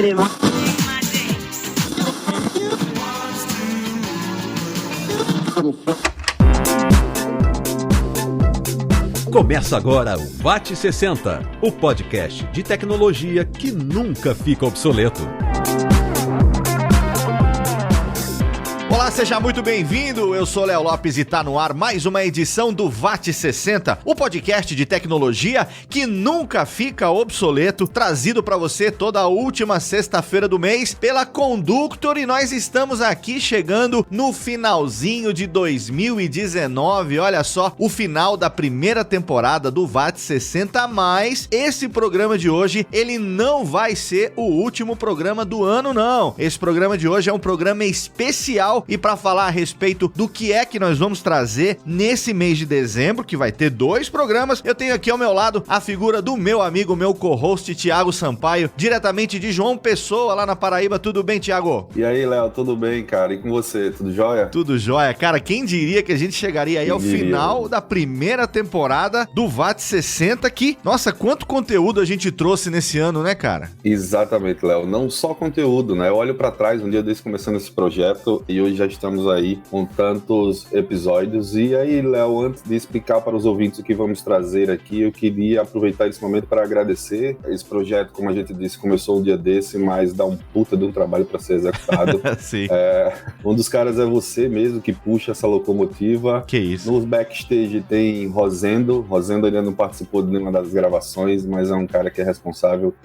Crema. Começa agora o VAT60, o podcast de tecnologia que nunca fica obsoleto. Olá, seja muito bem-vindo, eu sou Léo Lopes e tá no ar mais uma edição do VAT60, o podcast de tecnologia que nunca fica obsoleto, trazido pra você toda a última sexta-feira do mês pela Conductor, e nós estamos aqui chegando no finalzinho de 2019, olha só, o final da primeira temporada do VAT60, mas esse programa de hoje, ele não vai ser o último programa do ano, não. Esse programa de hoje é um programa especial e para falar a respeito do que é que nós vamos trazer nesse mês de dezembro, que vai ter 2 programas, eu tenho aqui ao meu lado a figura do meu amigo, meu co-host, Thiago Sampaio, diretamente de João Pessoa, lá na Paraíba. Tudo bem, Thiago? E aí, Léo, tudo bem, cara? E com você, tudo jóia? Tudo jóia. Cara, quem diria que a gente chegaria aí ao final da primeira temporada do VAT60, que, nossa, quanto conteúdo a gente trouxe nesse ano, né, cara? Exatamente, Léo. Não só conteúdo, né? Eu olho pra trás, um dia desse começando esse projeto, e hoje já estamos aí com tantos episódios. E aí, Léo, antes de explicar para os ouvintes o que vamos trazer aqui, eu queria aproveitar esse momento para agradecer. Esse projeto, como a gente disse, começou um dia desse, mas dá um puta de um trabalho para ser executado. Sim. Um dos caras é você mesmo que puxa essa locomotiva. Que isso. Nos backstage tem Rosendo. Rosendo ainda não participou de nenhuma das gravações, mas é um cara que é responsável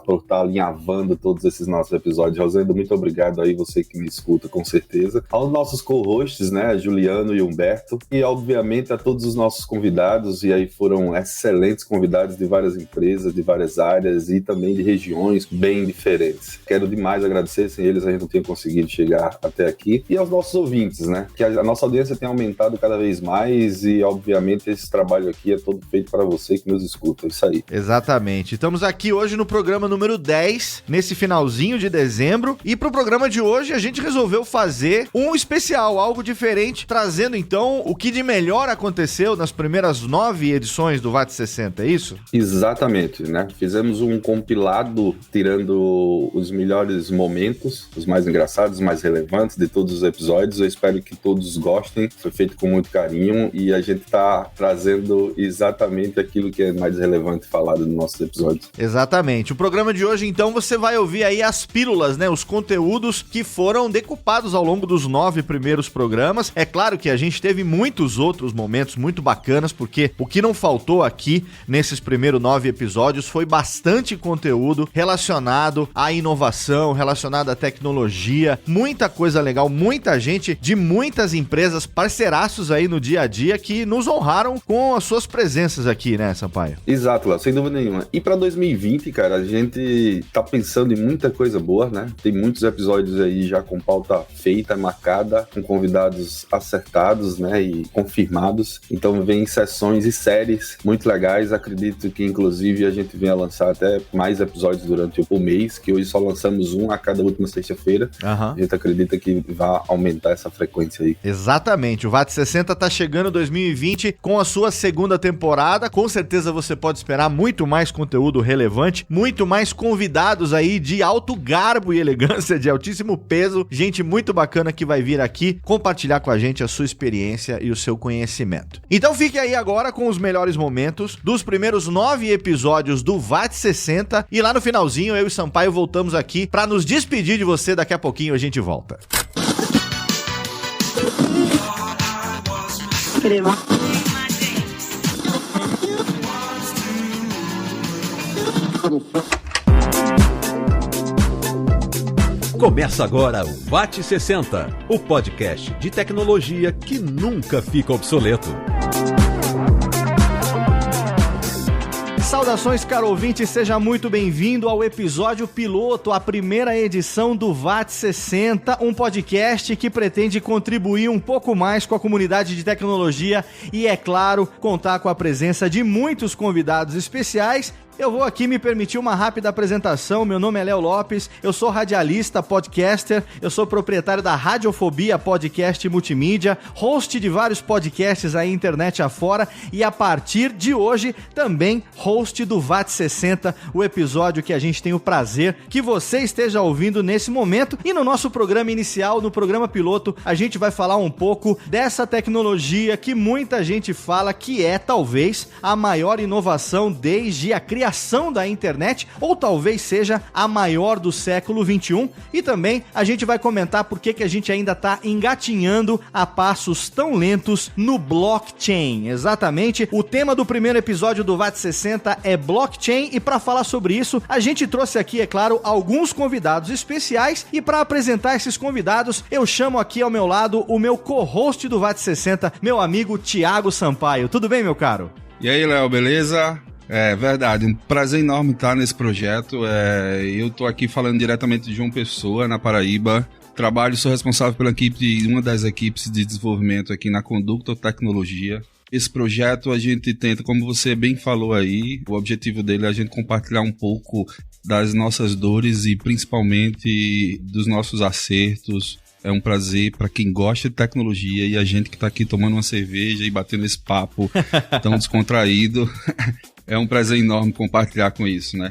por estar alinhavando todos esses nossos episódios. Rosendo, muito obrigado aí, você que me escuta, com certeza. Aos nossos co-hosts, né, Juliano e Humberto, e obviamente a todos os nossos convidados, e aí foram excelentes convidados de várias empresas, de várias áreas e também de regiões bem diferentes. Quero demais agradecer, sem eles a gente não tinha conseguido chegar até aqui. E aos nossos ouvintes, né, que a nossa audiência tem aumentado cada vez mais e obviamente esse trabalho aqui é todo feito para você que nos escuta, é isso aí. Exatamente. Estamos aqui hoje no programa número 10, nesse finalzinho de dezembro, e pro programa de hoje a gente resolveu fazer um especial, algo diferente, trazendo então o que de melhor aconteceu nas primeiras 9 edições do VAT60, é isso? Exatamente, né? Fizemos um compilado tirando os melhores momentos, os mais engraçados, os mais relevantes de todos os episódios. Eu espero que todos gostem, foi feito com muito carinho e a gente tá trazendo exatamente aquilo que é mais relevante falado nos nossos episódios. Exatamente. O programa de hoje, então, você vai ouvir aí as pílulas, né? Os conteúdos que foram decupados ao longo dos 9 primeiros programas. É claro que a gente teve muitos outros momentos muito bacanas, porque o que não faltou aqui nesses primeiros 9 episódios foi bastante conteúdo relacionado à inovação, relacionado à tecnologia, muita coisa legal, muita gente de muitas empresas, parceiraços aí no dia a dia que nos honraram com as suas presenças aqui, né, Sampaio? Exato, Léo, sem dúvida nenhuma. E pra 2020, cara, a gente tá pensando em muita coisa boa, né? Tem muitos episódios aí já com pauta feita, marcada, com convidados acertados, né, e confirmados. Então vem sessões e séries muito legais. Acredito que inclusive a gente venha lançar até mais episódios durante o mês, que hoje só lançamos um a cada última sexta-feira. A gente acredita que vai aumentar essa frequência aí. Exatamente, o VAT60 tá chegando 2020 com a sua segunda temporada. Com certeza você pode esperar muito mais conteúdo relevante, muito mais convidados aí de alto garbo e elegância, de altíssimo peso, gente muito bacana que vai vir aqui compartilhar com a gente a sua experiência e o seu conhecimento. Então fique aí agora com os melhores momentos dos primeiros 9 episódios do VAT60 e lá no finalzinho eu e Sampaio voltamos aqui para nos despedir de você. Daqui a pouquinho a gente volta. Crema. Começa agora o VAT60, o podcast de tecnologia que nunca fica obsoleto. Saudações, caro ouvinte, seja muito bem-vindo ao episódio piloto, a primeira edição do VAT60, um podcast que pretende contribuir um pouco mais com a comunidade de tecnologia e, é claro, contar com a presença de muitos convidados especiais Eu vou aqui me permitir uma rápida apresentação. Meu nome é Léo Lopes, eu sou radialista, podcaster, eu sou proprietário da Radiofobia Podcast Multimídia, host de vários podcasts aí internet afora e a partir de hoje também host do VAT60, o episódio que a gente tem o prazer que você esteja ouvindo nesse momento. E no nosso programa inicial, no programa piloto, a gente vai falar um pouco dessa tecnologia que muita gente fala que é talvez a maior inovação desde a criação da internet, ou talvez seja a maior do século XXI. E também a gente vai comentar por que a gente ainda está engatinhando a passos tão lentos no blockchain. Exatamente, o tema do primeiro episódio do VAT60 é blockchain, e para falar sobre isso, a gente trouxe aqui, é claro, alguns convidados especiais, e para apresentar esses convidados, eu chamo aqui ao meu lado o meu co-host do VAT60, meu amigo Thiago Sampaio. Tudo bem, meu caro? E aí, Léo, beleza? É verdade, um prazer enorme estar nesse projeto. Eu tô aqui falando diretamente de João Pessoa, na Paraíba. Sou responsável pela equipe, uma das equipes de desenvolvimento aqui na Conductor Tecnologia. Esse projeto a gente tenta, como você bem falou aí, o objetivo dele é a gente compartilhar um pouco das nossas dores e principalmente dos nossos acertos. É um prazer para quem gosta de tecnologia e a gente que está aqui tomando uma cerveja e batendo esse papo tão descontraído. É um prazer enorme compartilhar com isso, né?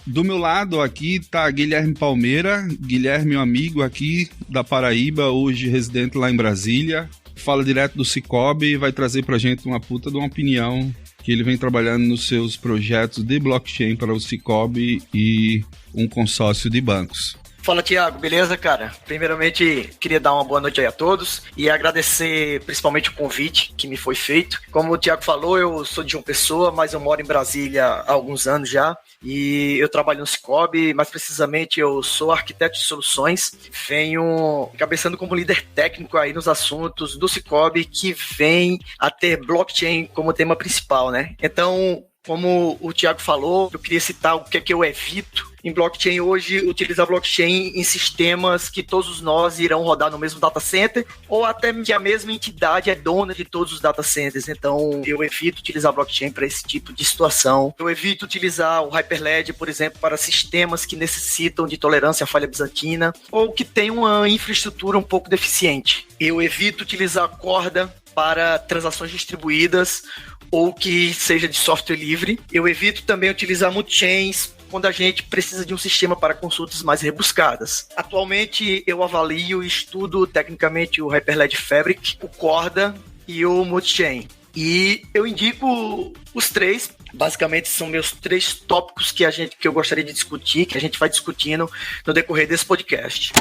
Do meu lado aqui tá Guilherme Palmeira. Guilherme, meu amigo aqui da Paraíba, hoje residente lá em Brasília. Fala direto do Cicobi e vai trazer pra gente uma puta de uma opinião que ele vem trabalhando nos seus projetos de blockchain para o Cicobi e um consórcio de bancos. Fala, Thiago, beleza, cara? Primeiramente, queria dar uma boa noite aí a todos e agradecer principalmente o convite que me foi feito. Como o Thiago falou, eu sou de João Pessoa, mas eu moro em Brasília há alguns anos já e eu trabalho no Cicobi, mais precisamente eu sou arquiteto de soluções, venho cabeçando como líder técnico aí nos assuntos do Cicobi que vem a ter blockchain como tema principal, né? Então, como o Thiago falou, eu queria citar o que é que eu evito em blockchain hoje, utilizar blockchain em sistemas que todos nós irão rodar no mesmo data center, ou até que a mesma entidade é dona de todos os data centers. Então, eu evito utilizar blockchain para esse tipo de situação. Eu evito utilizar o Hyperledger, por exemplo, para sistemas que necessitam de tolerância à falha bizantina, ou que tem uma infraestrutura um pouco deficiente. Eu evito utilizar a corda para transações distribuídas, ou que seja de software livre. Eu evito também utilizar multi-chains quando a gente precisa de um sistema para consultas mais rebuscadas. Atualmente, eu avalio e estudo tecnicamente o Hyperledger Fabric, o Corda e o Multichain. E eu indico os três. Basicamente, são meus três tópicos que eu gostaria de discutir, que a gente vai discutindo no decorrer desse podcast.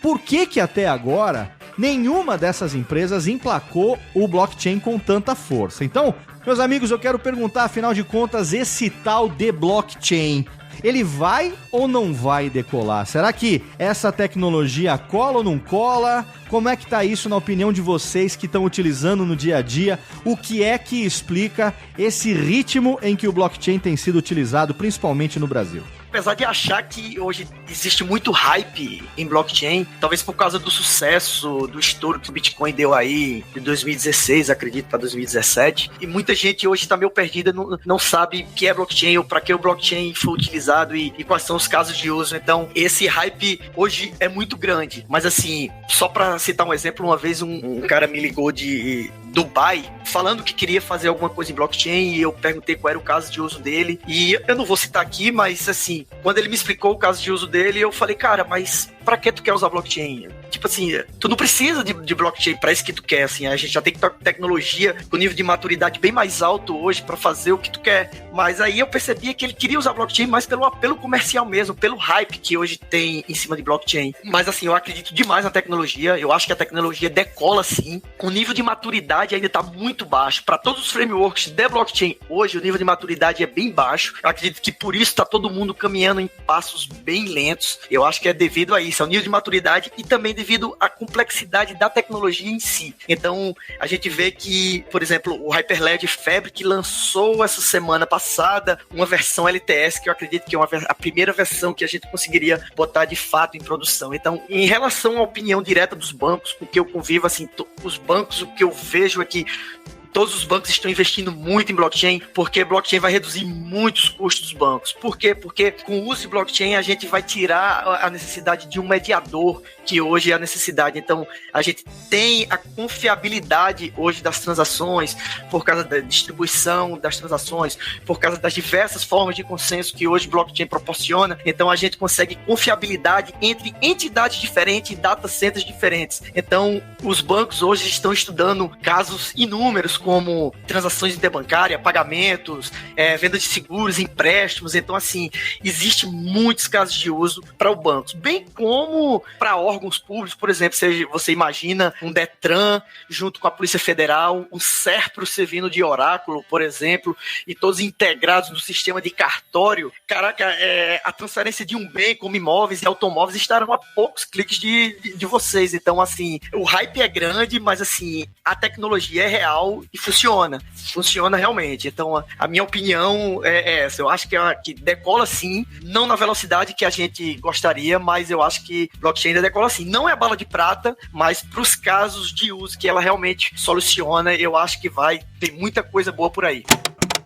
Por que até agora nenhuma dessas empresas emplacou o blockchain com tanta força? Então, meus amigos, eu quero perguntar, afinal de contas, esse tal de blockchain, ele vai ou não vai decolar? Será que essa tecnologia cola ou não cola? Como é que tá isso na opinião de vocês que estão utilizando no dia a dia? O que é que explica esse ritmo em que o blockchain tem sido utilizado, principalmente no Brasil? Apesar de achar que hoje existe muito hype em blockchain, talvez por causa do sucesso, do estouro que o Bitcoin deu aí de 2016, acredito, para 2017, e muita gente hoje está meio perdida, não sabe o que é blockchain ou para que o blockchain foi utilizado e quais são os casos de uso. Então, esse hype hoje é muito grande. Mas assim, só para citar um exemplo, uma vez um cara me ligou de Dubai, falando que queria fazer alguma coisa em blockchain, e eu perguntei qual era o caso de uso dele, e eu não vou citar aqui, mas assim, quando ele me explicou o caso de uso dele, eu falei, cara, mas pra que tu quer usar blockchain? Tipo assim, tu não precisa de blockchain pra isso que tu quer, assim, a gente já tem que estar com tecnologia com nível de maturidade bem mais alto hoje pra fazer o que tu quer. Mas aí eu percebia que ele queria usar blockchain mais pelo apelo comercial mesmo, pelo hype que hoje tem em cima de blockchain. Mas assim, eu acredito demais na tecnologia, eu acho que a tecnologia decola sim, o nível de maturidade ainda tá muito baixo. Para todos os frameworks de blockchain hoje, o nível de maturidade é bem baixo. Eu acredito que por isso tá todo mundo caminhando em passos bem lentos. Eu acho que é devido a isso, ao nível de maturidade e também devido à complexidade da tecnologia em si. Então, a gente vê que, por exemplo, o Hyperledger Fabric lançou essa semana passada uma versão LTS, que eu acredito que é a primeira versão que a gente conseguiria botar de fato em produção. Então, em relação à opinião direta dos bancos, com que eu convivo, assim, os bancos, o que eu vejo é que todos os bancos estão investindo muito em blockchain, porque blockchain vai reduzir muitos custos dos bancos. Por quê? Porque com o uso de blockchain a gente vai tirar a necessidade de um mediador, que hoje é a necessidade. Então, a gente tem a confiabilidade hoje das transações, por causa da distribuição das transações, por causa das diversas formas de consenso que hoje blockchain proporciona. Então, a gente consegue confiabilidade entre entidades diferentes e data centers diferentes. Então, os bancos hoje estão estudando casos inúmeros, como transações interbancárias, pagamentos, venda de seguros, empréstimos. Então, assim, existe muitos casos de uso para o banco, bem como para órgãos públicos. Por exemplo, você imagina um Detran junto com a Polícia Federal, um Serpro servindo de oráculo, por exemplo, e todos integrados no sistema de cartório. Caraca, a transferência de um bem como imóveis e automóveis estarão a poucos cliques de vocês. Então, assim, o hype é grande, mas, assim, a tecnologia é real e funciona realmente. Então, a minha opinião é essa. Eu acho que decola sim, não na velocidade que a gente gostaria, mas eu acho que blockchain ainda decola sim. Não é bala de prata, mas para os casos de uso que ela realmente soluciona, eu acho que tem muita coisa boa por aí.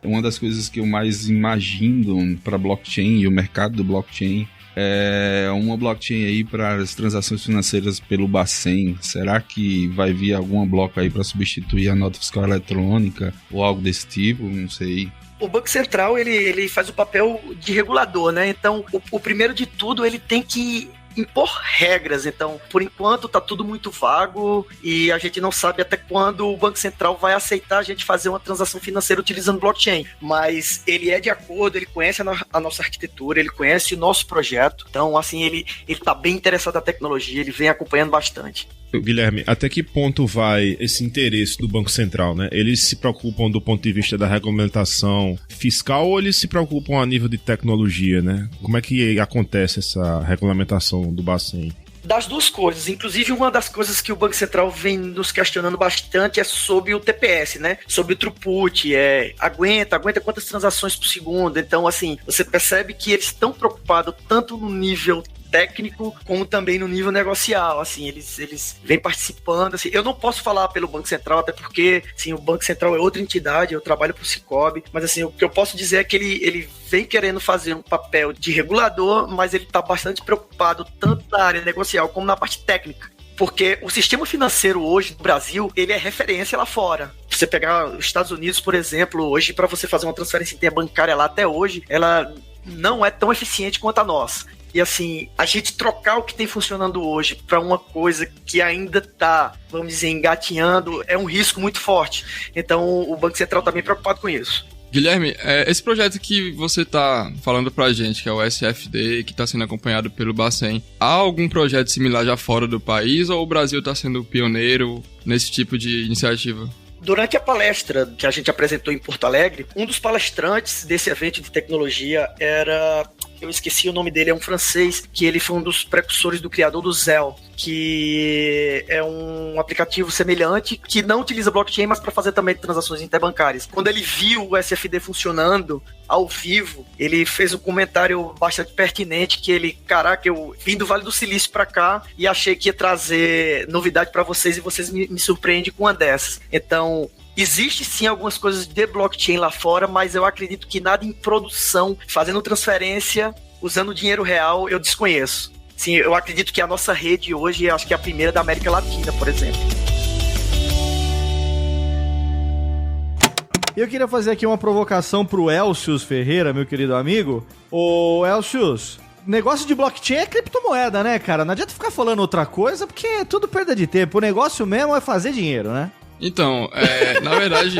Uma das coisas que eu mais imagino para blockchain e o mercado do blockchain é uma blockchain aí para as transações financeiras pelo Bacen. Será que vai vir alguma bloco aí para substituir a nota fiscal eletrônica ou algo desse tipo? Não sei. O Banco Central, ele faz o papel de regulador, né? Então, o primeiro de tudo, ele tem que impor regras. Então, por enquanto, tá tudo muito vago e a gente não sabe até quando o Banco Central vai aceitar a gente fazer uma transação financeira utilizando blockchain. Mas ele é de acordo, ele conhece a nossa arquitetura, ele conhece o nosso projeto. Então, assim, ele tá bem interessado na tecnologia, ele vem acompanhando bastante. Guilherme, até que ponto vai esse interesse do Banco Central, né? Eles se preocupam do ponto de vista da regulamentação fiscal ou eles se preocupam a nível de tecnologia, né? Como é que acontece essa regulamentação do Bacen? Das duas coisas. Inclusive, uma das coisas que o Banco Central vem nos questionando bastante é sobre o TPS, né? Sobre o throughput, aguenta quantas transações por segundo. Então, assim, você percebe que eles estão preocupados tanto no nível técnico, como também no nível negocial. Assim, eles vêm participando. Assim, eu não posso falar pelo Banco Central, até porque, assim, o Banco Central é outra entidade, eu trabalho para o Sicob, mas, assim, o que eu posso dizer é que ele vem querendo fazer um papel de regulador, mas ele está bastante preocupado tanto na área negocial como na parte técnica. Porque o sistema financeiro hoje no Brasil, ele é referência lá fora. Você pegar os Estados Unidos, por exemplo, hoje, para você fazer uma transferência interbancária lá até hoje, ela não é tão eficiente quanto a nossa. E assim, a gente trocar o que tem funcionando hoje para uma coisa que ainda está, vamos dizer, engatinhando, é um risco muito forte. Então o Banco Central está bem preocupado com isso. Guilherme, esse projeto que você está falando pra gente, que é o SFD, que está sendo acompanhado pelo Bacen, há algum projeto similar já fora do país ou o Brasil está sendo pioneiro nesse tipo de iniciativa? Durante a palestra que a gente apresentou em Porto Alegre, um dos palestrantes desse evento de tecnologia era... Eu esqueci o nome dele, é um francês, que ele foi um dos precursores do criador do Zelle, que é um aplicativo semelhante, que não utiliza blockchain, mas para fazer também transações interbancárias. Quando ele viu o SFD funcionando ao vivo, ele fez um comentário bastante pertinente, que ele, caraca, eu vim do Vale do Silício para cá e achei que ia trazer novidade para vocês e vocês me surpreendem com uma dessas. Então... Existe sim algumas coisas de blockchain lá fora, mas eu acredito que nada em produção, fazendo transferência, usando dinheiro real, eu desconheço. Sim, eu acredito que a nossa rede hoje, acho que é a primeira da América Latina, por exemplo. Eu queria fazer aqui uma provocação pro Elcius Ferreira, meu querido amigo. Ô, Elcius, negócio de blockchain é criptomoeda, né, cara? Não adianta ficar falando outra coisa, porque é tudo perda de tempo. O negócio mesmo é fazer dinheiro, né? Então, na verdade,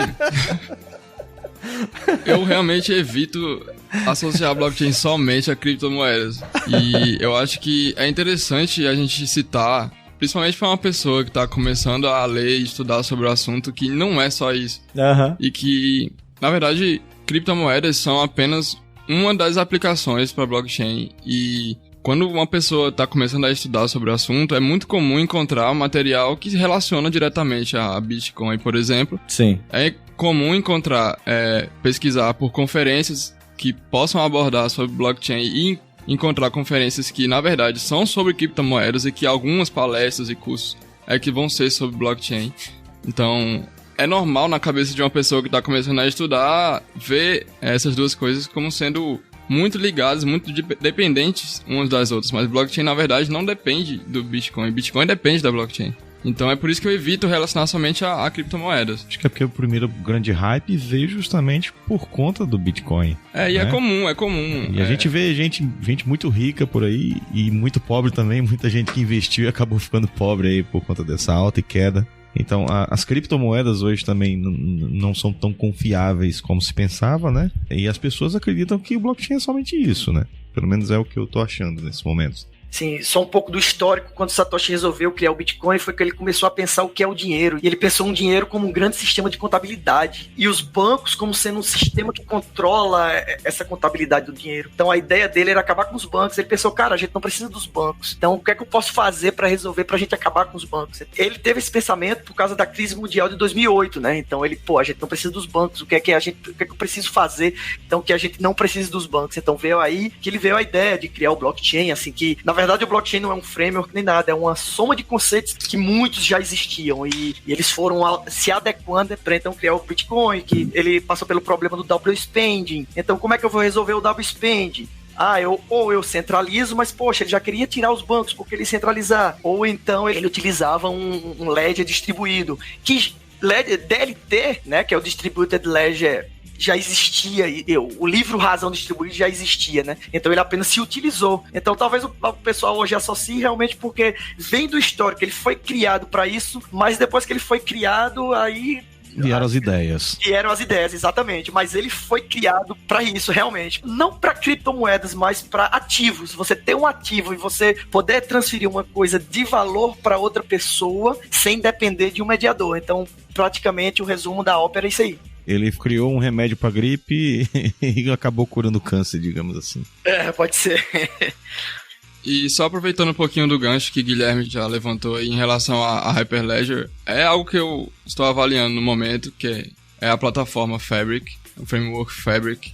eu realmente evito associar a blockchain somente a criptomoedas. E eu acho que é interessante a gente citar, principalmente para uma pessoa que está começando a ler e estudar sobre o assunto, que não é só isso. Uhum. E que, na verdade, criptomoedas são apenas uma das aplicações para blockchain. E quando uma pessoa está começando a estudar sobre o assunto, é muito comum encontrar material que se relaciona diretamente a Bitcoin, por exemplo. Sim. É comum encontrar, pesquisar por conferências que possam abordar sobre blockchain e encontrar conferências que, na verdade, são sobre criptomoedas e que algumas palestras e cursos que vão ser sobre blockchain. Então, é normal na cabeça de uma pessoa que está começando a estudar ver essas duas coisas como sendo muito ligadas, muito dependentes umas das outras. Mas blockchain, na verdade, não depende do Bitcoin. Bitcoin depende da blockchain. Então é por isso que eu evito relacionar somente a criptomoedas. Acho que é porque o primeiro grande hype veio justamente por conta do Bitcoin. E é comum. E a gente vê gente muito rica por aí e muito pobre também, muita gente que investiu e acabou ficando pobre aí por conta dessa alta e queda. Então, as criptomoedas hoje também não são tão confiáveis como se pensava, né? E as pessoas acreditam que o blockchain é somente isso, né? Pelo menos é o que eu tô achando nesse momento. Sim, só um pouco do histórico. Quando Satoshi resolveu criar o Bitcoin, foi que ele começou a pensar o que é o dinheiro. E ele pensou um dinheiro como um grande sistema de contabilidade. E os bancos como sendo um sistema que controla essa contabilidade do dinheiro. Então a ideia dele era acabar com os bancos. Ele pensou, cara, a gente não precisa dos bancos. Então o que é que eu posso fazer para resolver, pra gente acabar com os bancos? Ele teve esse pensamento por causa da crise mundial de 2008, né? Então ele, a gente não precisa dos bancos. O que é que eu preciso fazer? Então que a gente não precise dos bancos. Então veio aí que ele veio a ideia de criar o blockchain, assim, que na verdade o blockchain não é um framework nem nada, é uma soma de conceitos que muitos já existiam e eles foram se adequando para então criar o Bitcoin, que ele passou pelo problema do double spending. Então como é que eu vou resolver o double spending? Eu centralizo, mas poxa, ele já queria tirar os bancos, porque ele centralizar? Ou então ele utilizava um ledger distribuído, que DLT, né, que é o Distributed Ledger, já existia, o livro Razão Distribuída já existia, né? Então ele apenas se utilizou. Então talvez o pessoal hoje associe realmente porque vem do histórico, ele foi criado para isso, mas depois que ele foi criado, aí vieram as ideias. Vieram as ideias, exatamente. Mas ele foi criado para isso, realmente. Não para criptomoedas, mas para ativos. Você ter um ativo e você poder transferir uma coisa de valor para outra pessoa sem depender de um mediador. Então, praticamente, o resumo da ópera é isso aí. Ele criou um remédio pra gripe e acabou curando câncer, digamos assim. Pode ser. E só aproveitando um pouquinho do gancho que o Guilherme já levantou aí em relação a Hyperledger, é algo que eu estou avaliando no momento, que é a plataforma Fabric, o framework Fabric.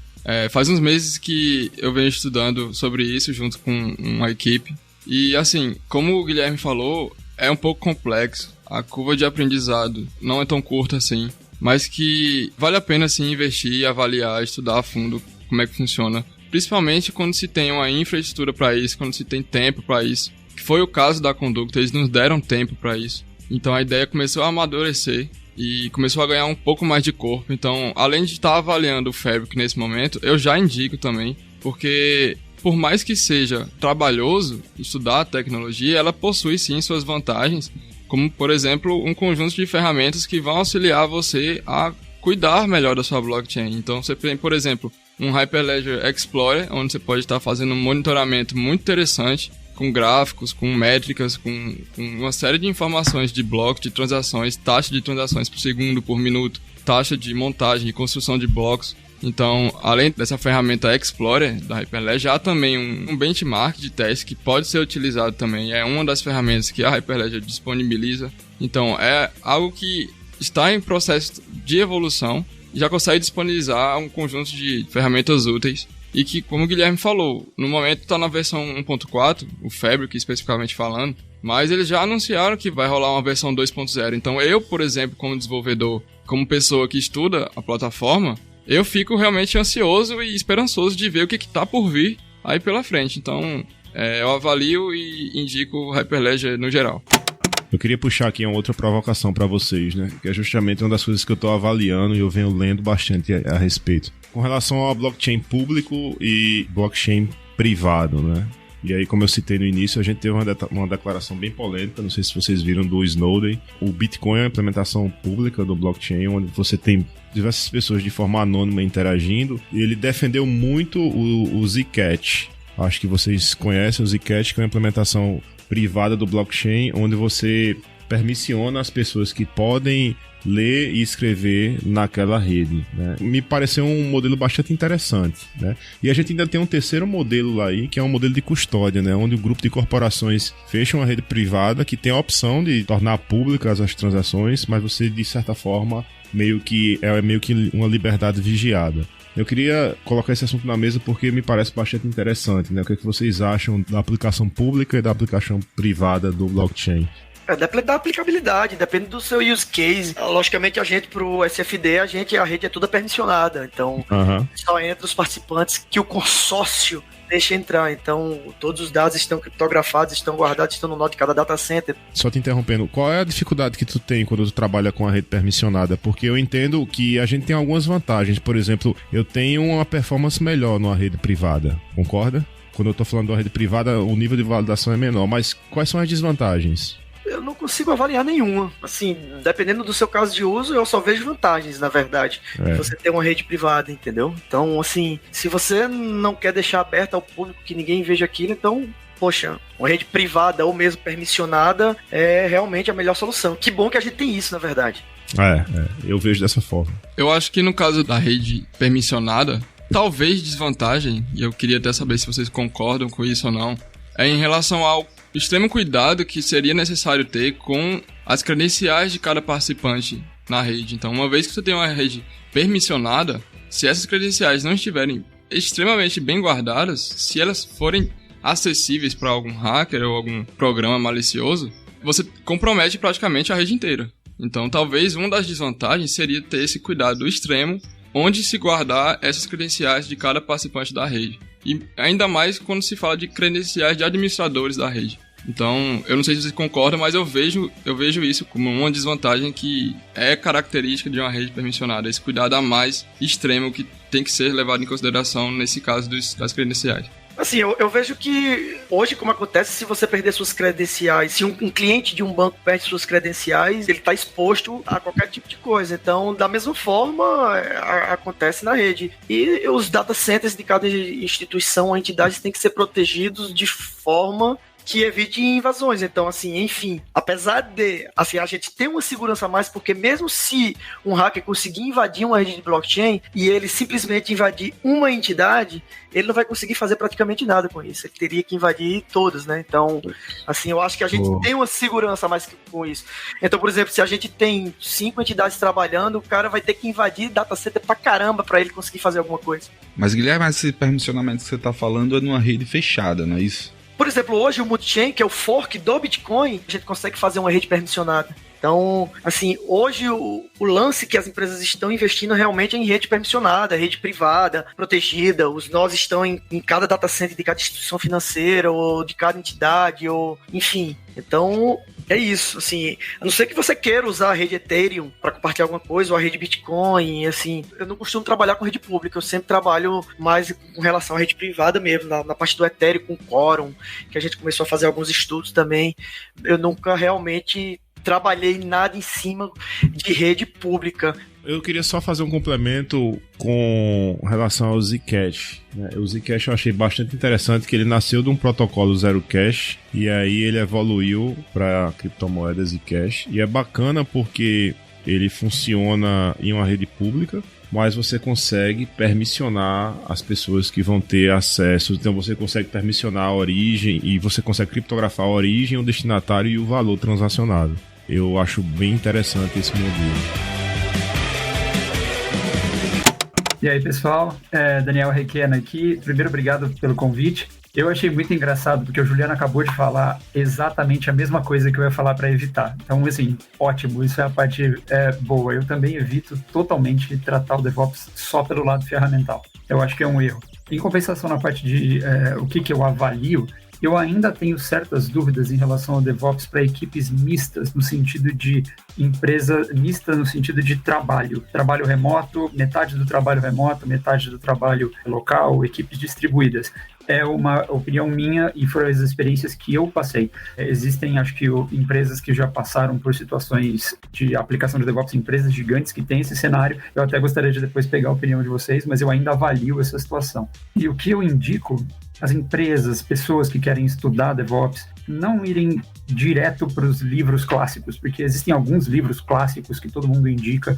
Faz uns meses que eu venho estudando sobre isso junto com uma equipe. E assim, como o Guilherme falou, é um pouco complexo. A curva de aprendizado não é tão curta assim, mas que vale a pena sim investir, avaliar, estudar a fundo como é que funciona. Principalmente quando se tem uma infraestrutura para isso, quando se tem tempo para isso. Que foi o caso da Conducta, eles nos deram tempo para isso. Então a ideia começou a amadurecer e começou a ganhar um pouco mais de corpo. Então, além de estar avaliando o Fabric nesse momento, eu já indico também, porque por mais que seja trabalhoso estudar a tecnologia, ela possui sim suas vantagens, como, por exemplo, um conjunto de ferramentas que vão auxiliar você a cuidar melhor da sua blockchain. Então, você tem, por exemplo, um Hyperledger Explorer, onde você pode estar fazendo um monitoramento muito interessante, com gráficos, com métricas, com uma série de informações de blocos, de transações, taxa de transações por segundo, por minuto, taxa de montagem, de construção de blocos. Então, além dessa ferramenta Explorer da Hyperledger, há também um benchmark de teste que pode ser utilizado também. É uma das ferramentas que a Hyperledger disponibiliza. Então, é algo que está em processo de evolução e já consegue disponibilizar um conjunto de ferramentas úteis e que, como o Guilherme falou, no momento está na versão 1.4, o Fabric especificamente falando, mas eles já anunciaram que vai rolar uma versão 2.0. Então, eu, por exemplo, como desenvolvedor, como pessoa que estuda a plataforma, eu fico realmente ansioso e esperançoso de ver o que está por vir aí pela frente. Então, eu avalio e indico o Hyperledger no geral. Eu queria puxar aqui uma outra provocação para vocês, né? Que é justamente uma das coisas que eu estou avaliando e eu venho lendo bastante a respeito. Com relação ao blockchain público e blockchain privado, né? E aí, como eu citei no início, a gente teve uma declaração bem polêmica, não sei se vocês viram, do Snowden. O Bitcoin é uma implementação pública do blockchain, onde você tem diversas pessoas de forma anônima interagindo, e ele defendeu muito o Zcash. Acho que vocês conhecem o Zcash, que é uma implementação privada do blockchain, onde você permissiona as pessoas que podem ler e escrever naquela rede, né? Me pareceu um modelo bastante interessante, né? E a gente ainda tem um terceiro modelo lá aí, que é um modelo de custódia, né? Onde o grupo de corporações fecha uma rede privada que tem a opção de tornar públicas as transações, mas você, de certa forma, meio que uma liberdade vigiada. Eu queria colocar esse assunto na mesa porque me parece bastante interessante, né? O que é que vocês acham da aplicação pública e da aplicação privada do blockchain? Depende da aplicabilidade, depende do seu use case. Logicamente, a gente, pro SFD, a rede é toda permissionada. Então, só entra os participantes que o consórcio deixa entrar. Então, todos os dados estão criptografados, estão guardados, estão no nó de cada data center. Só te interrompendo, qual é a dificuldade que tu tem quando tu trabalha com a rede permissionada? Porque eu entendo que a gente tem algumas vantagens. Por exemplo, eu tenho uma performance melhor numa rede privada, concorda? Quando eu tô falando de uma rede privada, o nível de validação é menor. Mas quais são as desvantagens? Eu não consigo avaliar nenhuma. Assim, dependendo do seu caso de uso, eu só vejo vantagens, na verdade. Você ter uma rede privada, entendeu? Então, assim, se você não quer deixar aberta ao público que ninguém veja aquilo, então, poxa, uma rede privada ou mesmo permissionada é realmente a melhor solução. Que bom que a gente tem isso, na verdade. Eu vejo dessa forma. Eu acho que no caso da rede permissionada, talvez desvantagem, e eu queria até saber se vocês concordam com isso ou não, é em relação ao extremo cuidado que seria necessário ter com as credenciais de cada participante na rede. Então, uma vez que você tem uma rede permissionada, se essas credenciais não estiverem extremamente bem guardadas, se elas forem acessíveis para algum hacker ou algum programa malicioso, você compromete praticamente a rede inteira. Então, talvez uma das desvantagens seria ter esse cuidado extremo onde se guardar essas credenciais de cada participante da rede. E ainda mais quando se fala de credenciais de administradores da rede. Então, eu não sei se vocês concordam, mas eu vejo isso como uma desvantagem que é característica de uma rede permissionada. Esse cuidado a mais extremo que tem que ser levado em consideração nesse caso das credenciais. Assim, eu vejo que hoje, como acontece, se você perder suas credenciais, se um cliente de um banco perde suas credenciais, ele está exposto a qualquer tipo de coisa. Então, da mesma forma, acontece na rede. E os data centers de cada instituição ou entidade têm que ser protegidos de forma que evite invasões. Então, assim, enfim, apesar de, assim, a gente ter uma segurança a mais, porque mesmo se um hacker conseguir invadir uma rede de blockchain e ele simplesmente invadir uma entidade, ele não vai conseguir fazer praticamente nada com isso. Ele teria que invadir todas, né? Então, assim, eu acho que a gente tem uma segurança a mais com isso. Então, por exemplo, se a gente tem 5 entidades trabalhando, o cara vai ter que invadir data center pra caramba pra ele conseguir fazer alguma coisa. Mas, Guilherme, esse permissionamento que você tá falando é numa rede fechada, não é isso? Por exemplo, hoje o Multichain, que é o fork do Bitcoin, a gente consegue fazer uma rede permissionada. Então, assim, hoje o lance que as empresas estão investindo realmente é em rede permissionada, rede privada, protegida. Os nós estão em cada data center de cada instituição financeira, ou de cada entidade, ou enfim. Então, é isso, assim, a não ser que você queira usar a rede Ethereum para compartilhar alguma coisa, ou a rede Bitcoin, assim, eu não costumo trabalhar com rede pública, eu sempre trabalho mais com relação à rede privada mesmo, na parte do Ethereum, com o Quorum, que a gente começou a fazer alguns estudos também. Eu nunca realmente trabalhei nada em cima de rede pública. Eu queria só fazer um complemento com relação ao Zcash. O Zcash eu achei bastante interessante, que ele nasceu de um protocolo Zero Cash e aí ele evoluiu para criptomoedas Zcash. E é bacana porque ele funciona em uma rede pública, mas você consegue permissionar as pessoas que vão ter acesso. Então você consegue permissionar a origem e você consegue criptografar a origem, o destinatário e o valor transacionado. Eu acho bem interessante esse modelo. E aí, pessoal, Daniel Requena aqui. Primeiro, obrigado pelo convite. Eu achei muito engraçado, porque o Juliano acabou de falar exatamente a mesma coisa que eu ia falar para evitar. Então, assim, ótimo, isso é a parte boa. Eu também evito totalmente tratar o DevOps só pelo lado ferramental. Eu acho que é um erro. Em compensação, na parte de o que eu avalio, eu ainda tenho certas dúvidas em relação ao DevOps para equipes mistas, no sentido de empresa mista, no sentido de trabalho remoto, metade do trabalho remoto, metade do trabalho local, equipes distribuídas. É uma opinião minha e foram as experiências que eu passei. Existem, acho que, empresas que já passaram por situações de aplicação de DevOps, empresas gigantes que têm esse cenário. Eu até gostaria de depois pegar a opinião de vocês, mas eu ainda avalio essa situação. E o que eu indico, as empresas, pessoas que querem estudar DevOps, não irem direto para os livros clássicos, porque existem alguns livros clássicos que todo mundo indica,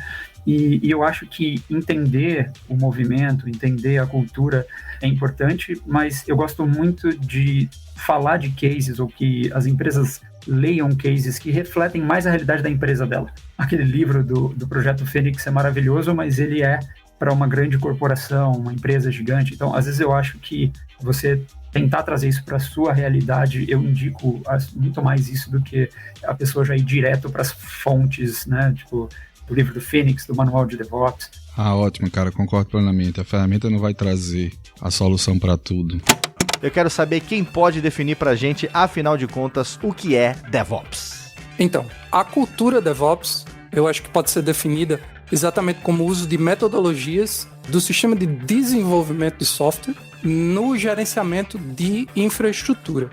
e eu acho que entender o movimento, entender a cultura é importante, mas eu gosto muito de falar de cases, ou que as empresas leiam cases que refletem mais a realidade da empresa dela. Aquele livro do Projeto Fênix é maravilhoso, mas ele é para uma grande corporação, uma empresa gigante. Então, às vezes eu acho que você tentar trazer isso para a sua realidade, eu indico muito mais isso do que a pessoa já ir direto para as fontes, né? Tipo, do livro do Phoenix, do manual de DevOps. Ótimo, cara, concordo plenamente. A ferramenta não vai trazer a solução para tudo. Eu quero saber quem pode definir pra gente, afinal de contas, o que é DevOps. Então, a cultura DevOps, eu acho que pode ser definida exatamente como o uso de metodologias do sistema de desenvolvimento de software no gerenciamento de infraestrutura.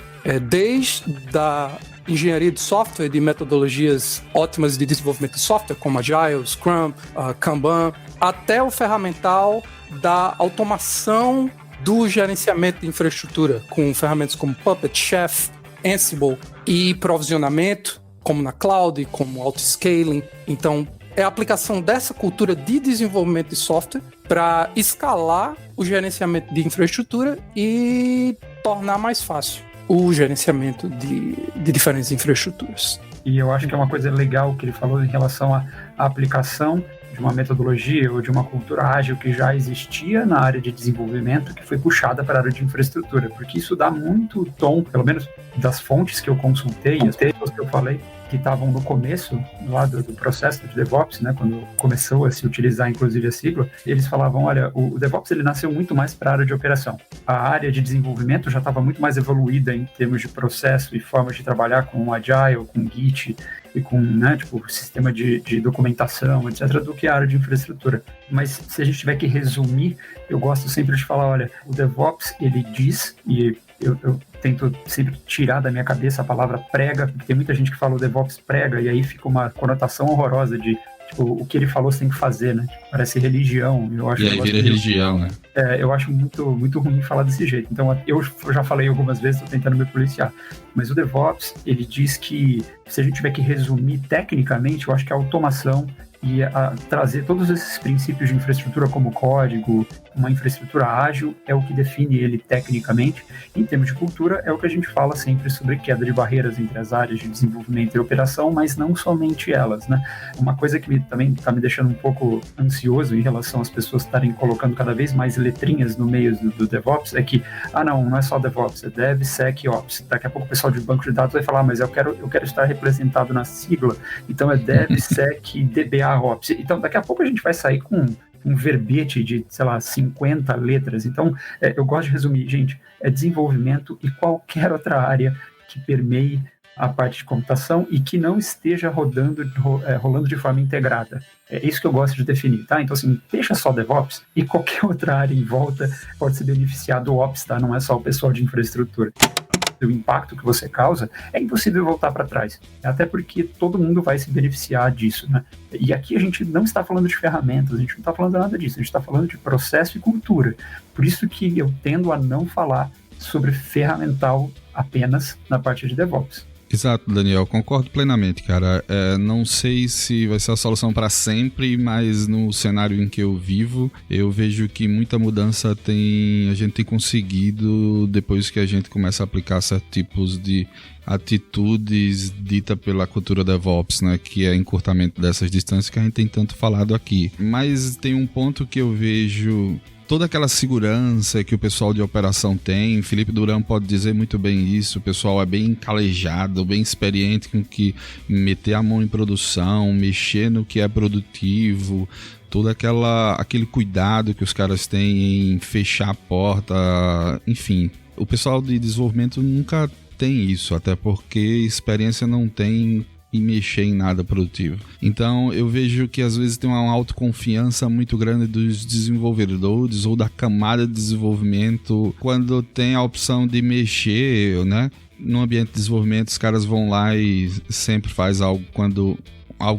Desde a engenharia de software, de metodologias ótimas de desenvolvimento de software, como Agile, Scrum, Kanban, até o ferramental da automação do gerenciamento de infraestrutura, com ferramentas como Puppet, Chef, Ansible e provisionamento, como na cloud, como auto-scaling. Então, é a aplicação dessa cultura de desenvolvimento de software para escalar o gerenciamento de infraestrutura e tornar mais fácil o gerenciamento de diferentes infraestruturas. E eu acho que é uma coisa legal que ele falou em relação à aplicação de uma metodologia ou de uma cultura ágil que já existia na área de desenvolvimento, que foi puxada para a área de infraestrutura, porque isso dá muito tom, pelo menos das fontes que eu consultei, as pessoas que eu falei, que estavam no começo lá do processo de DevOps, né, quando começou a se utilizar inclusive a sigla, eles falavam, olha, o DevOps ele nasceu muito mais para a área de operação. A área de desenvolvimento já estava muito mais evoluída em termos de processo e formas de trabalhar com o Agile, com o Git e com, né, tipo, sistema de documentação, etc., do que a área de infraestrutura. Mas se a gente tiver que resumir, eu gosto sempre de falar, olha, o DevOps, ele diz, e eu tento sempre tirar da minha cabeça a palavra prega, porque tem muita gente que fala o DevOps prega, e aí fica uma conotação horrorosa de, tipo, o que ele falou você tem que fazer, né? Parece religião. Eu acho, e aí vira religião, né? Eu acho muito ruim falar desse jeito. Então, eu já falei algumas vezes, tô tentando me policiar. Mas o DevOps, ele diz que, se a gente tiver que resumir tecnicamente, eu acho que a automação e trazer todos esses princípios de infraestrutura como código, uma infraestrutura ágil, é o que define ele tecnicamente. Em termos de cultura, é o que a gente fala sempre sobre queda de barreiras entre as áreas de desenvolvimento e operação, mas não somente elas, né? Uma coisa que também está me deixando um pouco ansioso em relação às pessoas estarem colocando cada vez mais letrinhas no meio do DevOps, é que, não é só DevOps, é DevSecOps. Daqui a pouco o pessoal de banco de dados vai falar, mas eu quero estar representado na sigla, então é DevSecDBA. Então, daqui a pouco a gente vai sair com um verbete de, 50 letras. Então, eu gosto de resumir, gente, é desenvolvimento e qualquer outra área que permeie a parte de computação e que não esteja rolando de forma integrada. É isso que eu gosto de definir, tá? Então, assim, deixa só DevOps e qualquer outra área em volta pode se beneficiar do Ops, tá? Não é só o pessoal de infraestrutura. O impacto que você causa, é impossível voltar para trás. Até porque todo mundo vai se beneficiar disso, né? E aqui a gente não está falando de ferramentas, a gente não está falando nada disso, a gente está falando de processo e cultura. Por isso que eu tendo a não falar sobre ferramental apenas na parte de DevOps. Exato, Daniel, concordo plenamente, cara. Não sei se vai ser a solução para sempre, mas no cenário em que eu vivo, eu vejo que muita mudança a gente tem conseguido depois que a gente começa a aplicar certos tipos de atitudes dita pela cultura DevOps, né, que é encurtamento dessas distâncias que a gente tem tanto falado aqui. Mas tem um ponto que eu vejo toda aquela segurança que o pessoal de operação tem. Felipe Duran pode dizer muito bem isso. O pessoal é bem calejado, bem experiente com que meter a mão em produção, mexer no que é produtivo, todo aquele cuidado que os caras têm em fechar a porta, enfim. O pessoal de desenvolvimento nunca tem isso, até porque experiência não tem e mexer em nada produtivo. Então eu vejo que às vezes tem uma autoconfiança muito grande dos desenvolvedores ou da camada de desenvolvimento quando tem a opção de mexer, né? No ambiente de desenvolvimento os caras vão lá e sempre faz algo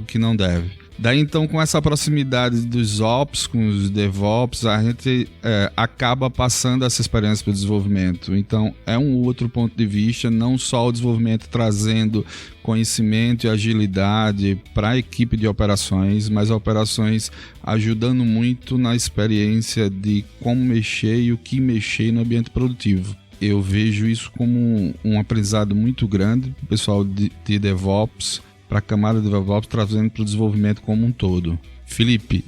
que não deve. Daí então, com essa proximidade dos Ops, com os DevOps, a gente acaba passando essa experiência para o desenvolvimento. Então é um outro ponto de vista, não só o desenvolvimento trazendo conhecimento e agilidade para a equipe de operações, mas operações ajudando muito na experiência de como mexer e o que mexer no ambiente produtivo. Eu vejo isso como um aprendizado muito grande para o pessoal de DevOps, para a camada de DevOps, trazendo para o desenvolvimento como um todo. Felipe,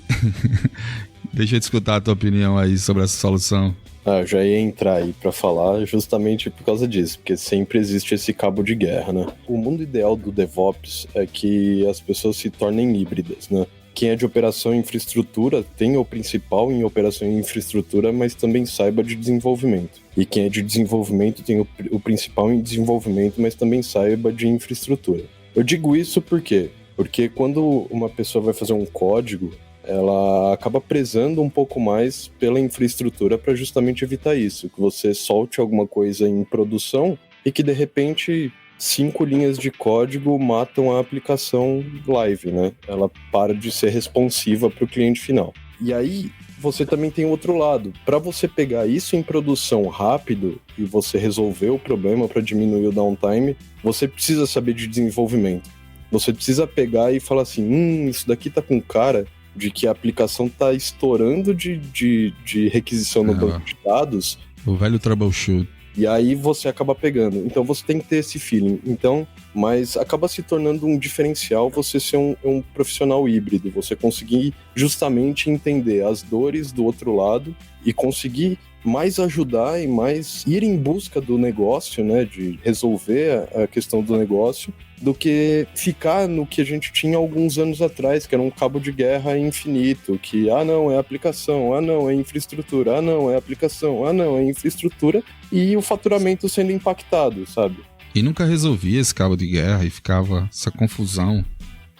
Deixa eu escutar a tua opinião aí sobre essa solução. Eu já ia entrar aí pra falar justamente por causa disso, porque sempre existe esse cabo de guerra, né? O mundo ideal do DevOps é que as pessoas se tornem híbridas, né? Quem é de operação e infraestrutura tem o principal em operação e infraestrutura, mas também saiba de desenvolvimento. E quem é de desenvolvimento tem o principal em desenvolvimento, mas também saiba de infraestrutura. Eu digo isso por quê? Porque quando uma pessoa vai fazer um código, ela acaba prezando um pouco mais pela infraestrutura para justamente evitar isso, que você solte alguma coisa em produção e que de repente 5 linhas de código matam a aplicação live, né? Ela para de ser responsiva para o cliente final. E aí você também tem o outro lado. Para você pegar isso em produção rápido e você resolver o problema para diminuir o downtime, você precisa saber de desenvolvimento. Você precisa pegar e falar assim, isso daqui tá com cara de que a aplicação tá estourando de requisição no banco de dados. O velho troubleshoot. E aí você acaba pegando. Então você tem que ter esse feeling. Então, mas acaba se tornando um diferencial você ser um profissional híbrido. Você conseguir justamente entender as dores do outro lado e conseguir mais ajudar e mais ir em busca do negócio, né? De resolver a questão do negócio, do que ficar no que a gente tinha alguns anos atrás, que era um cabo de guerra infinito, que, não, é aplicação, não, é infraestrutura, não, é aplicação, não, é infraestrutura, e o faturamento sendo impactado, sabe? E nunca resolvia esse cabo de guerra e ficava essa confusão.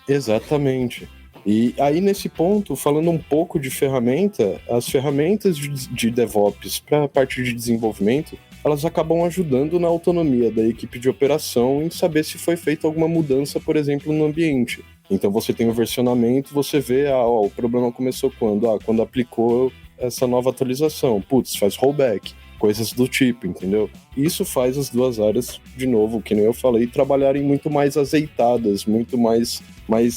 Exatamente. E aí, nesse ponto, falando um pouco de ferramenta, as ferramentas de DevOps para a parte de desenvolvimento, elas acabam ajudando na autonomia da equipe de operação em saber se foi feita alguma mudança, por exemplo, no ambiente. Então você tem o versionamento, você vê, o problema começou quando? Quando aplicou essa nova atualização. Putz, faz rollback, coisas do tipo, entendeu? Isso faz as duas áreas, de novo, que nem eu falei, trabalharem muito mais azeitadas, muito mais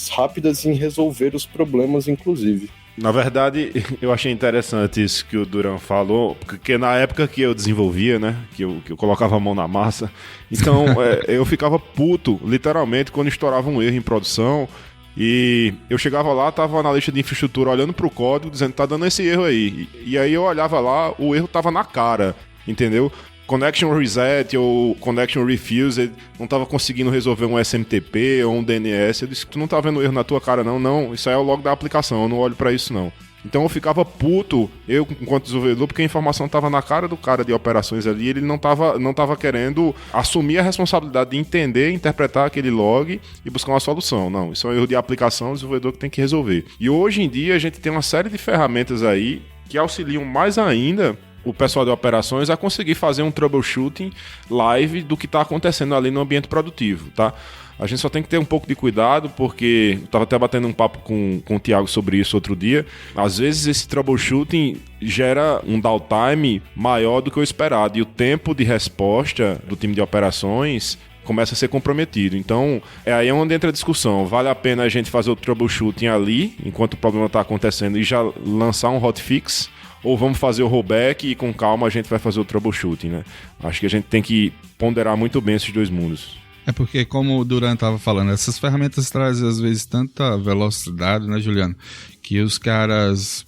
rápidas em resolver os problemas, inclusive. Na verdade, eu achei interessante isso que o Duran falou, porque na época que eu desenvolvia, né, que eu colocava a mão na massa, então eu ficava puto, literalmente, quando estourava um erro em produção, e eu chegava lá, tava o analista de infraestrutura olhando pro código, dizendo, tá dando esse erro aí, e aí eu olhava lá, o erro tava na cara, entendeu? Connection Reset ou Connection Refused, não estava conseguindo resolver um SMTP ou um DNS. Eu disse que tu não tá vendo erro na tua cara, não, isso aí é o log da aplicação, eu não olho para isso não. Então eu ficava puto, enquanto desenvolvedor, porque a informação estava na cara do cara de operações ali, ele não tava querendo assumir a responsabilidade de entender, interpretar aquele log e buscar uma solução. Não, isso é um erro de aplicação, o desenvolvedor que tem que resolver. E hoje em dia a gente tem uma série de ferramentas aí que auxiliam mais ainda o pessoal de operações a conseguir fazer um troubleshooting live do que está acontecendo ali no ambiente produtivo, tá? A gente só tem que ter um pouco de cuidado, porque eu estava até batendo um papo com o Thiago sobre isso outro dia. Às vezes esse troubleshooting gera um downtime maior do que o esperado, e o tempo de resposta do time de operações começa a ser comprometido. Então, aí onde entra a discussão. Vale a pena a gente fazer o troubleshooting ali, enquanto o problema está acontecendo, e já lançar um hotfix? Ou vamos fazer o rollback e com calma a gente vai fazer o troubleshooting, né? Acho que a gente tem que ponderar muito bem esses dois mundos. É porque, como o Duran estava falando, essas ferramentas trazem às vezes tanta velocidade, né, Juliano? Que os caras...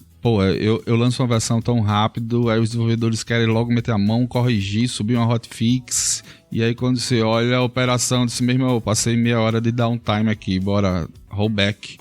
eu lanço uma versão tão rápido, aí os desenvolvedores querem logo meter a mão, corrigir, subir uma hotfix, e aí quando você olha a operação, disse mesmo, eu passei meia hora de downtime aqui, bora, rollback.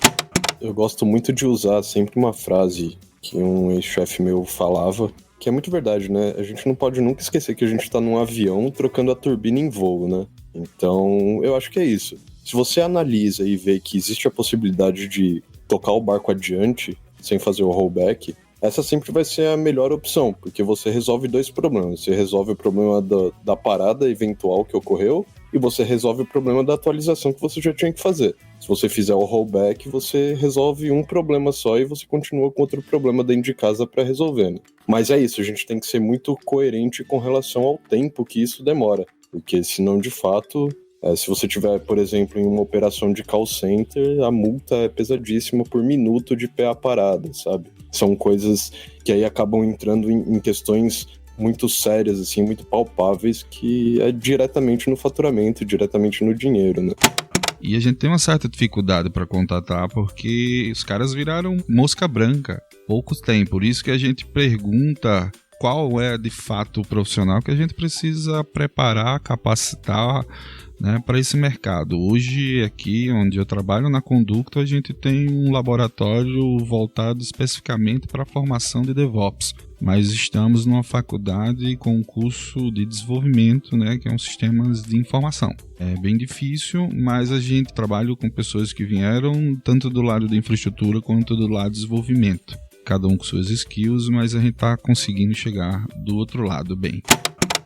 Eu gosto muito de usar sempre uma frase que um ex-chefe meu falava, que é muito verdade, né? A gente não pode nunca esquecer que a gente tá num avião trocando a turbina em voo, né? Então, eu acho que é isso. Se você analisa e vê que existe a possibilidade de tocar o barco adiante sem fazer o rollback, essa sempre vai ser a melhor opção, porque você resolve dois problemas. Você resolve o problema da parada eventual que ocorreu e você resolve o problema da atualização que você já tinha que fazer. Se você fizer o rollback, você resolve um problema só e você continua com outro problema dentro de casa para resolver, né? Mas é isso, a gente tem que ser muito coerente com relação ao tempo que isso demora, porque senão, de fato, se você tiver, por exemplo, em uma operação de call center, a multa é pesadíssima por minuto de pé à parada, sabe? São coisas que aí acabam entrando em questões muito sérias, assim, muito palpáveis, que é diretamente no faturamento, diretamente no dinheiro, né? E a gente tem uma certa dificuldade para contatar, porque os caras viraram mosca branca. poucos têm. Por isso que a gente pergunta qual é de fato o profissional que a gente precisa preparar, capacitar, né, para esse mercado. Hoje, aqui onde eu trabalho na Conducto, a gente tem um laboratório voltado especificamente para a formação de DevOps, mas estamos numa faculdade com um curso de desenvolvimento, né, que é um sistemas de informação. É bem difícil, mas a gente trabalha com pessoas que vieram tanto do lado da infraestrutura quanto do lado do desenvolvimento. Cada um com suas skills, mas a gente está conseguindo chegar do outro lado bem.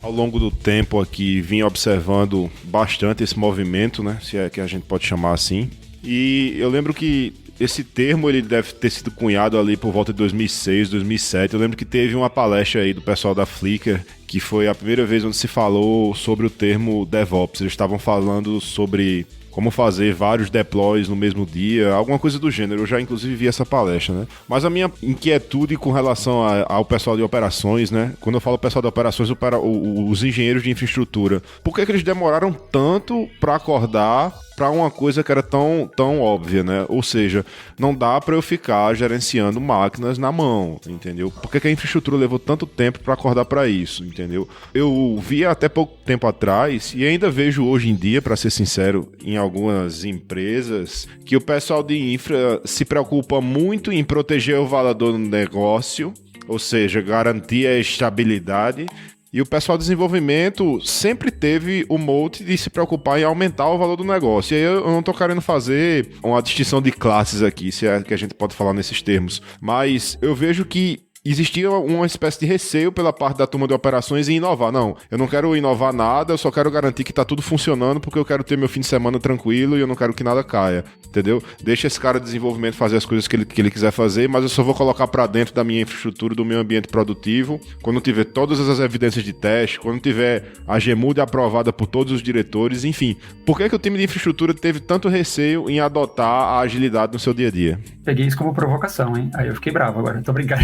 Ao longo do tempo aqui, vim observando bastante esse movimento, né, se é que a gente pode chamar assim. E eu lembro que esse termo ele deve ter sido cunhado ali por volta de 2006, 2007. Eu lembro que teve uma palestra aí do pessoal da Flickr, que foi a primeira vez onde se falou sobre o termo DevOps. Eles estavam falando sobre como fazer vários deploys no mesmo dia, alguma coisa do gênero. Eu já, inclusive, vi essa palestra, né? Mas a minha inquietude com relação ao pessoal de operações, né? Quando eu falo pessoal de operações, os engenheiros de infraestrutura, por que eles demoraram tanto para acordar para uma coisa que era tão óbvia, né? Ou seja, não dá para eu ficar gerenciando máquinas na mão, entendeu? Por que a infraestrutura levou tanto tempo para acordar para isso, entendeu? Eu vi até pouco tempo atrás, e ainda vejo hoje em dia, para ser sincero, em algumas empresas, que o pessoal de infra se preocupa muito em proteger o valor do negócio, ou seja, garantir a estabilidade. E o pessoal de desenvolvimento sempre teve o mote de se preocupar em aumentar o valor do negócio. E aí eu não tô querendo fazer uma distinção de classes aqui, se é que a gente pode falar nesses termos. Mas eu vejo que existia uma espécie de receio pela parte da turma de operações em inovar. Não, eu não quero inovar nada, eu só quero garantir que tá tudo funcionando porque eu quero ter meu fim de semana tranquilo e eu não quero que nada caia, entendeu? Deixa esse cara de desenvolvimento fazer as coisas que ele quiser fazer, mas eu só vou colocar pra dentro da minha infraestrutura, do meu ambiente produtivo, quando tiver todas as evidências de teste, quando tiver a GMUD aprovada por todos os diretores, enfim. Por que o time de infraestrutura teve tanto receio em adotar a agilidade no seu dia a dia? Peguei isso como provocação, hein? Aí eu fiquei bravo agora, tô brincando.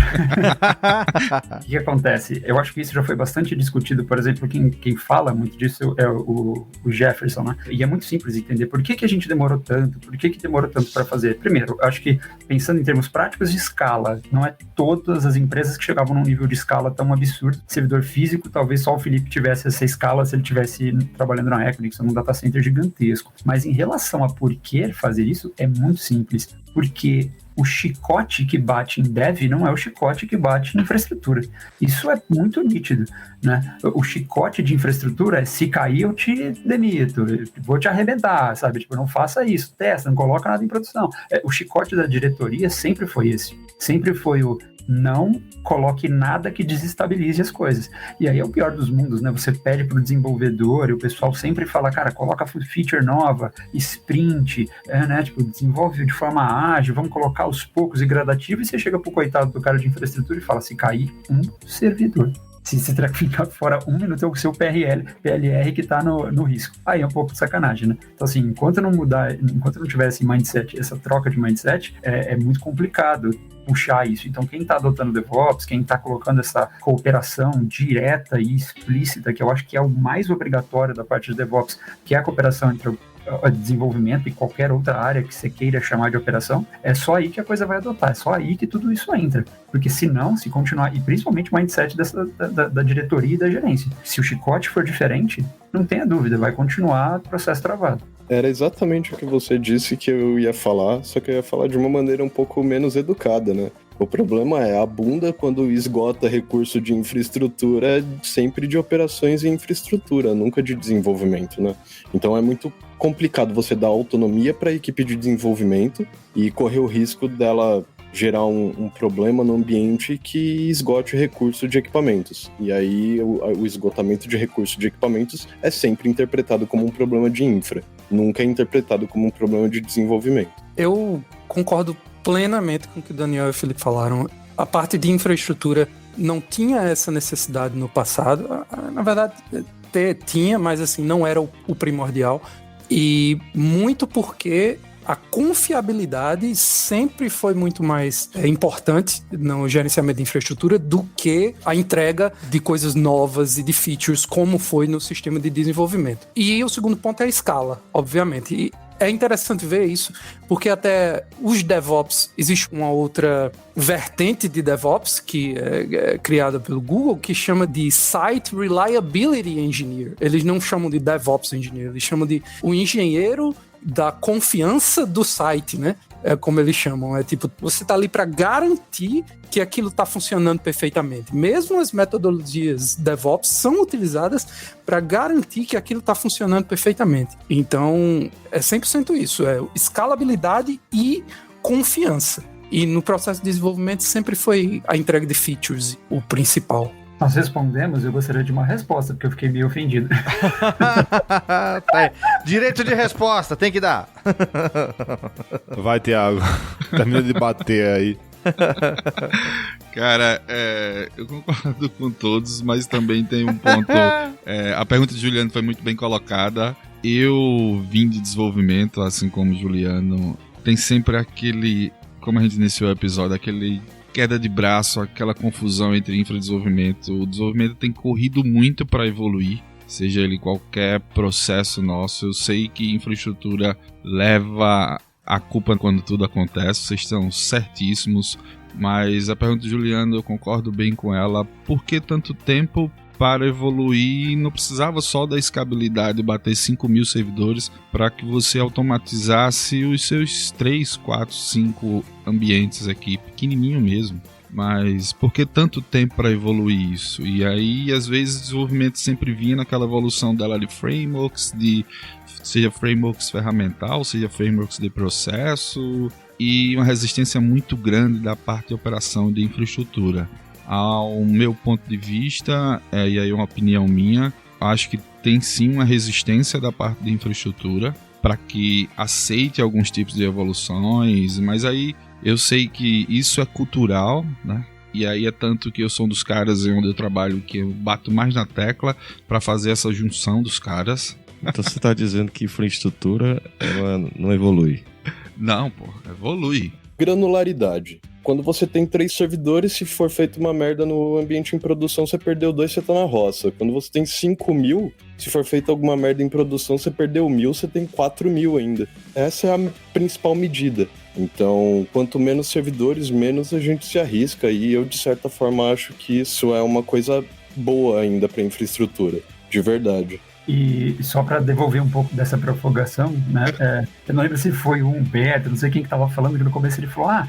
O que acontece? Eu acho que isso já foi bastante discutido, por exemplo, quem fala muito disso é o Jefferson, né? E é muito simples entender por que a gente demorou tanto, por que demorou tanto para fazer. Primeiro, acho que pensando em termos práticos de escala, não é todas as empresas que chegavam num nível de escala tão absurdo. Servidor físico, talvez só o Felipe tivesse essa escala se ele tivesse trabalhando na Equinix, num data center gigantesco. Mas em relação a por que fazer isso, é muito simples. Porque o chicote que bate em dev não é o chicote que bate em infraestrutura. Isso é muito nítido, né? O chicote de infraestrutura é: se cair eu te demito, eu vou te arrebentar, sabe? Tipo, não faça isso, testa, não coloca nada em produção. O chicote da diretoria sempre foi esse. Sempre foi o: não coloque nada que desestabilize as coisas. E aí é o pior dos mundos, né? Você pede para o desenvolvedor e o pessoal sempre fala: cara, coloca feature nova, sprint, né? Tipo, desenvolve de forma ágil, vamos colocar aos poucos e gradativo. E você chega pro coitado do cara de infraestrutura e fala: se cair um servidor, se você ficar fora um minuto, é o seu PLR que tá no risco. Aí é um pouco de sacanagem, né? Então, assim, enquanto não tiver esse mindset, essa troca de mindset, é muito complicado puxar isso. Então, quem está adotando DevOps, quem está colocando essa cooperação direta e explícita, que eu acho que é o mais obrigatório da parte de DevOps, que é a cooperação entre o desenvolvimento e qualquer outra área que você queira chamar de operação, é só aí que a coisa vai adotar, é só aí que tudo isso entra. Porque senão, se continuar, e principalmente o mindset da diretoria e da gerência, se o chicote for diferente, não tenha dúvida, vai continuar o processo travado. Era exatamente o que você disse que eu ia falar, só que eu ia falar de uma maneira um pouco menos educada, né? O problema é, a bunda, quando esgota recurso de infraestrutura, é sempre de operações e infraestrutura, nunca de desenvolvimento, né? Então é muito complicado você dar autonomia para a equipe de desenvolvimento e correr o risco dela gerar um problema no ambiente que esgote o recurso de equipamentos. E aí o esgotamento de recurso de equipamentos é sempre interpretado como um problema de infra, nunca é interpretado como um problema de desenvolvimento. Eu concordo plenamente com o que o Daniel e o Felipe falaram. A parte de infraestrutura não tinha essa necessidade no passado. Na verdade, tinha, mas assim, não era o primordial. E muito porque a confiabilidade sempre foi muito mais importante no gerenciamento de infraestrutura do que a entrega de coisas novas e de features, como foi no sistema de desenvolvimento. E o segundo ponto é a escala, obviamente. E É interessante ver isso, porque até os DevOps, existe uma outra vertente de DevOps que é criada pelo Google, que chama de Site Reliability Engineer. Eles não chamam de DevOps Engineer, eles chamam de o engenheiro da confiança do site, né? É como eles chamam. É tipo, você tá ali para garantir que aquilo tá funcionando perfeitamente. Mesmo as metodologias DevOps são utilizadas para garantir que aquilo tá funcionando perfeitamente. Então, é 100% isso. É escalabilidade e confiança. E no processo de desenvolvimento sempre foi a entrega de features o principal. Nós respondemos, eu gostaria de uma resposta, porque eu fiquei meio ofendido. Direito de resposta, tem que dar. Vai, Thiago. Termina de bater aí. Cara, eu concordo com todos, mas também tem um ponto. A pergunta de Juliano foi muito bem colocada. Eu vim de desenvolvimento, assim como o Juliano. Tem sempre aquele, como a gente iniciou o episódio, aquele queda de braço, aquela confusão entre infra e desenvolvimento. O desenvolvimento tem corrido muito para evoluir, seja ele qualquer processo nosso. Eu sei que infraestrutura leva a culpa quando tudo acontece, vocês estão certíssimos, mas a pergunta do Juliano, eu concordo bem com ela. Por que tanto tempo para evoluir? Não precisava só da escalabilidade, bater 5.000 servidores para que você automatizasse os seus 3, 4, 5 ambientes aqui, pequenininho mesmo. Mas por que tanto tempo para evoluir isso? E aí, às vezes, o desenvolvimento sempre vinha naquela evolução dela de frameworks, seja frameworks ferramental, seja frameworks de processo, e uma resistência muito grande da parte de operação de infraestrutura. Ao meu ponto de vista, e aí é uma opinião minha, acho que tem sim uma resistência da parte de infraestrutura para que aceite alguns tipos de evoluções, mas aí eu sei que isso é cultural, né? E aí é tanto que eu sou um dos caras onde eu trabalho que eu bato mais na tecla para fazer essa junção dos caras. Então você está dizendo que infraestrutura ela não evolui? Não, pô, evolui. Granularidade. Quando você tem 3 servidores, se for feita uma merda no ambiente em produção, você perdeu 2, você tá na roça. Quando você tem 5.000, se for feita alguma merda em produção, você perdeu 1.000, você tem 4.000 ainda. Essa é a principal medida. Então, quanto menos servidores, menos a gente se arrisca. E eu, de certa forma, acho que isso é uma coisa boa ainda para infraestrutura, de verdade. E só para devolver um pouco dessa propagação, né? Eu não lembro se foi o Humberto, não sei quem que estava falando, que no começo ele falou,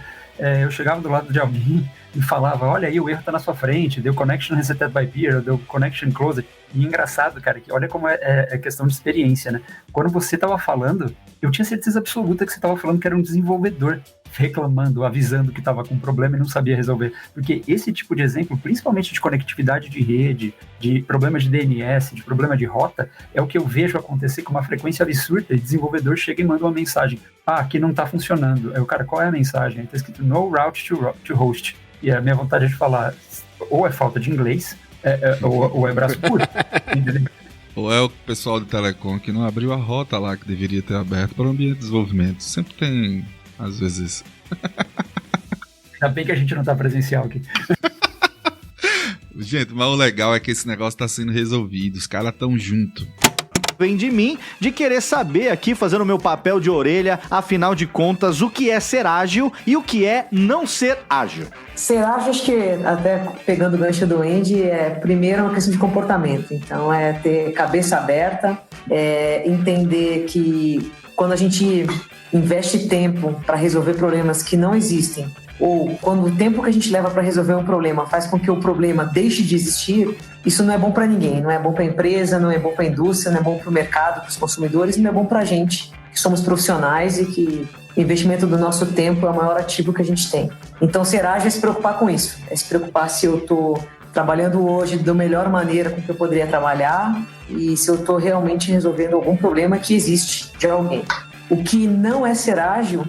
eu chegava do lado de alguém e falava, olha aí, o erro tá na sua frente, deu connection resetted by peer, deu connection closed. E engraçado, cara, que olha como é questão de experiência, né? Quando você tava falando, eu tinha certeza absoluta que você tava falando que era um desenvolvedor reclamando, avisando que tava com um problema e não sabia resolver. Porque esse tipo de exemplo, principalmente de conectividade de rede, de problema de DNS, de problema de rota, é o que eu vejo acontecer com uma frequência absurda. E desenvolvedor chega e manda uma mensagem, aqui não tá funcionando. Aí o cara, qual é a mensagem? Tá escrito no route to host. E a minha vontade é de falar, ou é falta de inglês, ou é braço puro. Entendeu? Ou é o pessoal de telecom que não abriu a rota lá que deveria ter aberto para o ambiente de desenvolvimento. Sempre tem, às vezes. Ainda bem que a gente não tá presencial aqui. Gente, mas o legal é que esse negócio tá sendo resolvido. Os caras tão juntos. Vem de mim, de querer saber aqui, fazendo o meu papel de orelha, afinal de contas, o que é ser ágil e o que é não ser ágil. Ser ágil, acho que, até pegando o gancho do Andy, primeiro uma questão de comportamento. Então, é ter cabeça aberta, entender que quando a gente investe tempo para resolver problemas que não existem, ou quando o tempo que a gente leva para resolver um problema faz com que o problema deixe de existir, isso não é bom para ninguém. Não é bom para a empresa, não é bom para a indústria, não é bom para o mercado, para os consumidores, não é bom para a gente, que somos profissionais e que o investimento do nosso tempo é o maior ativo que a gente tem. Então, ser ágil é se preocupar com isso. É se preocupar se eu estou trabalhando hoje da melhor maneira com que eu poderia trabalhar e se eu estou realmente resolvendo algum problema que existe de alguém. O que não é ser ágil,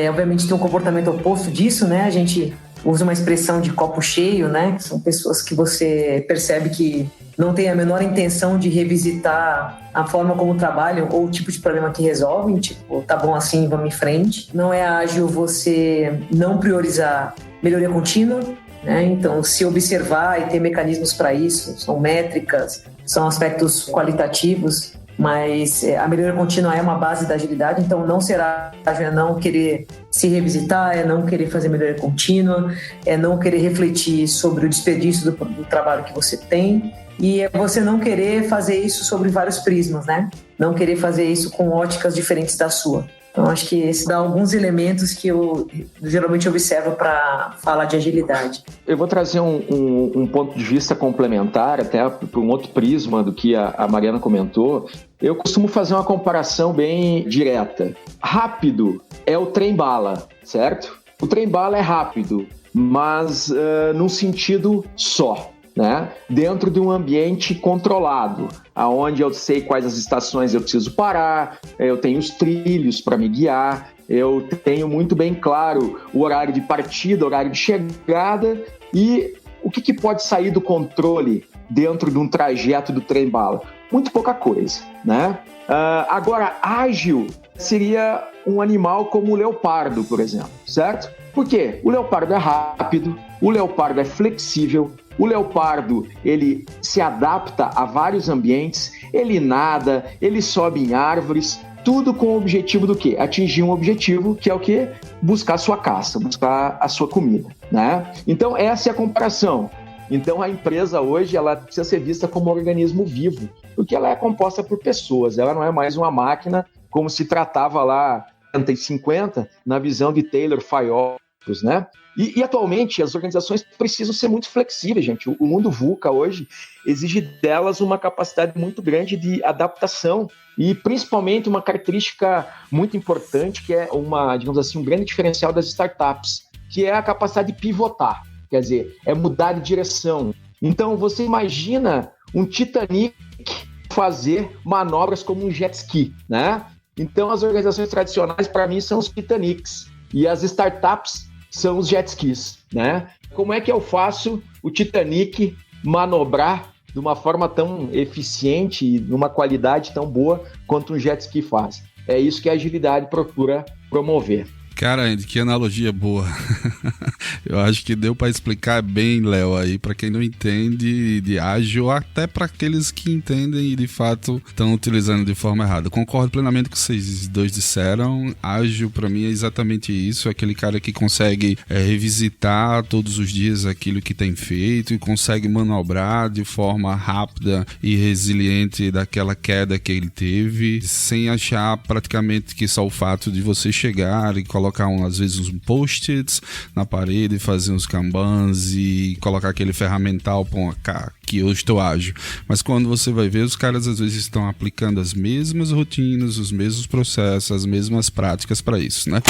obviamente tem um comportamento oposto disso, né? A gente usa uma expressão de copo cheio, né? Que são pessoas que você percebe que não tem a menor intenção de revisitar a forma como trabalham ou o tipo de problema que resolvem, tipo, tá bom assim, vamos em frente. Não é ágil você não priorizar melhoria contínua, né? Então, se observar e ter mecanismos para isso, são métricas, são aspectos qualitativos mas a melhoria contínua é uma base da agilidade, então não será ágil é não querer se revisitar, é não querer fazer melhoria contínua, é não querer refletir sobre o desperdício do trabalho que você tem, e é você não querer fazer isso sobre vários prismas, né? Não querer fazer isso com óticas diferentes da sua. Então, acho que esse dá alguns elementos que eu geralmente observo para falar de agilidade. Eu vou trazer um ponto de vista complementar, até para um outro prisma do que a Mariana comentou. Eu costumo fazer uma comparação bem direta. Rápido é o trem-bala, certo? O trem-bala é rápido, mas num sentido só. Né? Dentro de um ambiente controlado, aonde eu sei quais as estações eu preciso parar, eu tenho os trilhos para me guiar, eu tenho muito bem claro o horário de partida, o horário de chegada e o que pode sair do controle dentro de um trajeto do trem-bala. Muito pouca coisa, né? Agora, ágil seria um animal como o leopardo, por exemplo, certo? Por quê? O leopardo é rápido, o leopardo é flexível, o leopardo, ele se adapta a vários ambientes, ele nada, ele sobe em árvores, tudo com o objetivo do quê? Atingir um objetivo, que é o quê? Buscar a sua caça, buscar a sua comida, né? Então, essa é a comparação. Então, a empresa hoje, ela precisa ser vista como um organismo vivo, porque ela é composta por pessoas, ela não é mais uma máquina como se tratava lá em 1950, na visão de Taylor Fayol, né? E atualmente as organizações precisam ser muito flexíveis, gente. O mundo VUCA hoje exige delas uma capacidade muito grande de adaptação e principalmente uma característica muito importante que é digamos assim, um grande diferencial das startups, que é a capacidade de pivotar, quer dizer, é mudar de direção. Então você imagina um Titanic fazer manobras como um jet ski, né? Então as organizações tradicionais para mim são os Titanics e as startups são os jet skis, né? Como é que eu faço o Titanic manobrar de uma forma tão eficiente e numa qualidade tão boa quanto um jet ski faz? É isso que a agilidade procura promover. Cara, que analogia boa. Eu acho que deu para explicar bem, Léo, aí, para quem não entende de ágil, até para aqueles que entendem e de fato estão utilizando de forma errada. Concordo plenamente com o que vocês dois disseram. Ágil, para mim, é exatamente isso. É aquele cara que consegue revisitar todos os dias aquilo que tem feito e consegue manobrar de forma rápida e resiliente daquela queda que ele teve, sem achar praticamente que só o fato de você chegar e colocar às vezes uns post-its na parede, fazer uns kanbans e colocar aquele ferramental, pô, que eu estou ágil. Mas quando você vai ver, os caras às vezes estão aplicando as mesmas rotinas, os mesmos processos, as mesmas práticas para isso, né?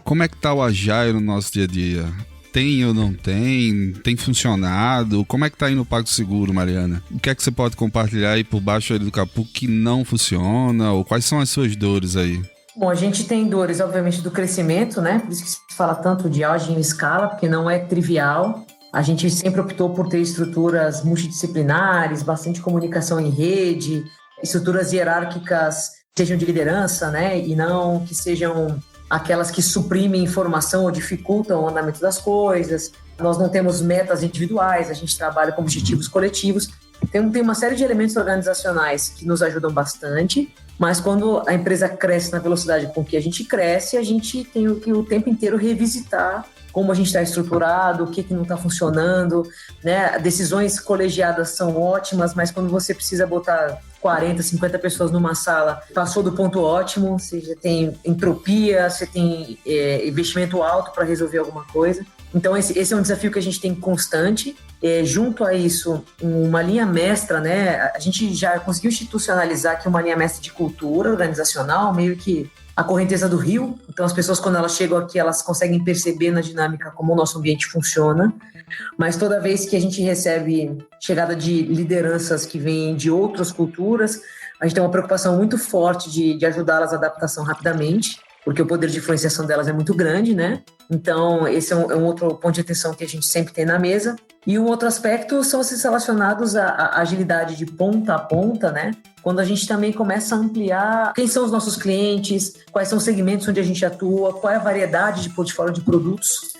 Como é que tá o Agile no nosso dia a dia? Tem ou não tem? Tem funcionado? Como é que tá aí no PagSeguro, Mariana? O que é que você pode compartilhar aí por baixo aí do capô que não funciona? Ou quais são as suas dores aí? Bom, a gente tem dores, obviamente, do crescimento, né? Por isso que se fala tanto de ágil em escala, porque não é trivial. A gente sempre optou por ter estruturas multidisciplinares, bastante comunicação em rede, estruturas hierárquicas que sejam de liderança, né? E não que sejam aquelas que suprimem informação ou dificultam o andamento das coisas. Nós não temos metas individuais, a gente trabalha com objetivos coletivos. Tem uma série de elementos organizacionais que nos ajudam bastante, mas quando a empresa cresce na velocidade com que a gente cresce, a gente tem que o tempo inteiro revisitar como a gente está estruturado, o que não está funcionando, né? Decisões colegiadas são ótimas, mas quando você precisa botar 40, 50 pessoas numa sala, passou do ponto ótimo, você já tem entropia, você tem investimento alto para resolver alguma coisa. Então esse é um desafio que a gente tem constante. Junto a isso, uma linha mestra, né? A gente já conseguiu institucionalizar aqui uma linha mestra de cultura organizacional, meio que a correnteza do rio. Então as pessoas, quando elas chegam aqui, elas conseguem perceber na dinâmica como o nosso ambiente funciona. Mas toda vez que a gente recebe chegada de lideranças que vêm de outras culturas, a gente tem uma preocupação muito forte de ajudá-las à adaptação rapidamente, porque o poder de influenciação delas é muito grande, né? Então, esse é um outro ponto de atenção que a gente sempre tem na mesa. E um outro aspecto são esses relacionados à agilidade de ponta a ponta, né? Quando a gente também começa a ampliar quem são os nossos clientes, quais são os segmentos onde a gente atua, qual é a variedade de portfólio de produtos.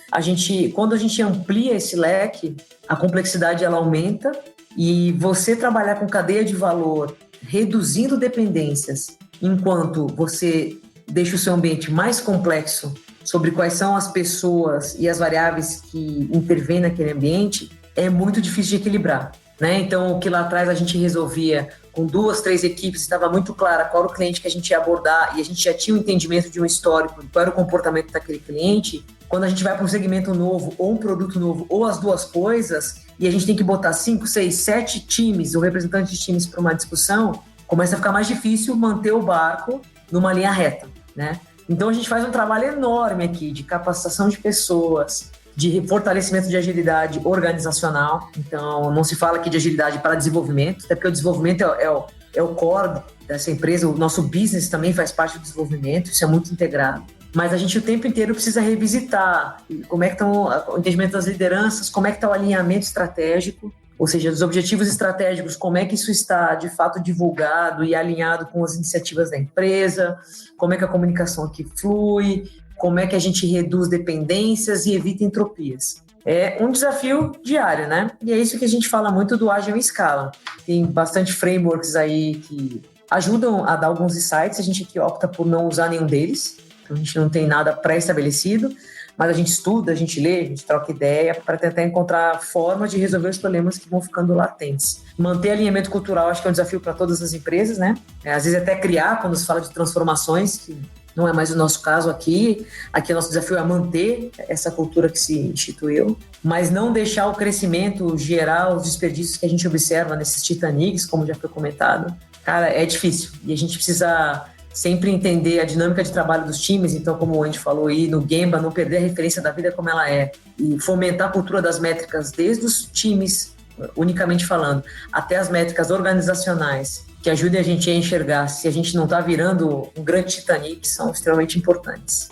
Quando a gente amplia esse leque, a complexidade ela aumenta, e você trabalhar com cadeia de valor reduzindo dependências enquanto você deixa o seu ambiente mais complexo sobre quais são as pessoas e as variáveis que intervêm naquele ambiente, é muito difícil de equilibrar, né? Então, o que lá atrás a gente resolvia com 2, 3 equipes, estava muito clara qual era o cliente que a gente ia abordar e a gente já tinha um entendimento de um histórico, qual era o comportamento daquele cliente. Quando a gente vai para um segmento novo, ou um produto novo, ou as duas coisas, e a gente tem que botar 5, 6, 7 times ou representantes de times para uma discussão, começa a ficar mais difícil manter o barco numa linha reta, né? Então a gente faz um trabalho enorme aqui de capacitação de pessoas, de fortalecimento de agilidade organizacional. Então não se fala aqui de agilidade para desenvolvimento, até porque o desenvolvimento é o core dessa empresa, o nosso business também faz parte do desenvolvimento, isso é muito integrado. Mas a gente o tempo inteiro precisa revisitar como é que estão o entendimento das lideranças, como é que está o alinhamento estratégico, ou seja, dos objetivos estratégicos, como é que isso está, de fato, divulgado e alinhado com as iniciativas da empresa, como é que a comunicação aqui flui, como é que a gente reduz dependências e evita entropias. É um desafio diário, né? E é isso que a gente fala muito do Agile em escala. Tem bastante frameworks aí que ajudam a dar alguns insights, a gente aqui opta por não usar nenhum deles, então a gente não tem nada pré-estabelecido, mas a gente estuda, a gente lê, a gente troca ideia para tentar encontrar formas de resolver os problemas que vão ficando latentes. Manter alinhamento cultural acho que é um desafio para todas as empresas, né? Às vezes até criar, quando se fala de transformações, que não é mais o nosso caso aqui. Aqui o nosso desafio é manter essa cultura que se instituiu, mas não deixar o crescimento gerar os desperdícios que a gente observa nesses Titanics, como já foi comentado. Cara, é difícil e a gente precisa sempre entender a dinâmica de trabalho dos times, então como a gente falou aí no Gemba, não perder a referência da vida como ela é e fomentar a cultura das métricas desde os times, unicamente falando, até as métricas organizacionais que ajudem a gente a enxergar se a gente não está virando um grande Titanic, são extremamente importantes.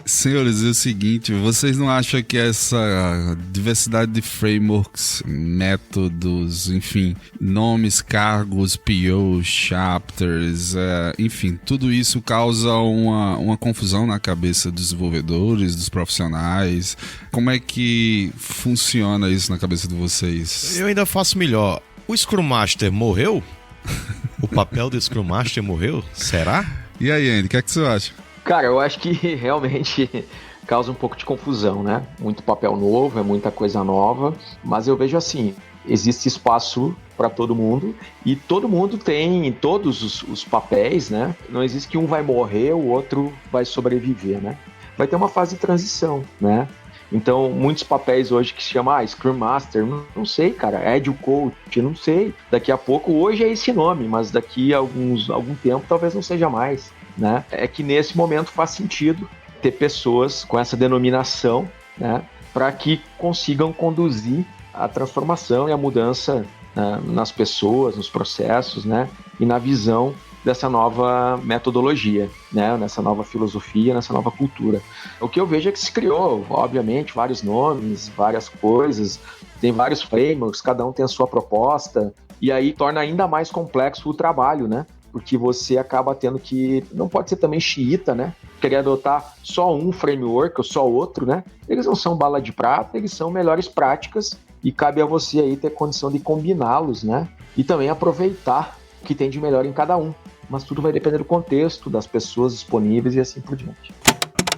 Senhores, é o seguinte, vocês não acham que essa diversidade de frameworks, métodos, enfim, nomes, cargos, POs, chapters, enfim, tudo isso causa uma confusão na cabeça dos desenvolvedores, dos profissionais? Como é que funciona isso na cabeça de vocês? Eu ainda faço melhor. O Scrum Master morreu? O papel do Scrum Master morreu? Será? E aí, Andy, o que é que você acha? Cara, eu acho que realmente causa um pouco de confusão, né? Muito papel novo, é muita coisa nova, mas eu vejo assim, existe espaço para todo mundo e todo mundo tem todos os papéis, né? Não existe que um vai morrer, o outro vai sobreviver, né? Vai ter uma fase de transição, né? Então, muitos papéis hoje que se chama Scrum Master, não sei, cara, Agile Coach, não sei. Daqui a pouco, hoje é esse nome, mas daqui a algum tempo talvez não seja mais, né? É que nesse momento faz sentido ter pessoas com essa denominação, né? Para que consigam conduzir a transformação e a mudança, né, nas pessoas, nos processos, né? E na visão dessa nova metodologia, né? Nessa nova filosofia, nessa nova cultura. O que eu vejo é que se criou, obviamente, vários nomes, várias coisas, tem vários frameworks, cada um tem a sua proposta, e aí torna ainda mais complexo o trabalho, né? Porque você acaba tendo que, não pode ser também xiita, né? Querer adotar só um framework ou só outro, né? Eles não são bala de prata, eles são melhores práticas e cabe a você aí ter condição de combiná-los, né? E também aproveitar o que tem de melhor em cada um. Mas tudo vai depender do contexto, das pessoas disponíveis e assim por diante.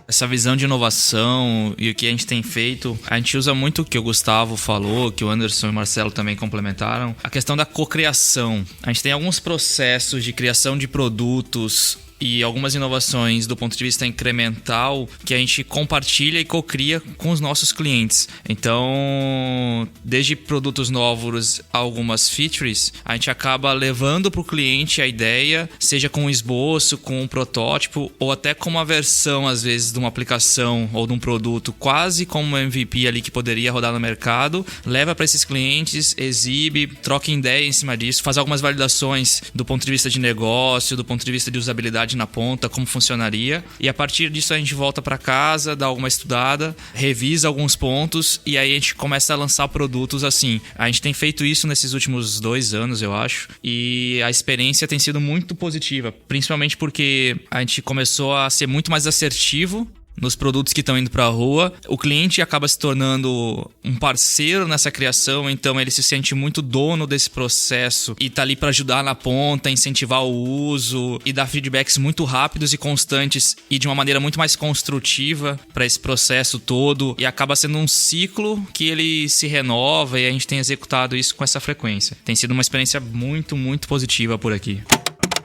Essa visão de inovação e o que a gente tem feito, a gente usa muito o que o Gustavo falou, que o Anderson e o Marcelo também complementaram, a questão da cocriação. A gente tem alguns processos de criação de produtos e algumas inovações do ponto de vista incremental que a gente compartilha e cocria com os nossos clientes. Então, desde produtos novos a algumas features, a gente acaba levando para o cliente a ideia, seja com um esboço, com um protótipo, ou até com uma versão, às vezes, de uma aplicação ou de um produto, quase como um MVP ali que poderia rodar no mercado, leva para esses clientes, exibe, troca ideia em cima disso, faz algumas validações do ponto de vista de negócio, do ponto de vista de usabilidade na ponta, como funcionaria, e a partir disso a gente volta para casa, dá alguma estudada, revisa alguns pontos e aí a gente começa a lançar produtos assim. A gente tem feito isso nesses últimos 2 anos, eu acho, e a experiência tem sido muito positiva, principalmente porque a gente começou a ser muito mais assertivo nos produtos que estão indo para a rua. O cliente acaba se tornando um parceiro nessa criação, então ele se sente muito dono desse processo e tá ali para ajudar na ponta, incentivar o uso e dar feedbacks muito rápidos e constantes e de uma maneira muito mais construtiva para esse processo todo, e acaba sendo um ciclo que ele se renova, e a gente tem executado isso com essa frequência. Tem sido uma experiência muito, muito positiva por aqui.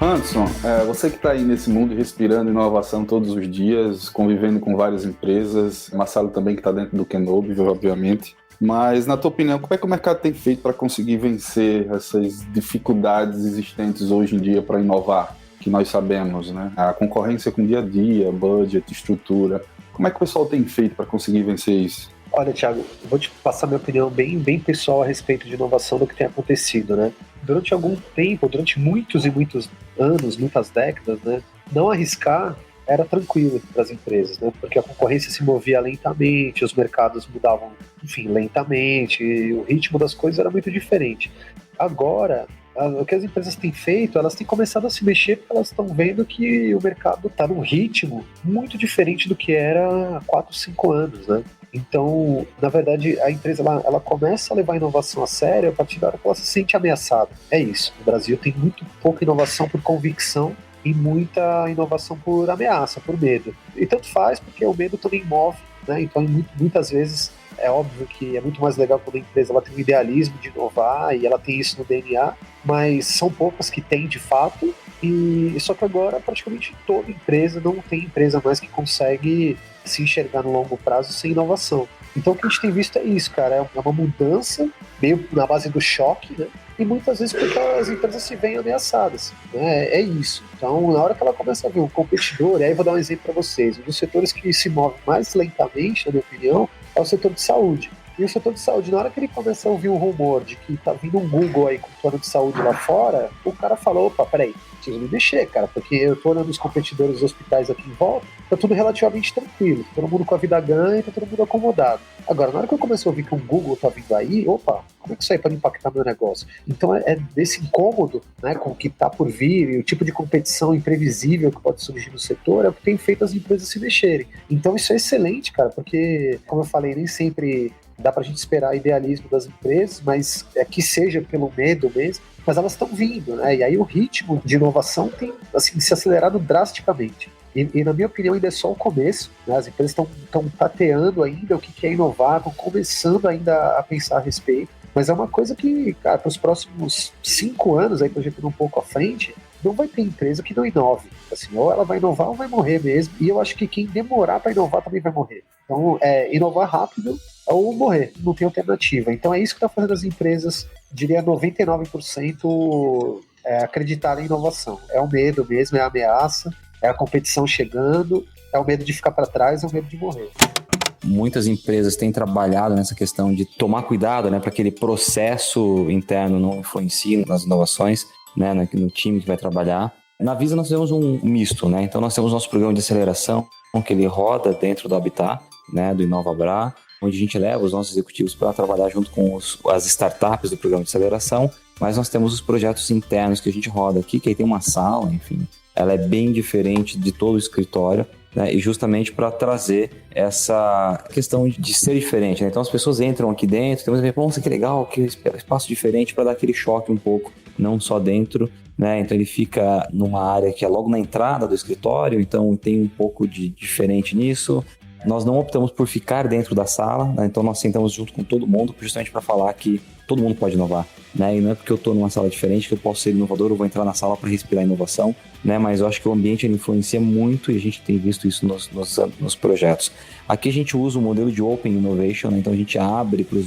Anderson, você que está aí nesse mundo respirando inovação todos os dias, convivendo com várias empresas, Marcelo também que está dentro do Kenobi, obviamente, mas na tua opinião, como é que o mercado tem feito para conseguir vencer essas dificuldades existentes hoje em dia para inovar, que nós sabemos, né? A concorrência com dia a dia, budget, estrutura, como é que o pessoal tem feito para conseguir vencer isso? Olha, Thiago, eu vou te passar minha opinião bem pessoal a respeito de inovação do que tem acontecido, né? Durante algum tempo, durante muitos e muitos anos, muitas décadas, né? Não arriscar era tranquilo para as empresas, né? Porque a concorrência se movia lentamente, os mercados mudavam, enfim, lentamente, e o ritmo das coisas era muito diferente. Agora, o que as empresas têm feito, elas têm começado a se mexer porque elas estão vendo que o mercado está num ritmo muito diferente do que era há 4, 5 anos, né? Então, na verdade, a empresa ela começa a levar a inovação a sério a partir da hora que ela se sente ameaçada. É isso. No Brasil tem muito pouca inovação por convicção e muita inovação por ameaça, por medo. E tanto faz, porque o medo também move, né? Então, muitas vezes, é óbvio que é muito mais legal quando a empresa ela tem um idealismo de inovar e ela tem isso no DNA, mas são poucas que têm de fato. E só que agora praticamente toda empresa, não tem empresa mais que consegue se enxergar no longo prazo sem inovação. Então o que a gente tem visto é isso, cara, é uma mudança meio na base do choque, né? E muitas vezes porque as empresas se veem ameaçadas, né? É isso. Então na hora que ela começa a ver um competidor, e aí eu vou dar um exemplo para vocês, um dos setores que se move mais lentamente, na minha opinião, é o setor de saúde. E o setor de saúde, na hora que ele começa a ouvir um rumor de que tá vindo um Google aí com plano de saúde lá fora, o cara falou, opa, peraí, preciso me mexer, cara, porque eu tô olhando os competidores dos hospitais aqui em volta, tá tudo relativamente tranquilo, tá todo mundo com a vida ganha, tá todo mundo acomodado. Agora, na hora que eu comecei a ouvir que um Google tá vindo aí, opa, como é que isso aí pode impactar meu negócio? Então é desse incômodo, né, com o que tá por vir e o tipo de competição imprevisível que pode surgir no setor é o que tem feito as empresas se mexerem. Então isso é excelente, cara, porque, como eu falei, nem sempre dá pra gente esperar idealismo das empresas, mas é que seja pelo medo mesmo, mas elas estão vindo, né? E aí o ritmo de inovação tem, assim, se acelerado drasticamente. E na minha opinião ainda é só o começo, né? As empresas estão tateando ainda o que é inovar, estão começando ainda a pensar a respeito, mas é uma coisa que, cara, para os próximos 5 anos, aí projetando um pouco à frente, não vai ter empresa que não inove. Assim, ou ela vai inovar ou vai morrer mesmo, e eu acho que quem demorar para inovar também vai morrer. Então, inovar rápido ou morrer, não tem alternativa. Então é isso que está fazendo as empresas, diria 99%, acreditar em inovação. É o medo mesmo, é a ameaça, é a competição chegando, é o medo de ficar para trás, é o medo de morrer. Muitas empresas têm trabalhado nessa questão de tomar cuidado, né, para que aquele processo interno não influencie nas inovações, né, no time que vai trabalhar. Na Visa nós temos um misto, né? Então nós temos nosso programa de aceleração, que ele roda dentro do Habitat, né, do InovaBrá, onde a gente leva os nossos executivos para trabalhar junto com as startups do programa de aceleração, mas nós temos os projetos internos que a gente roda aqui, que aí tem uma sala, enfim, ela é bem diferente de todo o escritório, né, e justamente para trazer essa questão de ser diferente, né? Então as pessoas entram aqui dentro, temos a ver, nossa, que legal, que espaço diferente, para dar aquele choque um pouco, não só dentro, né? Então ele fica numa área que é logo na entrada do escritório, então tem um pouco de diferente nisso. Nós não optamos por ficar dentro da sala, né? Então nós sentamos junto com todo mundo, justamente para falar que todo mundo pode inovar, né? E não é porque eu estou numa sala diferente que eu posso ser inovador, eu vou entrar na sala para respirar inovação, né? Mas eu acho que o ambiente ele influencia muito e a gente tem visto isso nos projetos. Aqui a gente usa o modelo de Open Innovation, né? Então a gente abre para o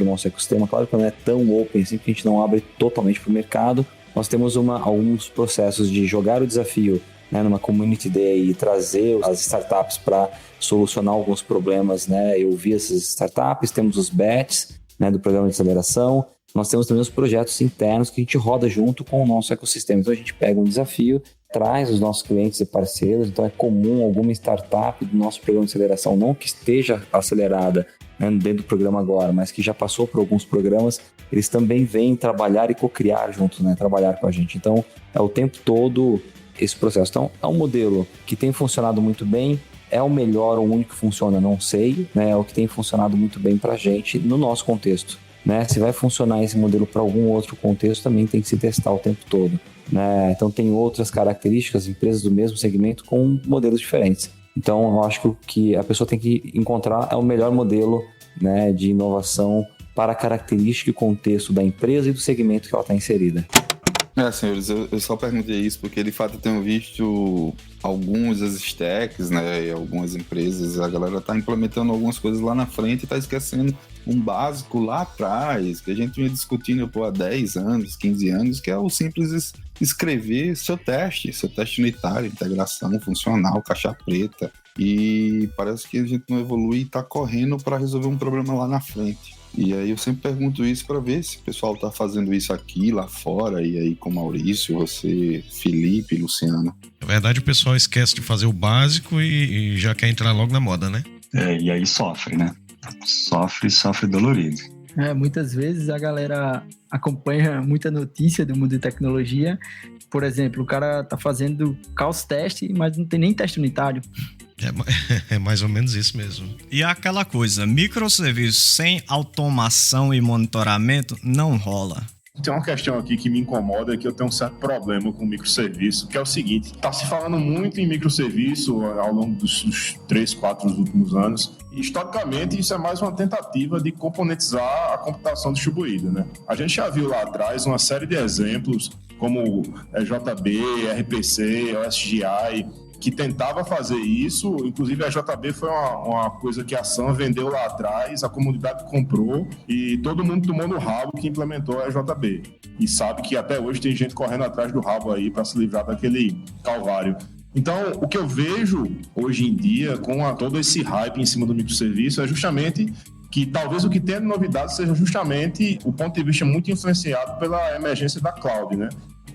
nosso ecossistema. Claro que não é tão open assim, porque a gente não abre totalmente para o mercado. Nós temos alguns processos de jogar o desafio, né, numa Community Day e trazer as startups para solucionar alguns problemas, né? Eu vi essas startups, temos os bets, né, do programa de aceleração. Nós temos também os projetos internos que a gente roda junto com o nosso ecossistema. Então a gente pega um desafio, traz os nossos clientes e parceiros. Então é comum alguma startup do nosso programa de aceleração, não que esteja acelerada, né, dentro do programa agora, mas que já passou por alguns programas, eles também vêm trabalhar e co-criar juntos, né, trabalhar com a gente. Então é o tempo todo esse processo. Então é um modelo que tem funcionado muito bem, É o melhor ou o único que funciona? Não sei, né? É o que tem funcionado muito bem pra gente no nosso contexto, né? Se vai funcionar esse modelo para algum outro contexto, também tem que se testar o tempo todo, né? Então tem outras características, empresas do mesmo segmento com modelos diferentes. Então eu acho que o que a pessoa tem que encontrar é o melhor modelo, né, de inovação para a característica e contexto da empresa e do segmento que ela está inserida. Senhores, eu só perguntei isso porque de fato eu tenho visto alguns stacks, né, e algumas empresas, a galera tá implementando algumas coisas lá na frente e tá esquecendo um básico lá atrás, que a gente vinha discutindo há 10 anos, 15 anos, que é o simples escrever seu teste unitário, integração funcional, caixa preta, e parece que a gente não evolui e tá correndo para resolver um problema lá na frente. E aí eu sempre pergunto isso para ver se o pessoal tá fazendo isso aqui, lá fora, e aí com o Maurício, você, Felipe, Luciano. Na verdade, o pessoal esquece de fazer o básico e já quer entrar logo na moda, né? E aí sofre, né? Sofre dolorido. Muitas vezes a galera acompanha muita notícia do mundo de tecnologia. Por exemplo, o cara tá fazendo caos teste, mas não tem nem teste unitário. É mais ou menos isso mesmo. E aquela coisa, microserviços sem automação e monitoramento não rola. Tem uma questão aqui que me incomoda, que eu tenho um certo problema com microserviço, que é o seguinte, tá se falando muito em microserviço ao longo dos 3, 4 últimos anos, e historicamente isso é mais uma tentativa de componentizar a computação distribuída, né? A gente já viu lá atrás uma série de exemplos, como JB, RPC, OSGI, que tentava fazer isso, inclusive a JB foi uma coisa que a Sun vendeu lá atrás, a comunidade comprou e todo mundo tomou no rabo que implementou a JB. E sabe que até hoje tem gente correndo atrás do rabo aí para se livrar daquele calvário. Então, o que eu vejo hoje em dia, com todo esse hype em cima do microserviço, é justamente que talvez o que tenha de novidade seja justamente o ponto de vista muito influenciado pela emergência da cloud, né?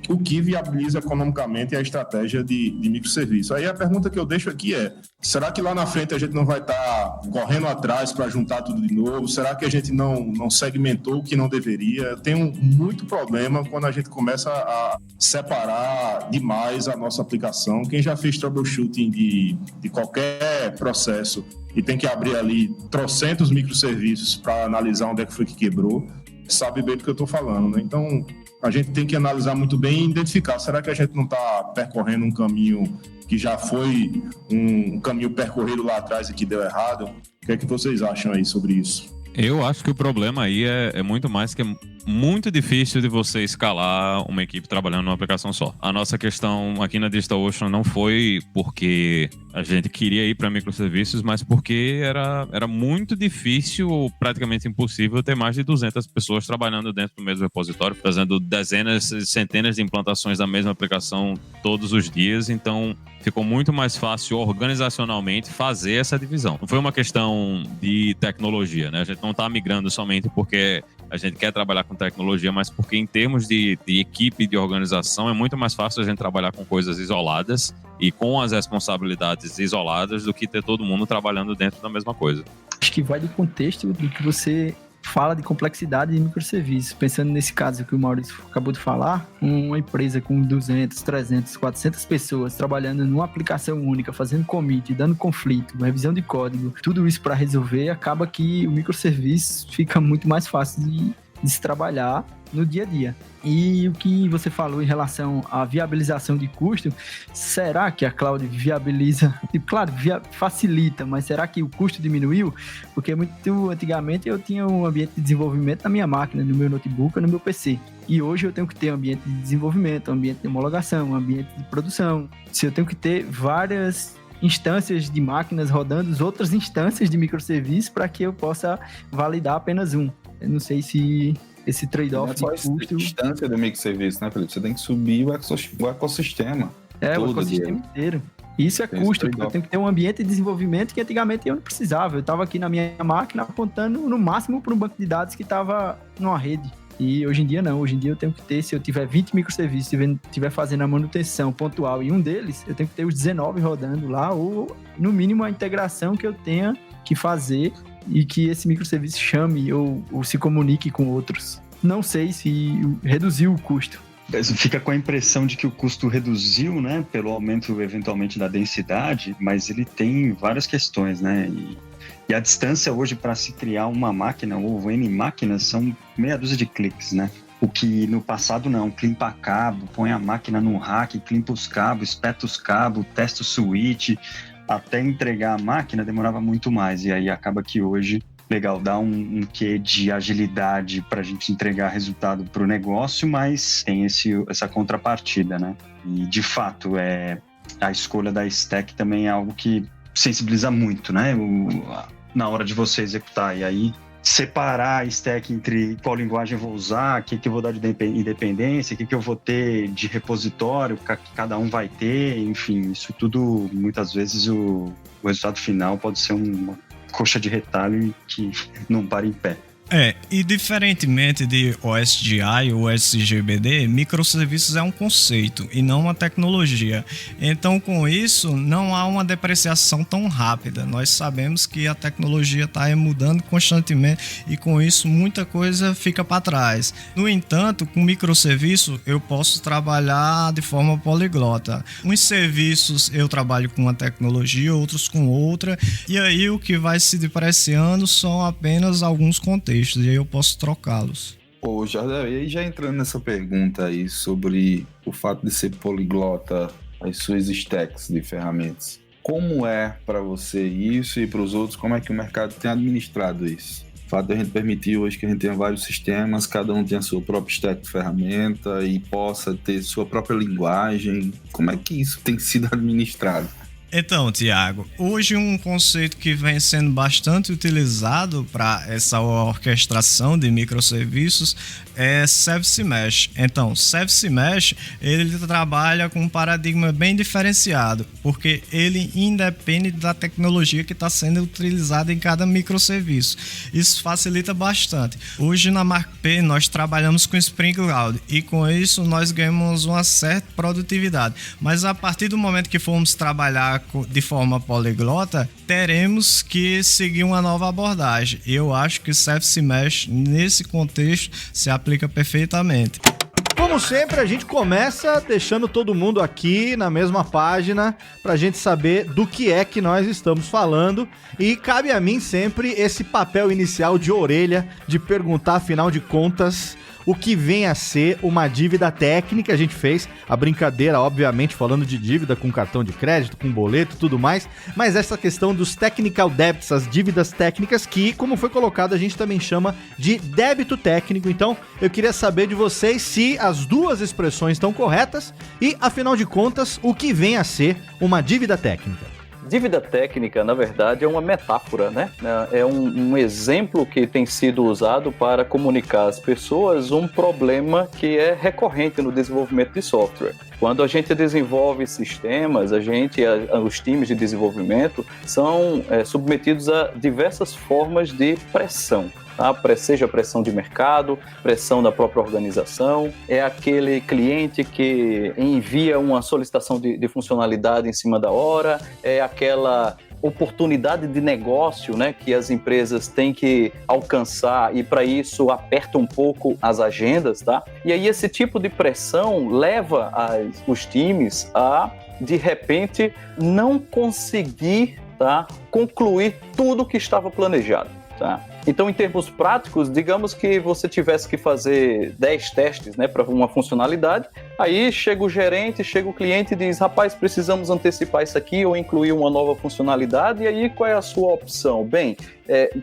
O que viabiliza economicamente a estratégia de microserviço. Aí a pergunta que eu deixo aqui é, será que lá na frente a gente não vai estar correndo atrás para juntar tudo de novo? Será que a gente não segmentou o que não deveria? Eu tenho muito problema quando a gente começa a separar demais a nossa aplicação. Quem já fez troubleshooting de qualquer processo e tem que abrir ali trocentos microserviços para analisar onde é que foi que quebrou, sabe bem do que eu estou falando, né? Então, a gente tem que analisar muito bem e identificar, será que a gente não está percorrendo um caminho que já foi um caminho percorrido lá atrás e que deu errado? O que é que vocês acham aí sobre isso? Eu acho que o problema aí é muito mais que é muito difícil de você escalar uma equipe trabalhando numa aplicação só. A nossa questão aqui na DigitalOcean não foi porque a gente queria ir para microserviços, mas porque era muito difícil, praticamente impossível, ter mais de 200 pessoas trabalhando dentro do mesmo repositório, fazendo dezenas, centenas de implantações da mesma aplicação todos os dias. Então, ficou muito mais fácil organizacionalmente fazer essa divisão. Não foi uma questão de tecnologia, né? A gente não está migrando somente porque a gente quer trabalhar com tecnologia, mas porque em termos de equipe, de organização, é muito mais fácil a gente trabalhar com coisas isoladas e com as responsabilidades isoladas do que ter todo mundo trabalhando dentro da mesma coisa. Acho que vai do contexto do que você fala de complexidade de microserviços. Pensando nesse caso que o Maurício acabou de falar, uma empresa com 200, 300, 400 pessoas trabalhando numa aplicação única, fazendo commit, dando conflito, revisão de código, tudo isso para resolver, acaba que o microserviço fica muito mais fácil de se trabalhar no dia a dia. E o que você falou em relação à viabilização de custo, será que a cloud viabiliza? Claro, facilita, mas será que o custo diminuiu? Porque muito antigamente eu tinha um ambiente de desenvolvimento na minha máquina, no meu notebook, no meu PC. E hoje eu tenho que ter um ambiente de desenvolvimento, um ambiente de homologação, um ambiente de produção. Se eu tenho que ter várias instâncias de máquinas rodando, outras instâncias de microserviços para que eu possa validar apenas um. Eu não sei se esse trade-off de custo... distância do microserviço, né, Felipe? Você tem que subir o ecossistema. O ecossistema inteiro. Isso é custo, porque eu tenho que ter um ambiente de desenvolvimento que antigamente eu não precisava. Eu estava aqui na minha máquina apontando no máximo para um banco de dados que estava numa rede. E hoje em dia não. Hoje em dia eu tenho que ter, se eu tiver 20 microserviços, se eu estiver fazendo a manutenção pontual em um deles, eu tenho que ter os 19 rodando lá, ou no mínimo a integração que eu tenha que fazer e que esse microserviço chame ou se comunique com outros. Não sei se reduziu o custo. fica com a impressão de que o custo reduziu, né, pelo aumento eventualmente da densidade, mas ele tem várias questões, né, e a distância hoje para se criar uma máquina ou N máquinas são meia dúzia de cliques, né, o que no passado não, climpa cabo, põe a máquina no rack, climpa os cabos, espeta os cabos, testa o switch, até entregar a máquina demorava muito mais, e aí acaba que hoje legal, dá um quê de agilidade para a gente entregar resultado para o negócio, mas tem essa contrapartida, né? E, de fato, a escolha da stack também é algo que sensibiliza muito, né? Na hora de você executar. E aí, separar a stack entre qual linguagem eu vou usar, o que eu vou dar de independência, o que eu vou ter de repositório, que cada um vai ter, enfim, isso tudo, muitas vezes, o resultado final pode ser uma coxa de retalho que não para em pé. E diferentemente de OSGI ou SGBD, microserviços é um conceito e não uma tecnologia. Então, com isso, não há uma depreciação tão rápida. Nós sabemos que a tecnologia está mudando constantemente e, com isso, muita coisa fica para trás. No entanto, com microserviço, eu posso trabalhar de forma poliglota. Uns serviços eu trabalho com uma tecnologia, outros com outra, e aí o que vai se depreciando são apenas alguns contextos. E aí eu posso trocá-los. Ô, Jardel, e aí já entrando nessa pergunta aí sobre o fato de ser poliglota, as suas stacks de ferramentas, como é para você isso e para os outros, como é que o mercado tem administrado isso? O fato de a gente permitir hoje que a gente tenha vários sistemas, cada um tenha a sua própria stack de ferramenta e possa ter sua própria linguagem, como é que isso tem sido administrado? Então, Tiago, hoje um conceito que vem sendo bastante utilizado para essa orquestração de microserviços é Service Mesh. Então, Service Mesh, ele trabalha com um paradigma bem diferenciado, porque ele independe da tecnologia que está sendo utilizada em cada microserviço. Isso facilita bastante. Hoje na MarkP nós trabalhamos com Spring Cloud e com isso nós ganhamos uma certa produtividade. Mas a partir do momento que formos trabalhar de forma poliglota, teremos que seguir uma nova abordagem. E eu acho que o Service Mesh, nesse contexto, se aplica perfeitamente. Como sempre, a gente começa deixando todo mundo aqui na mesma página pra gente saber do que é que nós estamos falando, e cabe a mim sempre esse papel inicial de orelha de perguntar, afinal de contas, o que vem a ser uma dívida técnica. A gente fez a brincadeira, obviamente, falando de dívida com cartão de crédito, com boleto e tudo mais, mas essa questão dos technical debts, as dívidas técnicas, que, como foi colocado, a gente também chama de débito técnico. Então, eu queria saber de vocês se as duas expressões estão corretas e, afinal de contas, o que vem a ser uma dívida técnica. Dívida técnica, na verdade, é uma metáfora, né? É um exemplo que tem sido usado para comunicar às pessoas um problema que é recorrente no desenvolvimento de software. Quando a gente desenvolve sistemas, os times de desenvolvimento são submetidos a diversas formas de pressão. Tá? Seja pressão de mercado, pressão da própria organização, é aquele cliente que envia uma solicitação de funcionalidade em cima da hora, é aquela oportunidade de negócio, né, que as empresas têm que alcançar, e para isso aperta um pouco as agendas, tá? E aí esse tipo de pressão leva os times a, de repente, não conseguir, tá, concluir tudo que estava planejado. Tá? Então, em termos práticos, digamos que você tivesse que fazer 10 testes, né, para uma funcionalidade, aí chega o gerente, chega o cliente e diz: rapaz, precisamos antecipar isso aqui ou incluir uma nova funcionalidade, e aí qual é a sua opção? Bem,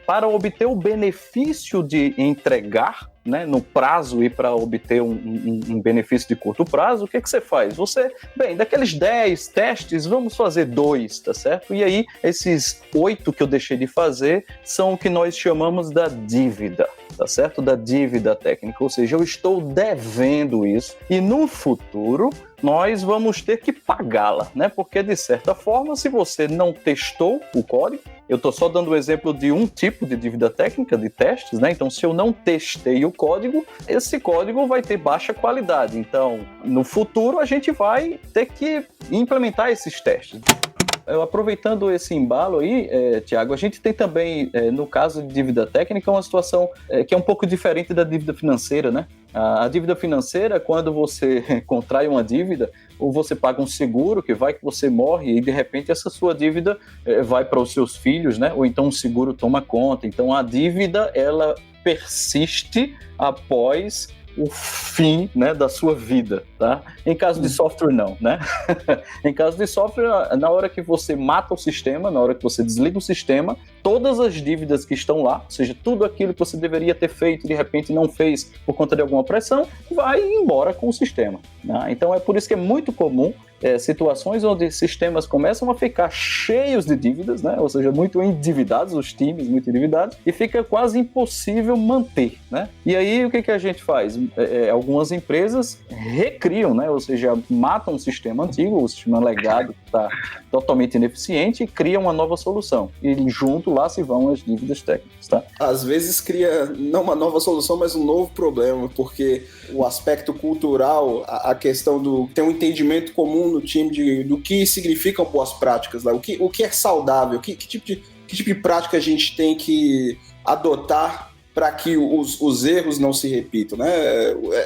para obter o benefício de entregar, né, no prazo, e para obter um benefício de curto prazo, o que você faz? Daqueles 10 testes, vamos fazer 2, tá certo? E aí, esses 8 que eu deixei de fazer são o que nós chamamos da dívida, tá certo? Da dívida técnica, ou seja, eu estou devendo isso e no futuro nós vamos ter que pagá-la, né? Porque, de certa forma, se você não testou o código, eu estou só dando o exemplo de um tipo de dívida técnica, de testes, né? Então, se eu não testei o código, esse código vai ter baixa qualidade. Então, no futuro, a gente vai ter que implementar esses testes. Aproveitando esse embalo aí, Tiago, a gente tem também, no caso de dívida técnica, uma situação que é um pouco diferente da dívida financeira, né? A dívida financeira, quando você contrai uma dívida, ou você paga um seguro, que você morre e de repente essa sua dívida vai para os seus filhos, né? Ou então o seguro toma conta. Então a dívida, ela persiste após o fim, né, da sua vida, tá? Em caso de software, não, né? Em caso de software, na hora que você mata o sistema, na hora que você desliga o sistema, todas as dívidas que estão lá, ou seja, tudo aquilo que você deveria ter feito e de repente não fez por conta de alguma pressão, vai embora com o sistema, né? Então é por isso que é muito comum situações onde sistemas começam a ficar cheios de dívidas, né? Ou seja, muito endividados, os times muito endividados, e fica quase impossível manter, né? E aí o que a gente faz? Algumas empresas recriam, né? Ou seja, matam um sistema antigo, o sistema legado que está totalmente ineficiente, e criam uma nova solução. E junto lá se vão as dívidas técnicas, tá? Às vezes cria não uma nova solução, mas um novo problema, porque o aspecto cultural, a questão do ter um entendimento comum no time do que significam boas práticas, né? O que é saudável, que tipo de prática a gente tem que adotar para que os erros não se repitam, né?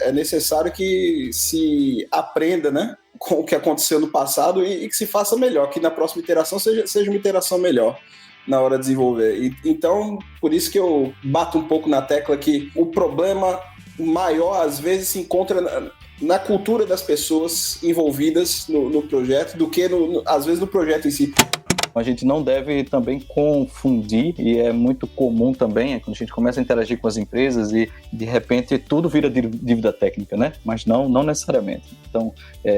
É necessário que se aprenda, né, com o que aconteceu no passado e que se faça melhor, que na próxima iteração seja uma iteração melhor na hora de desenvolver. Então, por isso que eu bato um pouco na tecla que o problema maior, às vezes, se encontra na cultura das pessoas envolvidas no projeto do que, às vezes, no projeto em si. A gente não deve também confundir, e é muito comum também, quando a gente começa a interagir com as empresas e, de repente, tudo vira dívida técnica, né? Mas não necessariamente. Então,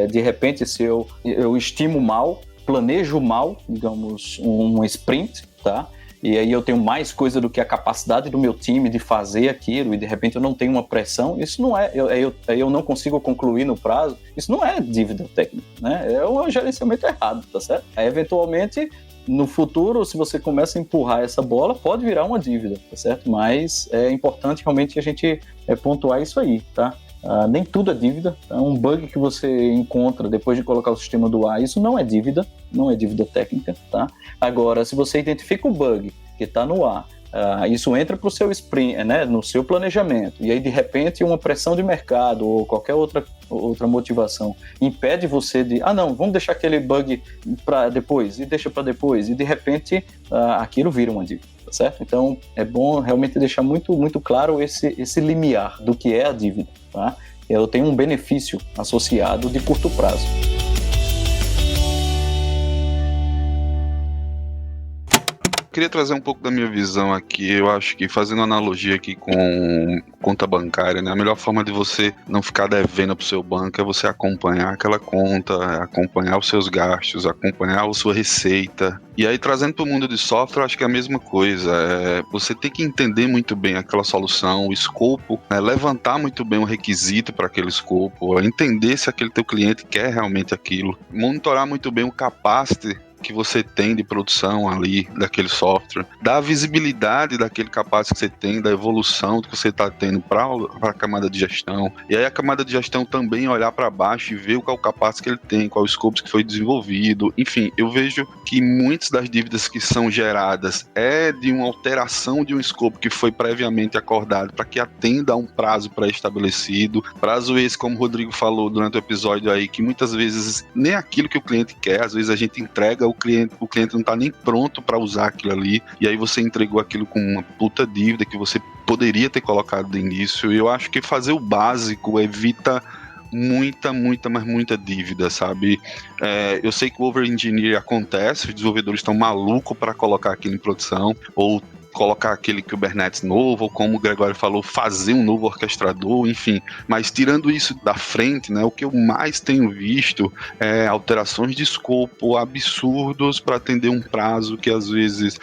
de repente, se eu estimo mal, planejo mal, digamos, um sprint, tá? E aí eu tenho mais coisa do que a capacidade do meu time de fazer aquilo, e de repente eu não tenho uma pressão, isso não eu não consigo concluir no prazo, isso não é dívida técnica, né? É um gerenciamento errado, tá certo? Aí, eventualmente, no futuro, se você começa a empurrar essa bola, pode virar uma dívida, tá certo? Mas é importante realmente a gente pontuar isso aí, tá? Nem tudo é dívida, tá? Um bug que você encontra depois de colocar o sistema do ar, isso não é dívida técnica, tá? Agora, se você identifica o bug que está no ar, isso entra para o seu sprint, né, no seu planejamento, e aí de repente uma pressão de mercado ou qualquer outra motivação impede você de, não, vamos deixar aquele bug para depois, e deixa para depois, e de repente aquilo vira uma dívida, tá certo? Então é bom realmente deixar muito, muito claro esse limiar do que é a dívida, tá? Eu tenho um benefício associado de curto prazo. Queria trazer um pouco da minha visão aqui. Eu acho que, fazendo analogia aqui com conta bancária, né? A melhor forma de você não ficar devendo pro seu banco é você acompanhar aquela conta, acompanhar os seus gastos, acompanhar a sua receita. E aí, trazendo para o mundo de software, acho que é a mesma coisa. Você tem que entender muito bem aquela solução, o escopo, né? Levantar muito bem o requisito para aquele escopo, entender se aquele teu cliente quer realmente aquilo, monitorar muito bem o capacity que você tem de produção ali daquele software, da visibilidade daquele capacete que você tem, da evolução que você está tendo para a camada de gestão. E aí a camada de gestão também olhar para baixo e ver qual o capacete que ele tem, qual o scope que foi desenvolvido. Enfim, eu vejo que muitas das dívidas que são geradas é de uma alteração de um scope que foi previamente acordado para que atenda a um prazo pré-estabelecido. Prazo esse, como o Rodrigo falou durante o episódio aí, que muitas vezes nem aquilo que o cliente quer, às vezes a gente entrega o cliente não está nem pronto para usar aquilo ali, e aí você entregou aquilo com uma puta dívida que você poderia ter colocado de início. E eu acho que fazer o básico evita muita dívida, sabe? Eu sei que o over-engineering acontece, os desenvolvedores estão malucos para colocar aquilo em produção, ou colocar aquele Kubernetes novo, ou como o Gregório falou, fazer um novo orquestrador, enfim. Mas tirando isso da frente, né, o que eu mais tenho visto é alterações de escopo absurdos para atender um prazo que às vezes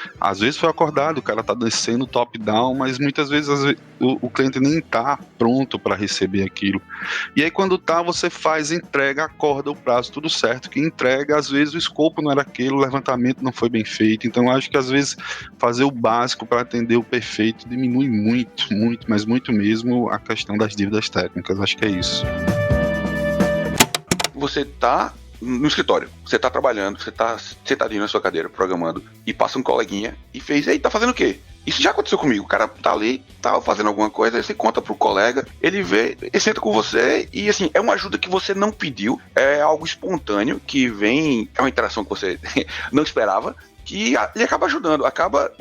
foi acordado, o cara tá descendo top-down, mas muitas vezes o cliente nem tá pronto para receber aquilo. E aí quando tá, você faz, entrega, acorda o prazo, tudo certo, que entrega, às vezes o escopo não era aquele, o levantamento não foi bem feito. Então eu acho que às vezes fazer o básico para atender o perfeito diminui muito, mas muito mesmo a questão das dívidas técnicas. Acho que é isso. Você tá no escritório, você tá trabalhando, você tá sentadinho na sua cadeira programando, e passa um coleguinha e fez, ei, tá fazendo o quê? Isso já aconteceu comigo. O cara tá ali, tá fazendo alguma coisa, aí você conta pro colega, ele vê, ele senta com você e, assim, é uma ajuda que você não pediu, é algo espontâneo que vem, é uma interação que você não esperava, que ele acaba ajudando, acaba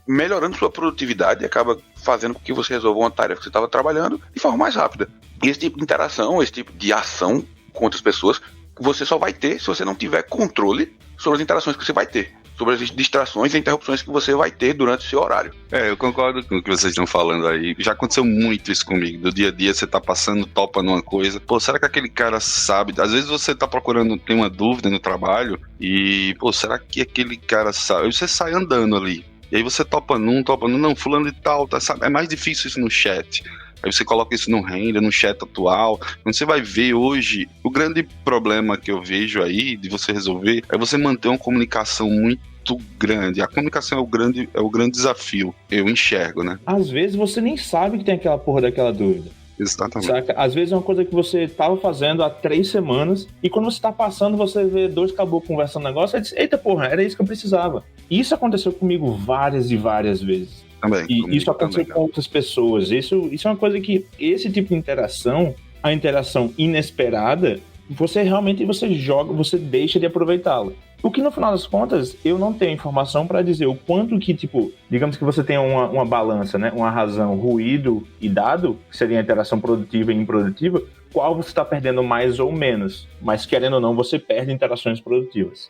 melhorando sua produtividade, acaba fazendo com que você resolva uma tarefa que você estava trabalhando de forma mais rápida. E esse tipo de interação, esse tipo de ação com outras pessoas, você só vai ter se você não tiver controle sobre as interações que você vai ter, sobre as distrações e interrupções que você vai ter durante o seu horário. Eu concordo com o que vocês estão falando aí. Já aconteceu muito isso comigo. Do dia a dia você tá passando, topa numa coisa. Pô, será que aquele cara sabe? Às vezes você tá procurando, tem uma dúvida no trabalho e, pô, será que aquele cara sabe? Aí você sai andando ali. E aí você topa num, não, fulano de tal, tá, sabe? É mais difícil isso no chat. Aí você coloca isso no render, no chat atual. Quando você vai ver hoje, o grande problema que eu vejo aí de você resolver é você manter uma comunicação muito grande. A comunicação é o grande desafio. Eu enxergo, né? Às vezes você nem sabe que tem aquela porra daquela dúvida. Exatamente. Saca? Às vezes é uma coisa que você tava fazendo há 3 semanas e quando você tá passando, você vê 2 caboclos conversando um negócio e diz, eita porra, era isso que eu precisava. Isso aconteceu comigo várias e várias vezes. Também, e isso aconteceu com outras pessoas. Isso é uma coisa que, esse tipo de interação, a interação inesperada, você realmente você deixa de aproveitá-la. O que no final das contas, eu não tenho informação para dizer o quanto que, tipo, digamos que você tenha uma balança, né? Uma razão, ruído e dado, que seria a interação produtiva e improdutiva, qual você está perdendo mais ou menos. Mas querendo ou não, você perde interações produtivas.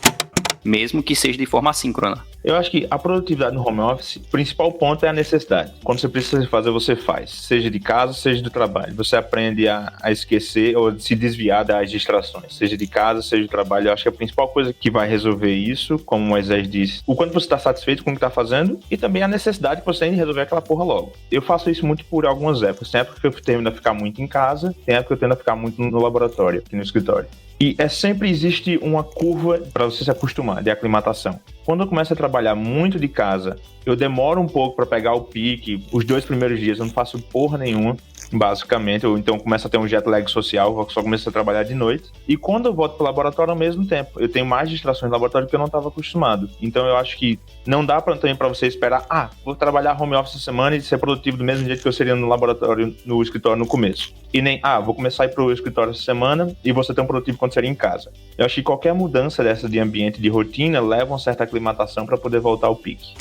Mesmo que seja de forma assíncrona. Eu acho que a produtividade no home office, o principal ponto é a necessidade. Quando você precisa fazer, você faz. Seja de casa, seja do trabalho. Você aprende a esquecer ou se desviar das distrações. Seja de casa, seja do trabalho. Eu acho que a principal coisa que vai resolver isso, como o Moisés disse, o quanto você está satisfeito com o que está fazendo e também a necessidade que você tem de resolver aquela porra logo. Eu faço isso muito por algumas épocas. Tem época que eu tendo a ficar muito em casa, tem época que eu tendo a ficar muito no laboratório, aqui no escritório. E sempre existe uma curva para você se acostumar, de aclimatação. Quando eu começo a trabalhar muito de casa, eu demoro um pouco para pegar o pique. Os 2 primeiros dias eu não faço porra nenhuma, basicamente. Ou então começo a ter um jet lag social, eu só começo a trabalhar de noite. E quando eu volto pro laboratório ao mesmo tempo, eu tenho mais distrações no laboratório que eu não estava acostumado. Então eu acho que não dá também para você esperar, vou trabalhar home office essa semana e ser produtivo do mesmo jeito que eu seria no laboratório, no escritório no começo. E nem, vou começar a ir pro escritório essa semana e você tão produtivo quanto seria em casa. Eu acho que qualquer mudança dessa de ambiente, de rotina, leva uma certa aclimatação para poder voltar ao pique.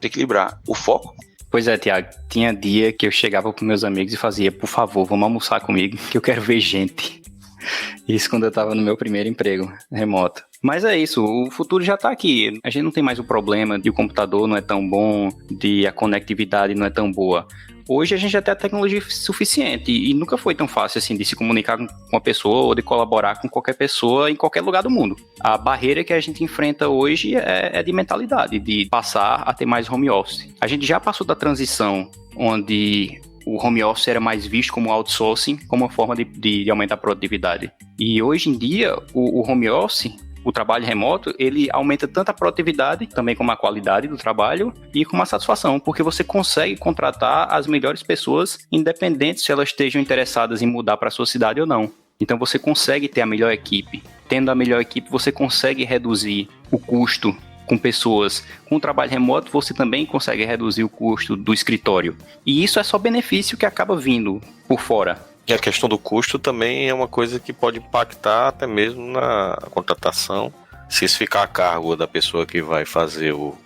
Tem que equilibrar o foco. Pois é, Thiago, tinha dia que eu chegava pros meus amigos e fazia, por favor, vamos almoçar comigo, que eu quero ver gente. Isso quando eu tava no meu primeiro emprego remoto. Mas é isso, o futuro já tá aqui. A gente não tem mais o problema de o computador não é tão bom, de a conectividade não é tão boa. Hoje a gente já tem a tecnologia suficiente e nunca foi tão fácil assim de se comunicar com uma pessoa ou de colaborar com qualquer pessoa em qualquer lugar do mundo. A barreira que a gente enfrenta hoje é de mentalidade, de passar a ter mais home office. A gente já passou da transição onde o home office era mais visto como outsourcing, como uma forma de aumentar a produtividade. E hoje em dia o home office, o trabalho remoto, ele aumenta tanto a produtividade, também como a qualidade do trabalho e como a satisfação, porque você consegue contratar as melhores pessoas, independente se elas estejam interessadas em mudar para a sua cidade ou não. Então você consegue ter a melhor equipe. Tendo a melhor equipe, você consegue reduzir o custo com pessoas. Com o trabalho remoto, você também consegue reduzir o custo do escritório. E isso é só benefício que acaba vindo por fora. E a questão do custo também é uma coisa que pode impactar até mesmo na contratação. Se isso ficar a cargo da pessoa que vai fazer o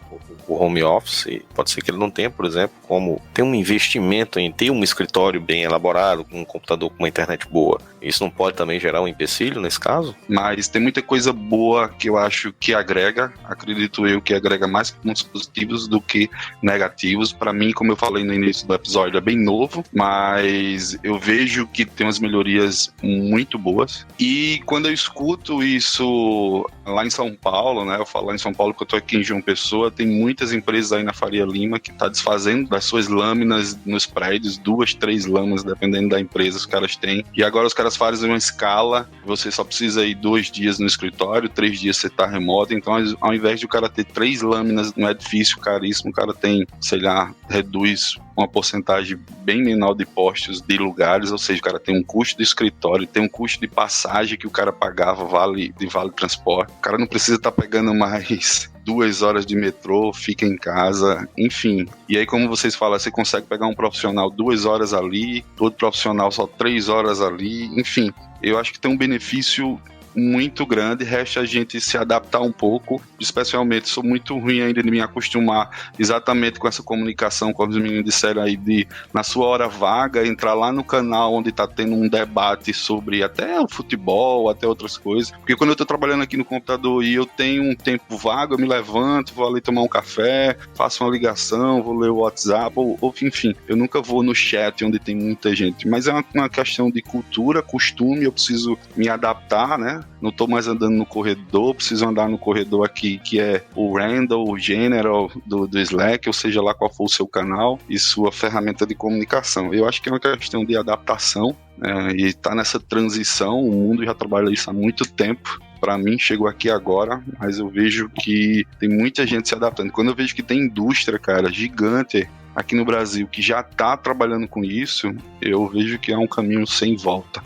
home office, pode ser que ele não tenha, por exemplo, como ter um investimento em ter um escritório bem elaborado, com um computador com uma internet boa. Isso não pode também gerar um empecilho nesse caso? Mas tem muita coisa boa que eu acho que agrega, acredito eu, que agrega mais pontos positivos do que negativos. Para mim, como eu falei no início do episódio, é bem novo, mas eu vejo que tem umas melhorias muito boas. E quando eu escuto isso lá em São Paulo, né, eu falo lá em São Paulo porque eu tô aqui em João Pessoa, tem muitas empresas aí na Faria Lima que tá desfazendo das suas lâminas nos prédios, 2, 3 lâminas, dependendo da empresa que os caras têm. E agora os caras fazem uma escala, você só precisa ir 2 dias no escritório, 3 dias você tá remoto, então ao invés de o cara ter 3 lâminas no edifício caríssimo, o cara tem, sei lá, reduz uma porcentagem bem menor de postos de lugares, ou seja, o cara tem um custo de escritório, tem um custo de passagem que o cara pagava, vale transporte. O cara não precisa estar pegando mais 2 horas de metrô, fica em casa, enfim. E aí, como vocês falam, você consegue pegar um profissional 2 horas ali, outro profissional só 3 horas ali, enfim. Eu acho que tem um benefício muito grande, resta a gente se adaptar um pouco, especialmente sou muito ruim ainda de me acostumar exatamente com essa comunicação, como os meninos disseram aí, de na sua hora vaga, entrar lá no canal onde tá tendo um debate sobre até o futebol, até outras coisas, porque quando eu tô trabalhando aqui no computador e eu tenho um tempo vago, eu me levanto, vou ali tomar um café, faço uma ligação, vou ler o WhatsApp, ou enfim, eu nunca vou no chat onde tem muita gente, mas é uma questão de cultura, costume, eu preciso me adaptar, né? Não tô mais andando no corredor, preciso andar no corredor aqui, que é o Randall, o General do Slack, ou seja lá qual for o seu canal e sua ferramenta de comunicação. Eu acho que é uma questão de adaptação, e tá nessa transição, o mundo já trabalha isso há muito tempo. Para mim, chegou aqui agora, mas eu vejo que tem muita gente se adaptando. Quando eu vejo que tem indústria, cara, gigante aqui no Brasil, que já tá trabalhando com isso, eu vejo que é um caminho sem volta.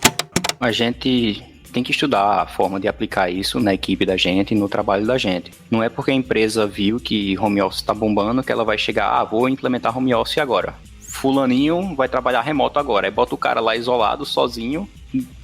A gente tem que estudar a forma de aplicar isso na equipe da gente e no trabalho da gente. Não é porque a empresa viu que home office está bombando que ela vai chegar, vou implementar home office agora. Fulaninho vai trabalhar remoto agora. Aí bota o cara lá isolado, sozinho,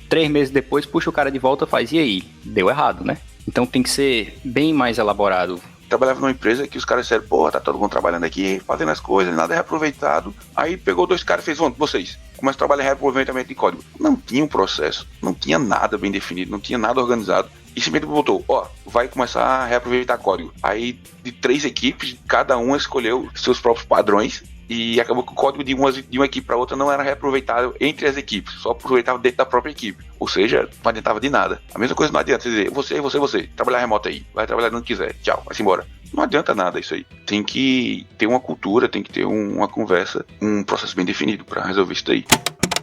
3 meses depois puxa o cara de volta e faz, e aí? Deu errado, né? Então tem que ser bem mais elaborado. Trabalhava numa empresa que os caras disseram, pô, tá todo mundo trabalhando aqui, fazendo as coisas, nada é reaproveitado. Aí pegou 2 caras e fez, vocês, começa a trabalhar em reaproveitamento de código. Não tinha um processo, não tinha nada bem definido, não tinha nada organizado. E simplesmente botou, vai começar a reaproveitar código. Aí de 3 equipes, cada uma escolheu seus próprios padrões. E acabou que o código de uma equipe para outra não era reaproveitado entre as equipes, só aproveitava dentro da própria equipe. Ou seja, não adiantava de nada. A mesma coisa não adianta você dizer, você, trabalhar remoto aí, vai trabalhar onde quiser, tchau, vai-se embora. Não adianta nada isso aí. Tem que ter uma cultura, tem que ter uma conversa, um processo bem definido para resolver isso aí.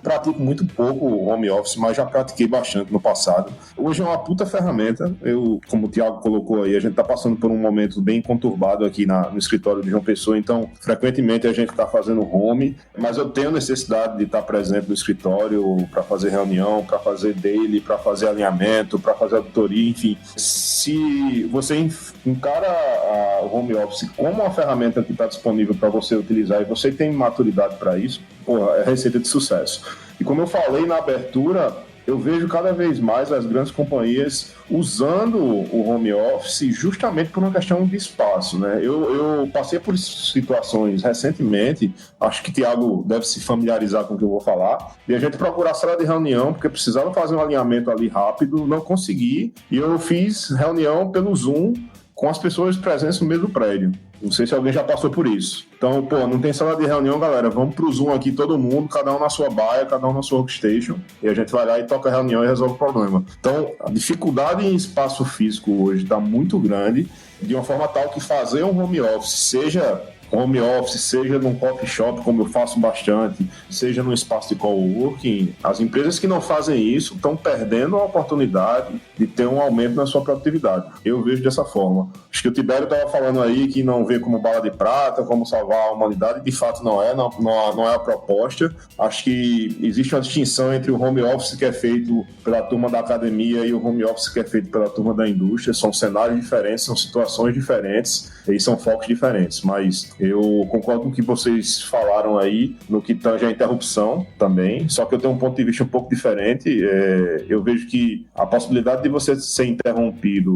Pratico muito pouco o home office, mas já pratiquei bastante no passado. Hoje é uma puta ferramenta. Como o Thiago colocou aí, a gente tá passando por um momento bem conturbado aqui no escritório de João Pessoa, então frequentemente a gente tá fazendo home, mas eu tenho necessidade de estar presente no escritório para fazer reunião, para fazer daily, para fazer alinhamento, para fazer auditoria, enfim. Se você encara o home office como uma ferramenta que está disponível para você utilizar e você tem maturidade para isso, é receita de sucesso. E como eu falei na abertura, eu vejo cada vez mais as grandes companhias usando o home office justamente por uma questão de espaço, né? Eu passei por situações recentemente, acho que o Thiago deve se familiarizar com o que eu vou falar, e a gente procurar sala de reunião, porque precisava fazer um alinhamento ali rápido, não consegui, e eu fiz reunião pelo Zoom com as pessoas presentes no mesmo prédio. Não sei se alguém já passou por isso. Então, não tem sala de reunião, galera. Vamos pro Zoom aqui, todo mundo, cada um na sua baia, cada um na sua workstation. E a gente vai lá e toca a reunião e resolve o problema. Então, a dificuldade em espaço físico hoje está muito grande, de uma forma tal que fazer um home office, seja home office, seja num coffee shop, como eu faço bastante, seja num espaço de coworking, as empresas que não fazem isso estão perdendo a oportunidade de ter um aumento na sua produtividade. Eu vejo dessa forma. Acho que o Tibério estava falando aí que não vê como bala de prata, como salvar a humanidade, de fato não é a proposta. Acho que existe uma distinção entre o home office que é feito pela turma da academia e o home office que é feito pela turma da indústria. São cenários diferentes, são situações diferentes e são focos diferentes, mas eu concordo com o que vocês falaram aí no que tange a interrupção também, só que eu tenho um ponto de vista um pouco diferente. Eu vejo que a possibilidade de você ser interrompido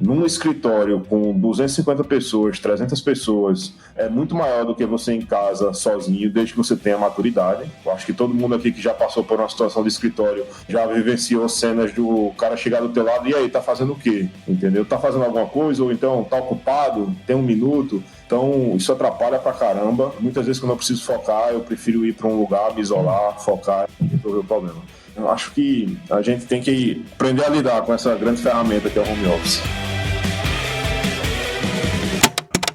num escritório com 250 pessoas, 300 pessoas, é muito maior do que você em casa sozinho, desde que você tenha maturidade. Eu acho que todo mundo aqui que já passou por uma situação de escritório já vivenciou cenas do cara chegar do teu lado, e aí, tá fazendo o quê? Entendeu? Tá fazendo alguma coisa? Ou então, tá ocupado? Tem 1 minuto? Então, isso atrapalha pra caramba. Muitas vezes, quando eu preciso focar, eu prefiro ir pra um lugar, me isolar, focar e resolver o problema. Eu acho que a gente tem que aprender a lidar com essa grande ferramenta que é o home office.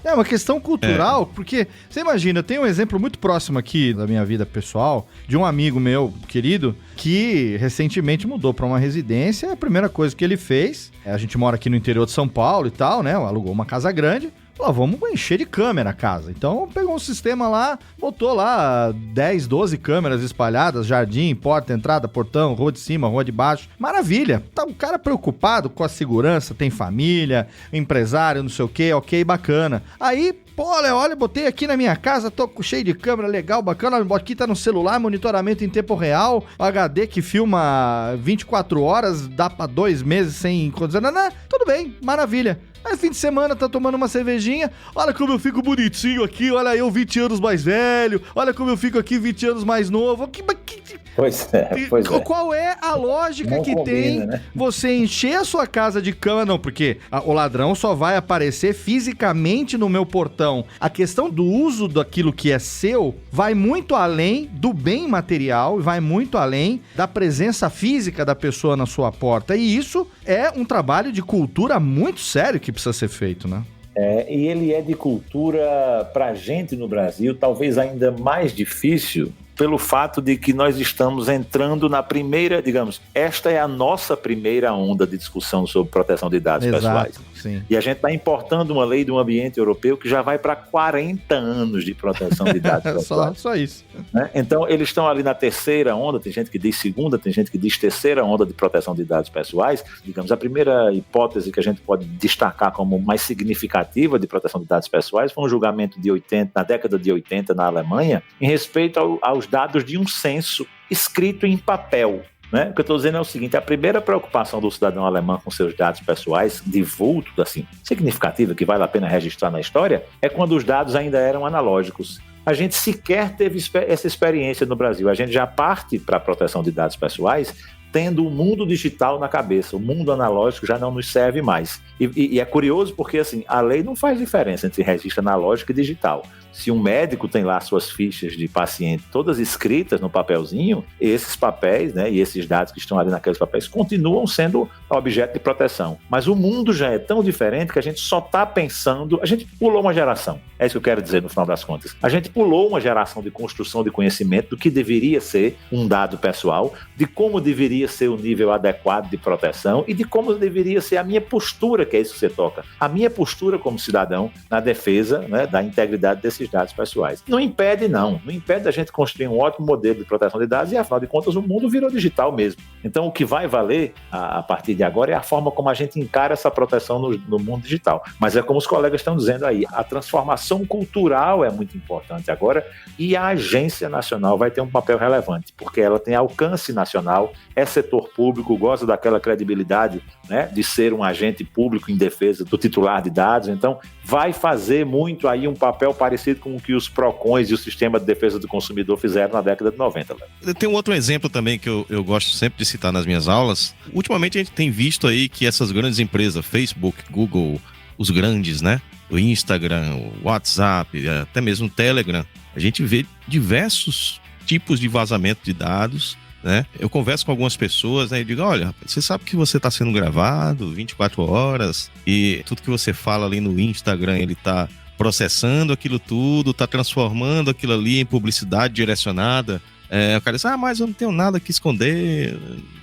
É uma questão cultural, porque você imagina, eu tenho um exemplo muito próximo aqui da minha vida pessoal, de um amigo meu querido, que recentemente mudou para uma residência. A primeira coisa que ele fez, a gente mora aqui no interior de São Paulo e tal, né? Alugou uma casa grande, falou, vamos encher de câmera a casa. Então pegou um sistema lá, botou lá 10, 12 câmeras espalhadas, jardim, porta, entrada, portão, rua de cima, rua de baixo. Maravilha. Tá um cara preocupado com a segurança, tem família, empresário, não sei o que, ok, bacana. Aí, pô, olha, botei aqui na minha casa, tô cheio de câmera, legal, bacana, aqui tá no celular, monitoramento em tempo real, HD que filma 24 horas, dá pra 2 meses sem... Tudo bem, maravilha. Aí fim de semana tá tomando uma cervejinha, olha como eu fico bonitinho aqui, olha eu 20 anos mais velho, olha como eu fico aqui 20 anos mais novo. Pois é. Qual é a lógica que tem, né? Você encher a sua casa de câmera? Não, porque o ladrão só vai aparecer fisicamente no meu portão. A questão do uso daquilo que é seu vai muito além do bem material e vai muito além da presença física da pessoa na sua porta. E isso é um trabalho de cultura muito sério que precisa ser feito, né? E ele é de cultura, pra gente no Brasil, talvez ainda mais difícil, pelo fato de que nós estamos entrando na primeira, digamos, esta é a nossa primeira onda de discussão sobre proteção de dados pessoais. Sim. E a gente está importando uma lei do ambiente europeu que já vai para 40 anos de proteção de dados pessoais. Só isso. Né? Então, eles estão ali na terceira onda, tem gente que diz segunda, tem gente que diz terceira onda de proteção de dados pessoais. Digamos, a primeira hipótese que a gente pode destacar como mais significativa de proteção de dados pessoais foi um julgamento na década de 80 na Alemanha, em respeito aos dados de um censo escrito em papel. Né? O que eu estou dizendo é o seguinte, a primeira preocupação do cidadão alemão com seus dados pessoais, de vulto, assim, significativa, que vale a pena registrar na história, é quando os dados ainda eram analógicos. A gente sequer teve essa experiência no Brasil. A gente já parte para a proteção de dados pessoais tendo o mundo digital na cabeça. O mundo analógico já não nos serve mais. E é curioso porque assim, a lei não faz diferença entre registro analógico e digital. Se um médico tem lá suas fichas de paciente todas escritas no papelzinho, esses papéis, né, e esses dados que estão ali naqueles papéis continuam sendo objeto de proteção. Mas o mundo já é tão diferente que a gente só está pensando... A gente pulou uma geração. É isso que eu quero dizer no final das contas. A gente pulou uma geração de construção de conhecimento do que deveria ser um dado pessoal, de como deveria ser o nível adequado de proteção e de como deveria ser a minha postura, que é isso que você toca. A minha postura como cidadão na defesa, né, da integridade desses dados pessoais. Não impede da gente construir um ótimo modelo de proteção de dados e, afinal de contas, o mundo virou digital mesmo. Então, o que vai valer a partir de agora é a forma como a gente encara essa proteção no mundo digital. Mas é como os colegas estão dizendo aí, a transformação cultural é muito importante agora e a Agência Nacional vai ter um papel relevante, porque ela tem alcance nacional, é setor público, gosta daquela credibilidade, né, de ser um agente público em defesa do titular de dados, então vai fazer muito aí um papel parecido com o que os PROCONs e o Sistema de Defesa do Consumidor fizeram na década de 90. Tem um outro exemplo também que eu gosto sempre de citar nas minhas aulas. Ultimamente a gente tem visto aí que essas grandes empresas, Facebook, Google, os grandes, né? O Instagram, o WhatsApp, até mesmo o Telegram, a gente vê diversos tipos de vazamento de dados, né? Eu converso com algumas pessoas, né, e digo, olha, você sabe que você está sendo gravado 24 horas e tudo que você fala ali no Instagram, ele está processando aquilo tudo, está transformando aquilo ali em publicidade direcionada. O cara diz, mas eu não tenho nada que esconder,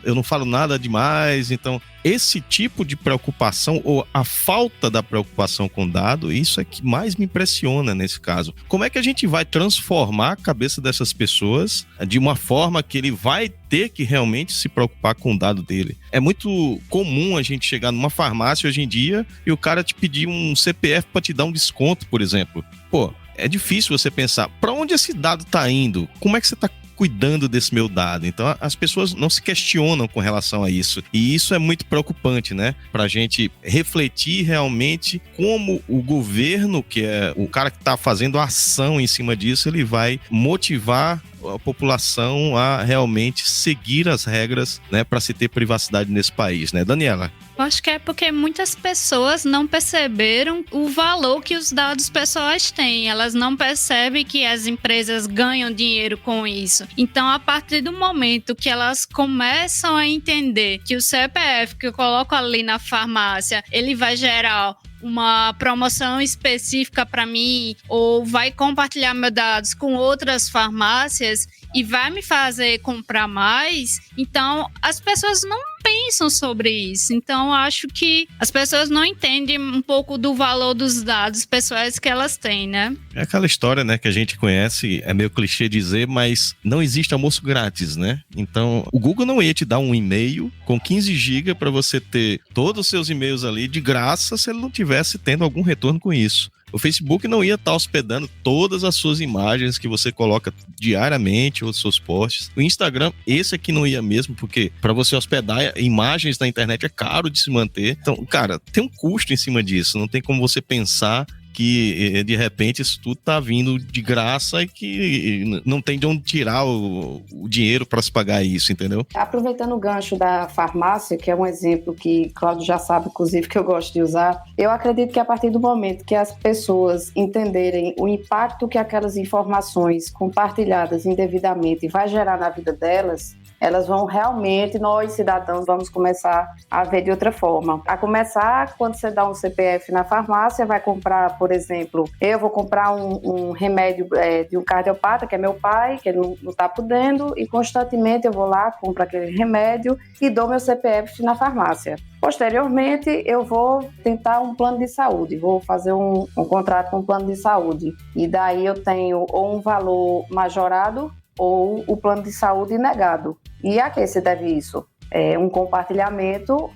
eu não falo nada demais. Então, esse tipo de preocupação, ou a falta da preocupação com dado, isso é que mais me impressiona nesse caso. Como é que a gente vai transformar a cabeça dessas pessoas de uma forma que ele vai ter que realmente se preocupar com o dado dele? É muito comum a gente chegar numa farmácia hoje em dia e o cara te pedir um CPF para te dar um desconto, por exemplo. Pô, é difícil você pensar, para onde esse dado está indo? Como é que você está cuidando desse meu dado? Então as pessoas não se questionam com relação a isso, e isso é muito preocupante, né? Pra gente refletir realmente como o governo, que é o cara que tá fazendo a ação em cima disso, ele vai motivar a população a realmente seguir as regras, né, para se ter privacidade nesse país, né, Daniela? Eu acho que é porque muitas pessoas não perceberam o valor que os dados pessoais têm. Elas não percebem que as empresas ganham dinheiro com isso. Então, a partir do momento que elas começam a entender que o CPF que eu coloco ali na farmácia, ele vai gerar uma promoção específica para mim, ou vai compartilhar meus dados com outras farmácias e vai me fazer comprar mais, então as pessoas pensam sobre isso. Então, eu acho que as pessoas não entendem um pouco do valor dos dados pessoais que elas têm, né? É aquela história, né, que a gente conhece, é meio clichê dizer, mas não existe almoço grátis, né? Então, o Google não ia te dar um e-mail com 15 GB para você ter todos os seus e-mails ali de graça se ele não tivesse tendo algum retorno com isso. O Facebook não ia estar hospedando todas as suas imagens que você coloca diariamente ou seus posts. O Instagram, esse aqui não ia mesmo, porque para você hospedar imagens na internet é caro de se manter. Então, cara, tem um custo em cima disso. Não tem como você pensar que de repente isso tudo tá vindo de graça e que não tem de onde tirar o dinheiro para se pagar isso, entendeu? Aproveitando o gancho da farmácia, que é um exemplo que Cláudio já sabe, inclusive, que eu gosto de usar, eu acredito que a partir do momento que as pessoas entenderem o impacto que aquelas informações compartilhadas indevidamente vai gerar na vida delas, elas vão realmente, nós cidadãos, vamos começar a ver de outra forma. A começar, quando você dá um CPF na farmácia, vai comprar, por exemplo, eu vou comprar um remédio de um cardiopata, que é meu pai, que ele não está podendo, e constantemente eu vou lá, compro aquele remédio e dou meu CPF na farmácia. Posteriormente, eu vou tentar um plano de saúde, vou fazer um contrato com um plano de saúde. E daí eu tenho ou um valor majorado ou o plano de saúde negado. E a que se deve isso? É um compartilhamento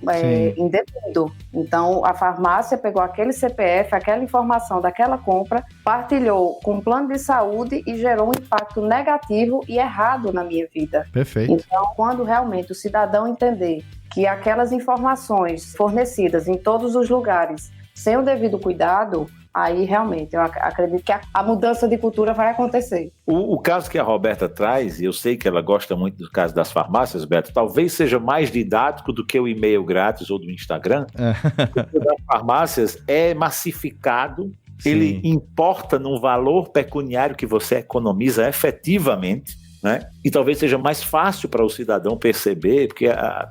indevido. Então, a farmácia pegou aquele CPF, aquela informação daquela compra, partilhou com o plano de saúde e gerou um impacto negativo e errado na minha vida. Perfeito. Então, quando realmente o cidadão entender que aquelas informações fornecidas em todos os lugares, sem o devido cuidado, aí realmente eu acredito que a mudança de cultura vai acontecer. O caso que a Roberta traz, e eu sei que ela gosta muito do caso das farmácias, Beto, talvez seja mais didático do que o e-mail grátis ou do Instagram. O das farmácias é massificado, sim. Ele importa no valor pecuniário que você economiza efetivamente, né? E talvez seja mais fácil para o cidadão perceber, porque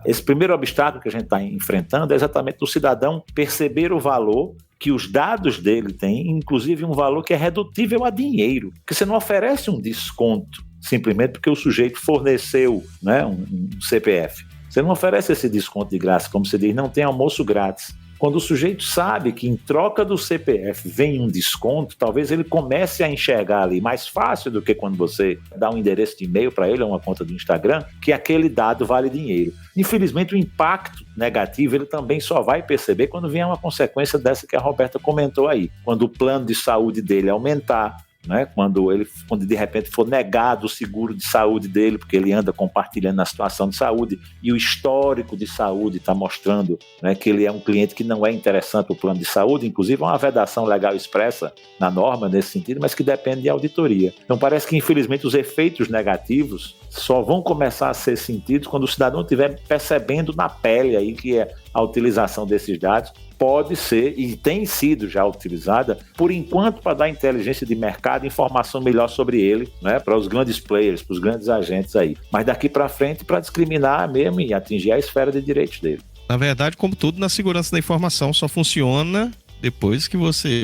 esse primeiro obstáculo que a gente está enfrentando é exatamente o cidadão perceber o valor que os dados dele têm, inclusive um valor que é redutível a dinheiro, porque você não oferece um desconto simplesmente porque o sujeito forneceu, né, um CPF. Você não oferece esse desconto de graça, como você diz, não tem almoço grátis. Quando o sujeito sabe que em troca do CPF vem um desconto, talvez ele comece a enxergar ali mais fácil do que quando você dá um endereço de e-mail para ele ou uma conta do Instagram, que aquele dado vale dinheiro. Infelizmente, o impacto negativo ele também só vai perceber quando vier uma consequência dessa que a Roberta comentou aí. Quando o plano de saúde dele aumentar, né? Quando de repente for negado o seguro de saúde dele, porque ele anda compartilhando a situação de saúde e o histórico de saúde está mostrando, né, que ele é um cliente que não é interessante o plano de saúde, inclusive é uma vedação legal expressa na norma nesse sentido, mas que depende de auditoria. Então parece que infelizmente os efeitos negativos só vão começar a ser sentidos quando o cidadão estiver percebendo na pele aí que a utilização desses dados pode ser e tem sido já utilizada, por enquanto, para dar inteligência de mercado, informação melhor sobre ele, né, para os grandes players, para os grandes agentes aí. Mas daqui para frente, para discriminar mesmo e atingir a esfera de direitos dele. Na verdade, como tudo na segurança da informação, só funciona depois que você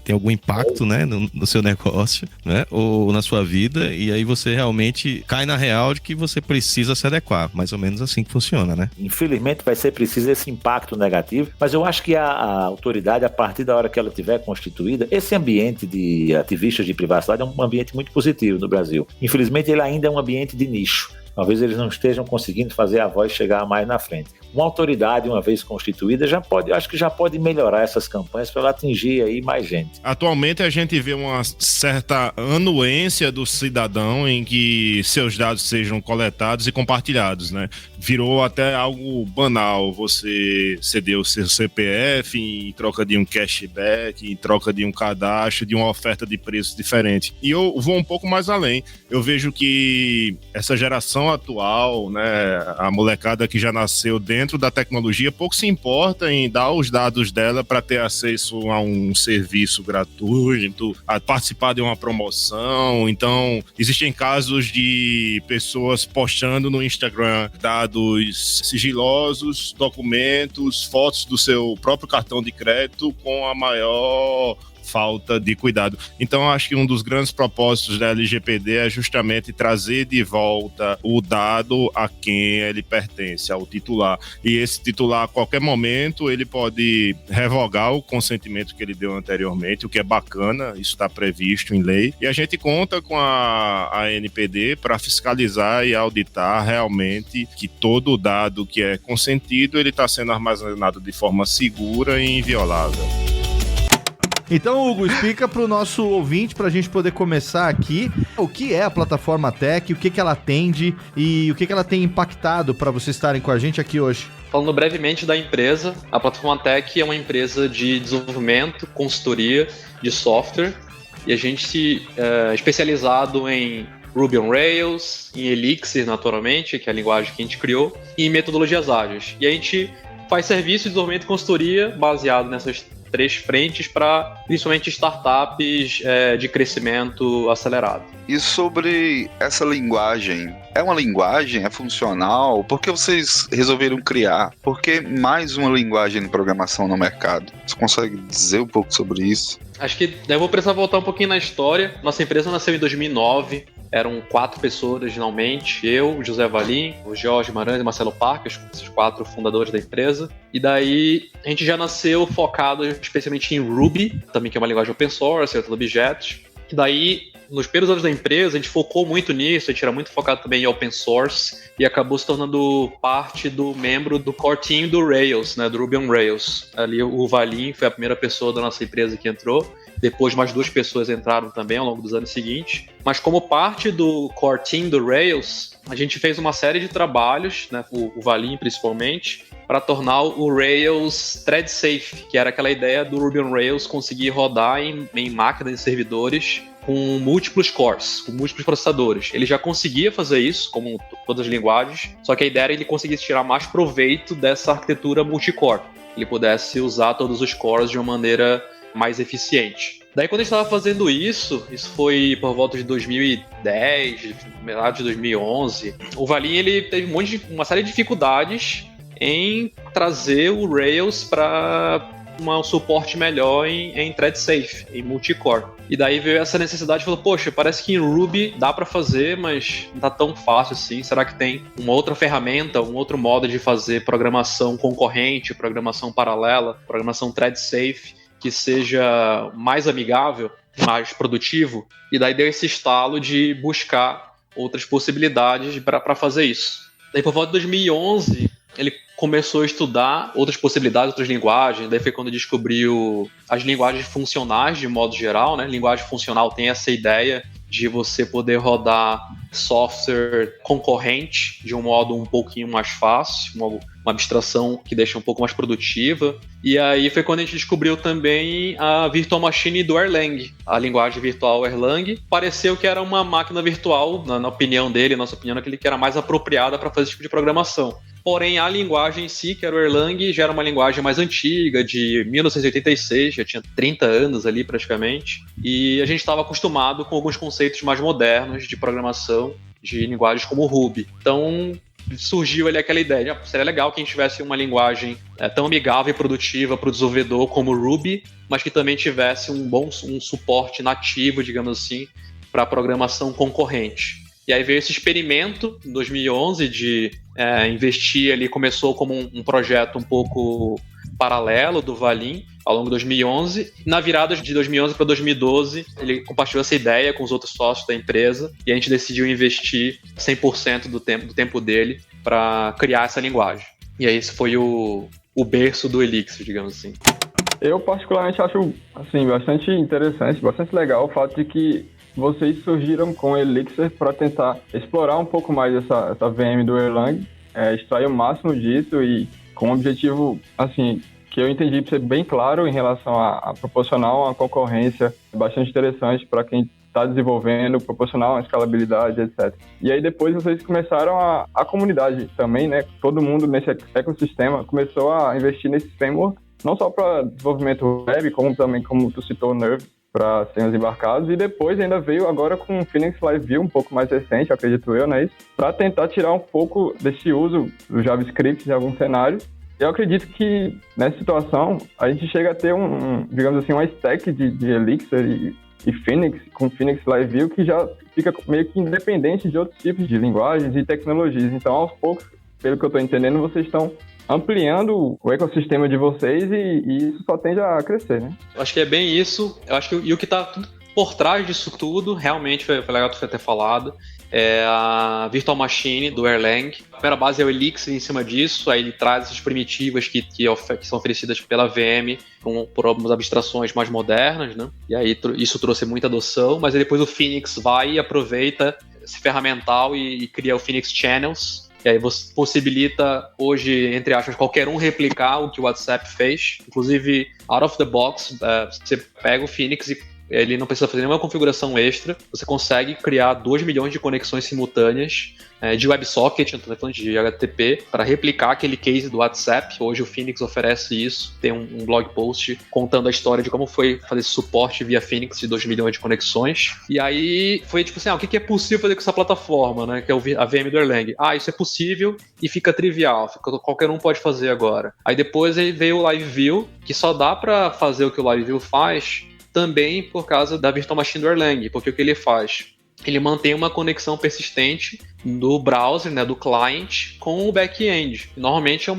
tem algum impacto, né, no seu negócio, né, ou na sua vida, e aí você realmente cai na real de que você precisa se adequar. Mais ou menos assim que funciona, né? Infelizmente vai ser preciso esse impacto negativo, mas eu acho que a autoridade, a partir da hora que ela tiver constituída, esse ambiente de ativistas de privacidade é um ambiente muito positivo no Brasil. Infelizmente ele ainda é um ambiente de nicho. Talvez eles não estejam conseguindo fazer a voz chegar mais na frente. Uma autoridade, uma vez constituída, acho que já pode melhorar essas campanhas para ela atingir aí mais gente. Atualmente a gente vê uma certa anuência do cidadão em que seus dados sejam coletados e compartilhados, né? Virou até algo banal você ceder o seu CPF em troca de um cashback, em troca de um cadastro, de uma oferta de preço diferente. E eu vou um pouco mais além. Eu vejo que essa geração atual, né, a molecada que já nasceu dentro da tecnologia, pouco se importa em dar os dados dela para ter acesso a um serviço gratuito, a participar de uma promoção. Então, existem casos de pessoas postando no Instagram dados sigilosos, documentos, fotos do seu próprio cartão de crédito com a maior falta de cuidado. Então, acho que um dos grandes propósitos da LGPD é justamente trazer de volta o dado a quem ele pertence, ao titular. E esse titular, a qualquer momento, ele pode revogar o consentimento que ele deu anteriormente, o que é bacana, isso está previsto em lei. E a gente conta com a ANPD para fiscalizar e auditar realmente que todo o dado que é consentido, ele está sendo armazenado de forma segura e inviolável. Então, Hugo, explica para o nosso ouvinte, para a gente poder começar aqui, o que é a plataforma Tech, o que ela atende e o que ela tem impactado para vocês estarem com a gente aqui hoje. Falando brevemente da empresa, a plataforma Tech é uma empresa de desenvolvimento, consultoria de software, e a gente é especializado em Ruby on Rails, em Elixir, naturalmente, que é a linguagem que a gente criou, e em metodologias ágeis. E a gente faz serviço de desenvolvimento e consultoria baseado nessas 3 frentes para principalmente startups de crescimento acelerado. E sobre essa linguagem, é uma linguagem? É funcional? Por que vocês resolveram criar? Por que mais uma linguagem de programação no mercado? Você consegue dizer um pouco sobre isso? Acho que eu vou precisar voltar um pouquinho na história. Nossa empresa nasceu em 2009. Eram 4 pessoas originalmente, eu, o José Valim, o Jorge Guimarães e o Marcelo Parques, esses 4 fundadores da empresa. E daí a gente já nasceu focado especialmente em Ruby, também que é uma linguagem open source, orientada a objetos. E daí, nos primeiros anos da empresa, a gente focou muito nisso, a gente era muito focado também em open source e acabou se tornando parte do membro do core team do Rails, né, do Ruby on Rails. Ali o Valim foi a primeira pessoa da nossa empresa que entrou. Depois mais 2 pessoas entraram também ao longo dos anos seguintes. Mas como parte do core team do Rails, a gente fez uma série de trabalhos, né, o Valim principalmente, para tornar o Rails thread safe, que era aquela ideia do Ruby on Rails conseguir rodar em máquinas e servidores com múltiplos cores, com múltiplos processadores. Ele já conseguia fazer isso, como todas as linguagens, só que a ideia era ele conseguisse tirar mais proveito dessa arquitetura multicore. Ele pudesse usar todos os cores de uma maneira mais eficiente. Daí quando a gente estava fazendo isso foi por volta de 2010, metade de 2011, o Valim ele teve uma série de dificuldades em trazer o Rails para um suporte melhor em thread safe, em multicore. E daí veio essa necessidade e falou, poxa, parece que em Ruby dá para fazer, mas não tá tão fácil assim. Será que tem uma outra ferramenta, um outro modo de fazer programação concorrente, programação paralela, programação thread safe, que seja mais amigável, mais produtivo? E daí deu esse estalo de buscar outras possibilidades para fazer isso. Daí por volta de 2011, ele começou a estudar outras possibilidades, outras linguagens. Daí foi quando descobriu as linguagens funcionais de modo geral, né? Linguagem funcional tem essa ideia de você poder rodar software concorrente de um modo um pouquinho mais fácil, uma abstração que deixa um pouco mais produtiva. E aí foi quando a gente descobriu também a Virtual Machine do Erlang, a linguagem virtual Erlang. Pareceu que era uma máquina virtual, na opinião dele, nossa opinião, aquele que era mais apropriada para fazer esse tipo de programação. Porém, a linguagem em si, que era o Erlang, já era uma linguagem mais antiga, de 1986, já tinha 30 anos ali praticamente, e a gente estava acostumado com alguns conceitos mais modernos de programação, de linguagens como o Ruby. Então, surgiu ali aquela ideia, seria legal que a gente tivesse uma linguagem tão amigável e produtiva para o desenvolvedor como o Ruby, mas que também tivesse um suporte nativo, digamos assim, para a programação concorrente. E aí veio esse experimento, em 2011, de investir ali, começou como um projeto um pouco paralelo do Valim, ao longo de 2011. Na virada de 2011 para 2012, ele compartilhou essa ideia com os outros sócios da empresa e a gente decidiu investir 100% do tempo dele para criar essa linguagem. E aí esse foi o berço do Elixir, digamos assim. Eu particularmente acho assim, bastante interessante, bastante legal o fato de que vocês surgiram com o Elixir para tentar explorar um pouco mais essa VM do Erlang, extrair o máximo disso e com um objetivo, assim, que eu entendi ser bem claro em relação a proporcionar uma concorrência bastante interessante para quem está desenvolvendo, proporcionar uma escalabilidade, etc. E aí depois vocês começaram a comunidade também, né? Todo mundo nesse ecossistema começou a investir nesse framework, não só para desenvolvimento web, como também, como tu citou, o Nerve, para serem embarcados, e depois ainda veio agora com o Phoenix Live View, um pouco mais recente, acredito eu, né, para tentar tirar um pouco desse uso do JavaScript em alguns cenários Eu acredito que nessa situação a gente chega a ter digamos assim, uma stack de Elixir e Phoenix, com Phoenix Live View, que já fica meio que independente de outros tipos de linguagens e tecnologias. Então, aos poucos, pelo que eu estou entendendo, vocês estão ampliando o ecossistema de vocês e isso só tende a crescer, né? Eu acho que é bem isso. Eu acho que o que está por trás disso tudo, realmente foi legal tu ter falado, é a Virtual Machine do Erlang. A primeira base é o Elixir em cima disso, aí ele traz essas primitivas que são oferecidas pela VM por algumas abstrações mais modernas, né? E aí isso trouxe muita adoção, mas aí depois o Phoenix vai e aproveita esse ferramental e cria o Phoenix Channels. E aí você possibilita hoje, entre aspas, qualquer um replicar o que o WhatsApp fez. Inclusive, out of the box, você pega o Phoenix e ele não precisa fazer nenhuma configuração extra. Você consegue criar 2 milhões de conexões simultâneas de WebSocket, não estou falando de HTTP, para replicar aquele case do WhatsApp. Hoje o Phoenix oferece isso. Tem um blog post contando a história de como foi fazer esse suporte via Phoenix de 2 milhões de conexões. E aí foi tipo assim, o que é possível fazer com essa plataforma, né? Que é a VM do Erlang. Isso é possível e fica trivial. Qualquer um pode fazer agora. Aí depois aí veio o Live View, que só dá para fazer o que o Live View faz também por causa da Virtual Machine do Erlang, porque o que ele faz? Ele mantém uma conexão persistente do browser, né, do client, com o back-end. Normalmente é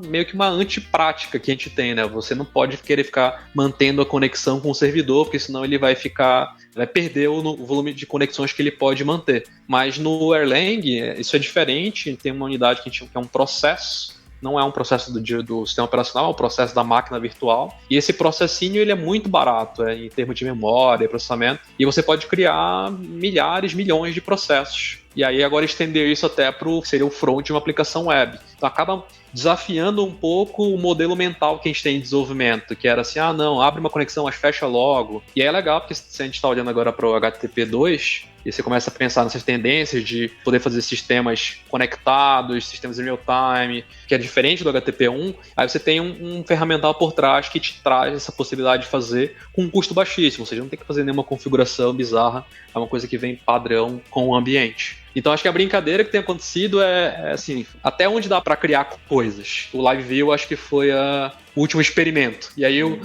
meio que uma antiprática que a gente tem, né? Você não pode querer ficar mantendo a conexão com o servidor, porque senão ele vai perder o volume de conexões que ele pode manter. Mas no Erlang, isso é diferente, tem uma unidade que é um processo. Não é um processo do sistema operacional, é um processo da máquina virtual. E esse processinho ele é muito barato em termos de memória, processamento. E você pode criar milhares, milhões de processos. E aí agora estender isso até seria o front de uma aplicação web. Então acaba desafiando um pouco o modelo mental que a gente tem em desenvolvimento, que era assim, abre uma conexão, mas fecha logo. E aí é legal, porque se a gente está olhando agora para o HTTP2, e você começa a pensar nessas tendências de poder fazer sistemas conectados, sistemas em real time, que é diferente do HTTP1, aí você tem um ferramental por trás que te traz essa possibilidade de fazer com um custo baixíssimo, ou seja, não tem que fazer nenhuma configuração bizarra, é uma coisa que vem padrão com o ambiente. Então acho que a brincadeira que tem acontecido é assim, até onde dá para criar coisas. O Live View acho que foi o último experimento. E aí eu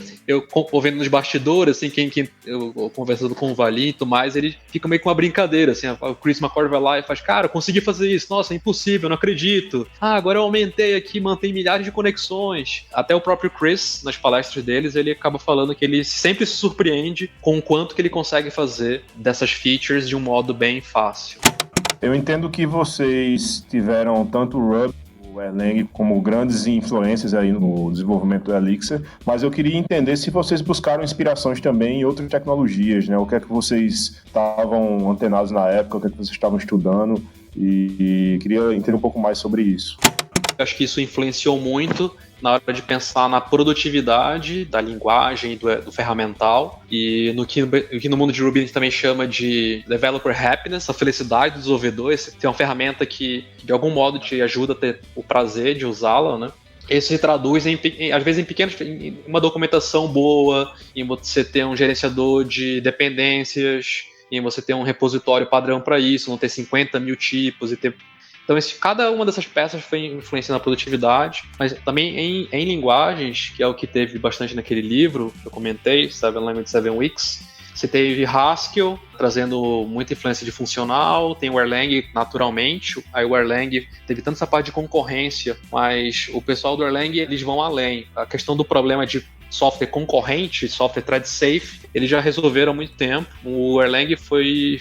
vendo nos bastidores, assim, eu conversando com o Valim e tudo mais, ele fica meio com uma brincadeira, assim, o Chris McCord vai lá e faz, cara, eu consegui fazer isso, nossa, é impossível, eu não acredito. Agora eu aumentei aqui, mantém milhares de conexões. Até o próprio Chris, nas palestras deles, ele acaba falando que ele sempre se surpreende com o quanto que ele consegue fazer dessas features de um modo bem fácil. Eu entendo que vocês tiveram tanto o Ruby, o Erlang, como grandes influências aí no desenvolvimento do Elixir, mas eu queria entender se vocês buscaram inspirações também em outras tecnologias, né? O que é que vocês estavam antenados na época, o que é que vocês estavam estudando, e queria entender um pouco mais sobre isso. Acho que isso influenciou muito na hora de pensar na produtividade da linguagem, do ferramental, e no que no mundo de Ruby a gente também chama de developer happiness, a felicidade do desenvolvedor. Você tem uma ferramenta que de algum modo te ajuda a ter o prazer de usá-la, né? Isso se traduz, às vezes, em uma documentação boa, em você ter um gerenciador de dependências, em você ter um repositório padrão para isso, não ter 50 mil tipos e ter... Então, cada uma dessas peças foi influenciando a produtividade, mas também em linguagens, que é o que teve bastante naquele livro que eu comentei, 7 Languages, 7 Weeks. Você teve Haskell, trazendo muita influência de funcional, tem o Erlang naturalmente, aí o Erlang teve tanto essa parte de concorrência, mas o pessoal do Erlang, eles vão além. A questão do problema de software concorrente, software thread safe, eles já resolveram há muito tempo. O Erlang foi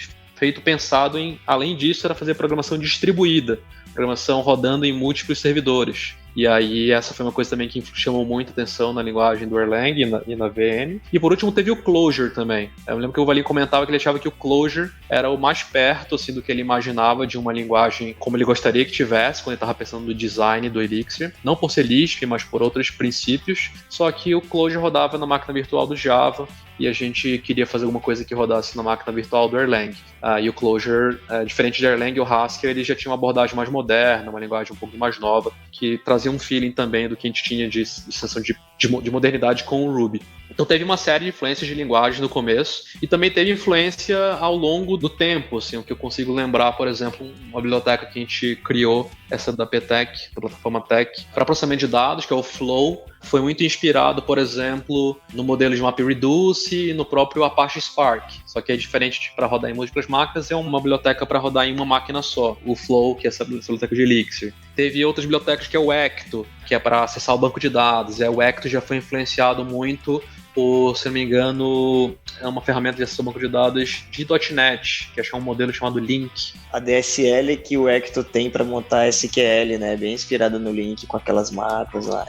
pensado em, além disso, era fazer programação distribuída, programação rodando em múltiplos servidores. E aí essa foi uma coisa também que chamou muita atenção na linguagem do Erlang e na VM. E por último teve o Clojure também. Eu lembro que o Valim comentava que ele achava que o Clojure era o mais perto assim, do que ele imaginava de uma linguagem como ele gostaria que tivesse, quando ele estava pensando no design do Elixir. Não por ser Lisp, mas por outros princípios. Só que o Clojure rodava na máquina virtual do Java, e a gente queria fazer alguma coisa que rodasse na máquina virtual do Erlang. E o Clojure, diferente de Erlang, o Haskell, ele já tinha uma abordagem mais moderna, uma linguagem um pouco mais nova, que trazia um feeling também do que a gente tinha de extensão de de modernidade com o Ruby. Então teve uma série de influências de linguagem no começo e também teve influência ao longo do tempo, assim, o que eu consigo lembrar, por exemplo, uma biblioteca que a gente criou, essa da PTEC, da plataforma Tech, para processamento de dados, que é o Flow, foi muito inspirado, por exemplo, no modelo de MapReduce e no próprio Apache Spark, só que é diferente para rodar em múltiplas máquinas, é uma biblioteca para rodar em uma máquina só, o Flow, que é essa biblioteca de Elixir. Teve outras bibliotecas que é o Ecto, que é para acessar o banco de dados, o Ecto já foi influenciado muito por, se não me engano, é uma ferramenta de acessão ao banco de dados de .NET, que acho que é um modelo chamado Link. A DSL que o Ecto tem para montar SQL, né? Bem inspirada no Link, com aquelas macros lá.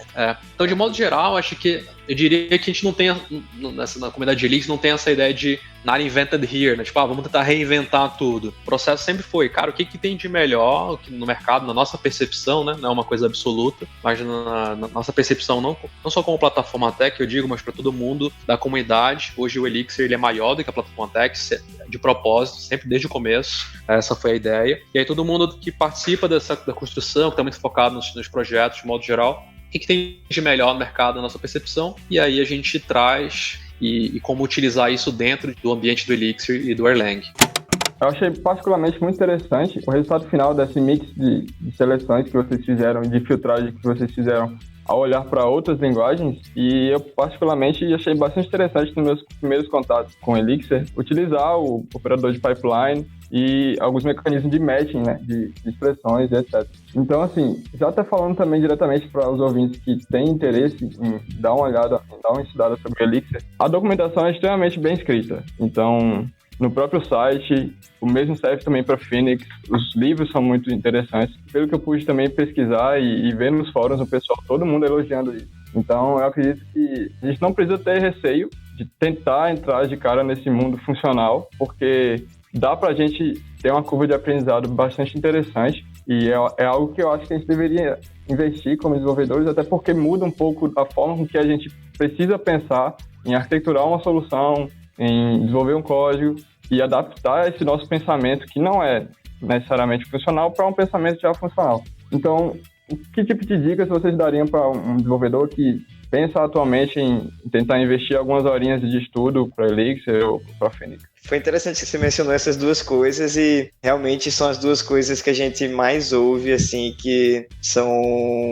Então, de modo geral, acho que eu diria que a gente não tem, na comunidade de Elixir, não tem essa ideia de not invented here, né? Tipo, vamos tentar reinventar tudo. O processo sempre foi, cara, o que tem de melhor no mercado, na nossa percepção, né? Não é uma coisa absoluta, mas na nossa percepção, não só como plataforma tech, eu digo, mas para todo mundo da comunidade. Hoje o Elixir ele é maior do que a plataforma tech, de propósito, sempre desde o começo. Essa foi a ideia. E aí todo mundo que participa da construção, que está muito focado nos projetos, de modo geral, o que tem de melhor no mercado, na nossa percepção, e aí a gente traz e como utilizar isso dentro do ambiente do Elixir e do Erlang. Eu achei particularmente muito interessante o resultado final desse mix de seleções que vocês fizeram e de filtragem que vocês fizeram ao olhar para outras linguagens, e eu particularmente achei bastante interessante nos meus primeiros contatos com Elixir utilizar o operador de pipeline e alguns mecanismos de matching, né, de expressões e etc. Então, assim, já até falando também diretamente para os ouvintes que têm interesse em dar uma olhada, em dar uma estudada sobre o Elixir, a documentação é extremamente bem escrita. Então, no próprio site, o mesmo serve também para Phoenix, os livros são muito interessantes. Pelo que eu pude também pesquisar e ver nos fóruns o pessoal, todo mundo elogiando isso. Então, eu acredito que a gente não precisa ter receio de tentar entrar de cara nesse mundo funcional, porque dá pra gente ter uma curva de aprendizado bastante interessante e é algo que eu acho que a gente deveria investir como desenvolvedores, até porque muda um pouco a forma com que a gente precisa pensar em arquiteturar uma solução, em desenvolver um código e adaptar esse nosso pensamento, que não é necessariamente funcional, para um pensamento já funcional. Então, que tipo de dicas vocês dariam para um desenvolvedor que pensa atualmente em tentar investir algumas horinhas de estudo para Elixir ou para Phoenix? Foi interessante que você mencionou essas duas coisas e realmente são as duas coisas que a gente mais ouve, assim, que são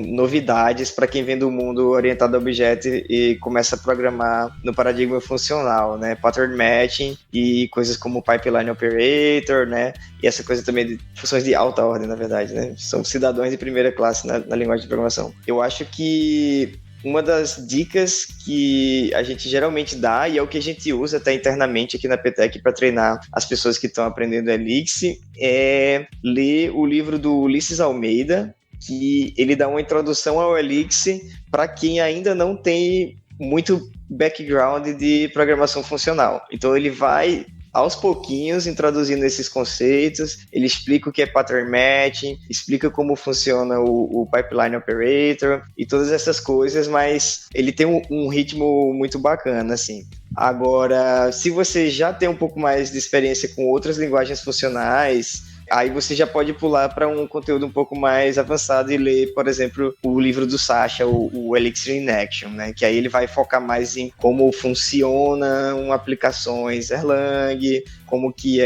novidades para quem vem do mundo orientado a objeto e começa a programar no paradigma funcional, né? Pattern matching e coisas como pipeline operator, né? E essa coisa também de funções de alta ordem, na verdade, né? São cidadãos de primeira classe na linguagem de programação. Eu acho que uma das dicas que a gente geralmente dá, e é o que a gente usa até internamente aqui na PTEC para treinar as pessoas que estão aprendendo Elixir, é ler o livro do Ulisses Almeida, que ele dá uma introdução ao Elixir para quem ainda não tem muito background de programação funcional. Então ele vai aos pouquinhos introduzindo esses conceitos, ele explica o que é pattern matching, explica como funciona o pipeline operator e todas essas coisas, mas ele tem um ritmo muito bacana, assim. Agora, se você já tem um pouco mais de experiência com outras linguagens funcionais, aí você já pode pular para um conteúdo um pouco mais avançado e ler, por exemplo, o livro do Sasha, o Elixir in Action, né? Que aí ele vai focar mais em como funcionam aplicações Erlang, como que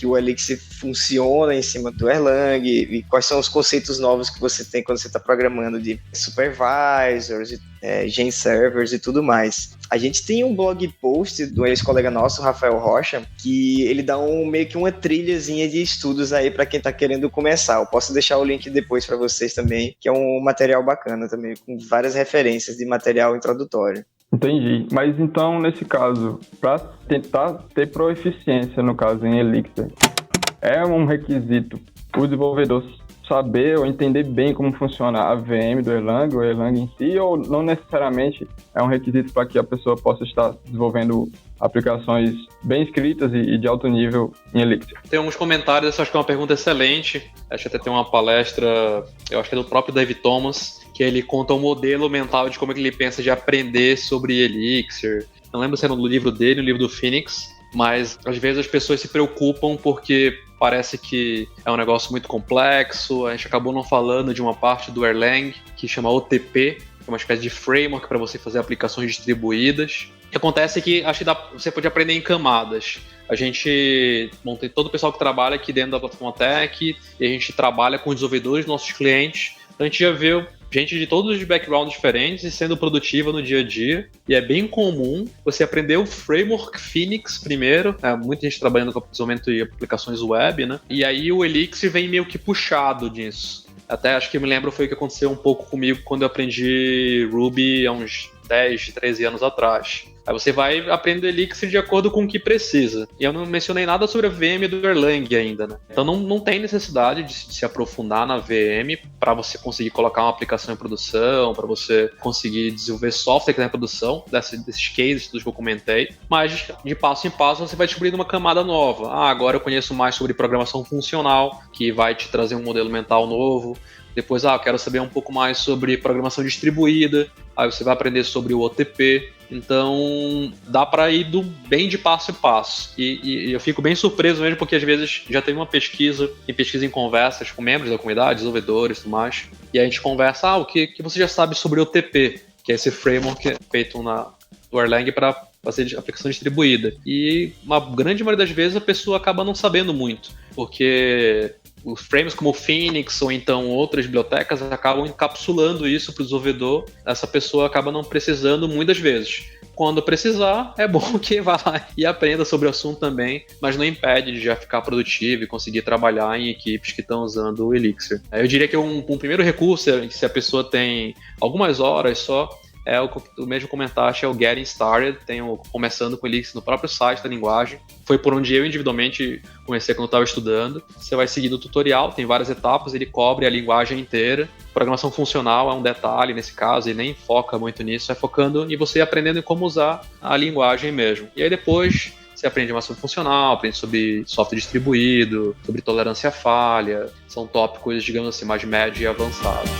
o Elixir funciona em cima do Erlang e quais são os conceitos novos que você tem quando você está programando de supervisors, gen servers e tudo mais. A gente tem um blog post do ex-colega nosso, Rafael Rocha, que ele dá meio que uma trilhazinha de estudos aí para quem está querendo começar. Eu posso deixar o link depois para vocês também, que é um material bacana também, com várias referências de material introdutório. Entendi. Mas então, nesse caso, para tentar ter proeficiência, no caso em Elixir, é um requisito o desenvolvedor saber ou entender bem como funciona a VM do Erlang, o Erlang em si, ou não necessariamente é um requisito para que a pessoa possa estar desenvolvendo aplicações bem escritas e de alto nível em Elixir? Tem uns comentários, acho que é uma pergunta excelente. Acho que até tem uma palestra, eu acho que é do próprio David Thomas, que ele conta um modelo mental de como é que ele pensa de aprender sobre Elixir. Não lembro se era no livro dele, no livro do Phoenix, mas às vezes as pessoas se preocupam porque parece que é um negócio muito complexo. A gente acabou não falando de uma parte do Erlang que chama OTP, é uma espécie de framework para você fazer aplicações distribuídas. O que acontece é que acho que você pode aprender em camadas. Tem todo o pessoal que trabalha aqui dentro da plataforma Tech, e a gente trabalha com os desenvolvedores dos nossos clientes. Então a gente já vê gente de todos os backgrounds diferentes e sendo produtiva no dia a dia. E é bem comum você aprender o framework Phoenix primeiro. Muita gente trabalhando com desenvolvimento e aplicações web, né? E aí o Elixir vem meio que puxado disso. Até acho que eu me lembro foi o que aconteceu um pouco comigo quando eu aprendi Ruby há uns 10, 13 anos atrás. Aí você vai aprender Elixir de acordo com o que precisa. E eu não mencionei nada sobre a VM do Erlang ainda, né? Então não tem necessidade de se aprofundar na VM para você conseguir colocar uma aplicação em produção, para você conseguir desenvolver software que está em produção, desses cases que eu comentei. Mas de passo em passo você vai descobrindo uma camada nova. Agora eu conheço mais sobre programação funcional, que vai te trazer um modelo mental novo. Depois, eu quero saber um pouco mais sobre programação distribuída. Aí você vai aprender sobre o OTP. Então, dá para ir bem de passo em passo. E eu fico bem surpreso mesmo, porque às vezes já teve uma pesquisa em conversas com membros da comunidade, desenvolvedores e tudo mais. E a gente conversa, o que você já sabe sobre o OTP, que é esse framework feito do Erlang para fazer aplicação distribuída. E uma grande maioria das vezes a pessoa acaba não sabendo muito, porque os frames como o Phoenix ou então outras bibliotecas acabam encapsulando isso para o desenvolvedor. Essa pessoa acaba não precisando muitas vezes. Quando precisar, é bom que vá lá e aprenda sobre o assunto também, mas não impede de já ficar produtivo e conseguir trabalhar em equipes que estão usando o Elixir. Eu diria que um primeiro recurso, se a pessoa tem algumas horas só, é o mesmo comentaste, é o Getting Started, começando com o Elixir no próprio site da linguagem. Foi por onde eu individualmente comecei quando eu estava estudando. Você vai seguir o tutorial, tem várias etapas, ele cobre a linguagem inteira. Programação funcional é um detalhe nesse caso, ele nem foca muito nisso, é focando em você aprendendo como usar a linguagem mesmo. E aí depois você aprende mais sobre funcional, aprende sobre software distribuído, sobre tolerância à falha. São tópicos, digamos assim, mais médios e avançados.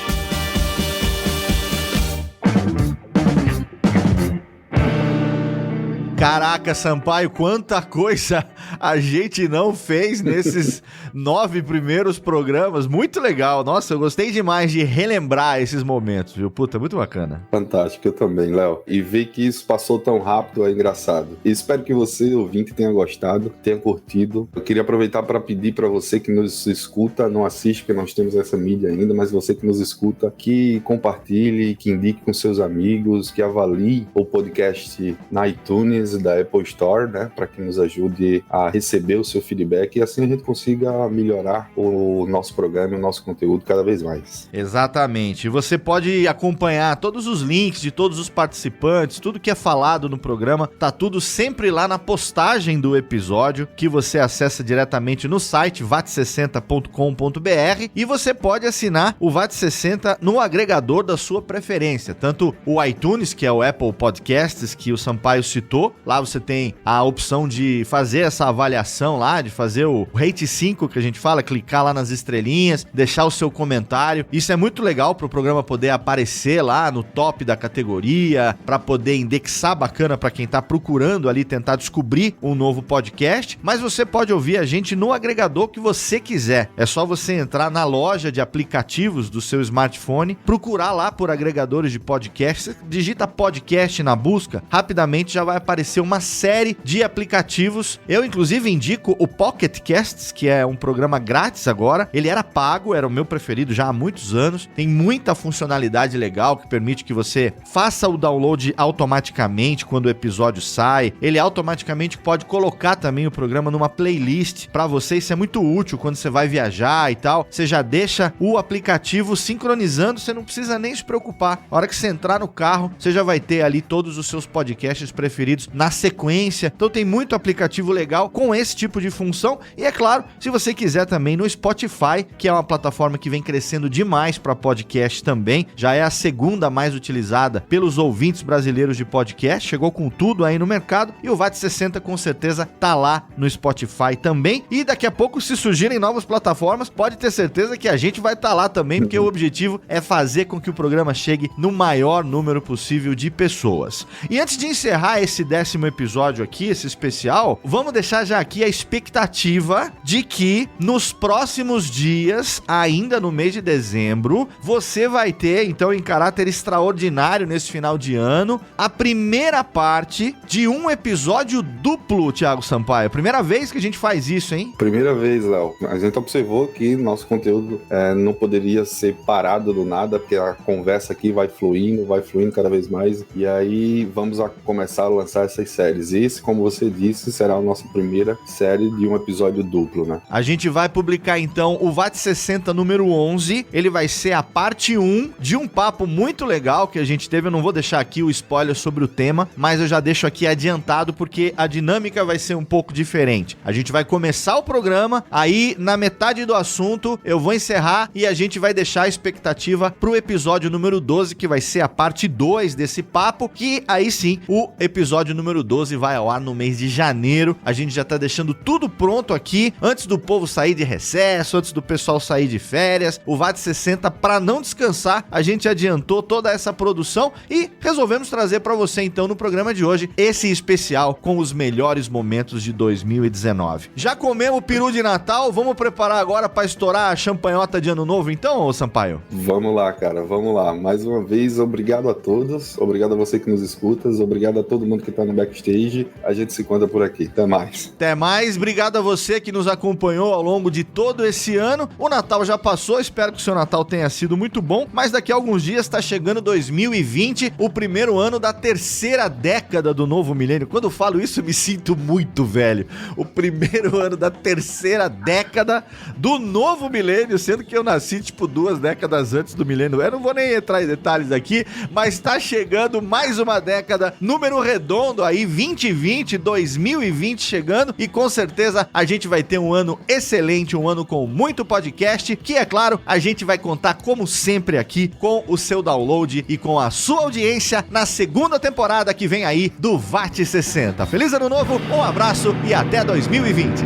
Caraca, Sampaio, quanta coisa a gente não fez nesses 9 primeiros programas. Muito legal. Nossa, eu gostei demais de relembrar esses momentos, viu? Puta, muito bacana. Fantástico, eu também, Léo. E ver que isso passou tão rápido é engraçado. E espero que você, ouvinte, tenha gostado, tenha curtido. Eu queria aproveitar para pedir para você que nos escuta, não assiste, porque nós temos essa mídia ainda, mas você que nos escuta, que compartilhe, que indique com seus amigos, que avalie o podcast na iTunes, da Apple Store, né, para que nos ajude a receber o seu feedback e assim a gente consiga melhorar o nosso programa e o nosso conteúdo cada vez mais. Exatamente. Você pode acompanhar todos os links de todos os participantes, tudo que é falado no programa, tá tudo sempre lá na postagem do episódio, que você acessa diretamente no site vat60.com.br, e você pode assinar o VAT60 no agregador da sua preferência, tanto o iTunes, que é o Apple Podcasts, que o Sampaio citou. Lá você tem a opção de fazer essa avaliação lá, de fazer o Rate 5 que a gente fala, clicar lá nas estrelinhas, deixar o seu comentário. Isso é muito legal para o programa poder aparecer lá no top da categoria, para poder indexar bacana para quem tá procurando ali tentar descobrir um novo podcast. Mas você pode ouvir a gente no agregador que você quiser. É só você entrar na loja de aplicativos do seu smartphone, procurar lá por agregadores de podcast, você digita podcast na busca, rapidamente já vai aparecer uma série de aplicativos. Eu, inclusive, indico o Pocket Casts, que é um programa grátis agora. Ele era pago, era o meu preferido já há muitos anos. Tem muita funcionalidade legal que permite que você faça o download automaticamente quando o episódio sai. Ele automaticamente pode colocar também o programa numa playlist para você. Isso é muito útil quando você vai viajar e tal. Você já deixa o aplicativo sincronizando, você não precisa nem se preocupar. Na hora que você entrar no carro, você já vai ter ali todos os seus podcasts preferidos na sequência. Então tem muito aplicativo legal com esse tipo de função. E é claro, se você quiser também no Spotify, que é uma plataforma que vem crescendo demais para podcast também, já é a segunda mais utilizada pelos ouvintes brasileiros de podcast, chegou com tudo aí no mercado, e o VAT60 com certeza tá lá no Spotify também. E daqui a pouco, se surgirem novas plataformas, pode ter certeza que a gente vai estar lá também, porque o objetivo é fazer com que o programa chegue no maior número possível de pessoas. E antes de encerrar esse 10º 10º episódio aqui, esse especial, vamos deixar já aqui a expectativa de que nos próximos dias, ainda no mês de dezembro, você vai ter, então, em caráter extraordinário nesse final de ano, a primeira parte de um episódio duplo, Thiago Sampaio. Primeira vez que a gente faz isso, hein? Primeira vez, Léo. A gente observou que nosso conteúdo não poderia ser parado do nada, porque a conversa aqui vai fluindo cada vez mais, e aí vamos começar a lançar essas séries. Esse, como você disse, será a nossa primeira série de um episódio duplo, né? A gente vai publicar, então, o VAT 60 número 11. Ele vai ser a parte 1 de um papo muito legal que a gente teve. Eu não vou deixar aqui o spoiler sobre o tema, mas eu já deixo aqui adiantado porque a dinâmica vai ser um pouco diferente. A gente vai começar o programa, aí na metade do assunto eu vou encerrar e a gente vai deixar a expectativa pro episódio número 12, que vai ser a parte 2 desse papo, que aí sim, o episódio número 12 vai ao ar no mês de janeiro. A gente já tá deixando tudo pronto aqui, antes do povo sair de recesso, antes do pessoal sair de férias. O VAT 60, para não descansar, a gente adiantou toda essa produção e resolvemos trazer para você, então, no programa de hoje, esse especial com os melhores momentos de 2019. Já comemos o peru de Natal, vamos preparar agora para estourar a champanhota de Ano Novo, então, ô Sampaio? Vamos lá, cara, vamos lá. Mais uma vez, obrigado a todos, obrigado a você que nos escuta, obrigado a todo mundo que tá no backstage. A gente se encontra por aqui. Até mais. Até mais. Obrigado a você que nos acompanhou ao longo de todo esse ano. O Natal já passou, espero que o seu Natal tenha sido muito bom, mas daqui a alguns dias tá chegando 2020, o primeiro ano da terceira década do novo milênio. Quando eu falo isso, eu me sinto muito velho. O primeiro ano da terceira década do novo milênio, sendo que eu nasci, 2 décadas antes do milênio. Eu não vou nem entrar em detalhes aqui, mas tá chegando mais uma década, número redondo aí, 2020, 2020 chegando, e com certeza a gente vai ter um ano excelente, um ano com muito podcast, que é claro, a gente vai contar como sempre aqui com o seu download e com a sua audiência na segunda temporada que vem aí do VAT 60. Feliz ano novo, um abraço e até 2020.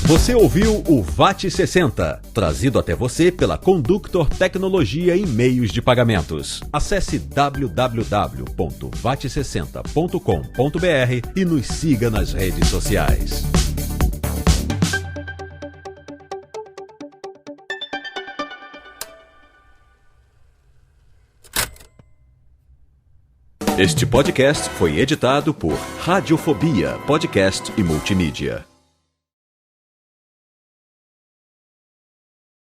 Você ouviu o VAT 60, trazido até você pela Conductor Tecnologia e Meios de Pagamentos. Acesse www.vat60.com.br e nos siga nas redes sociais. Este podcast foi editado por Radiofobia, Podcast e Multimídia.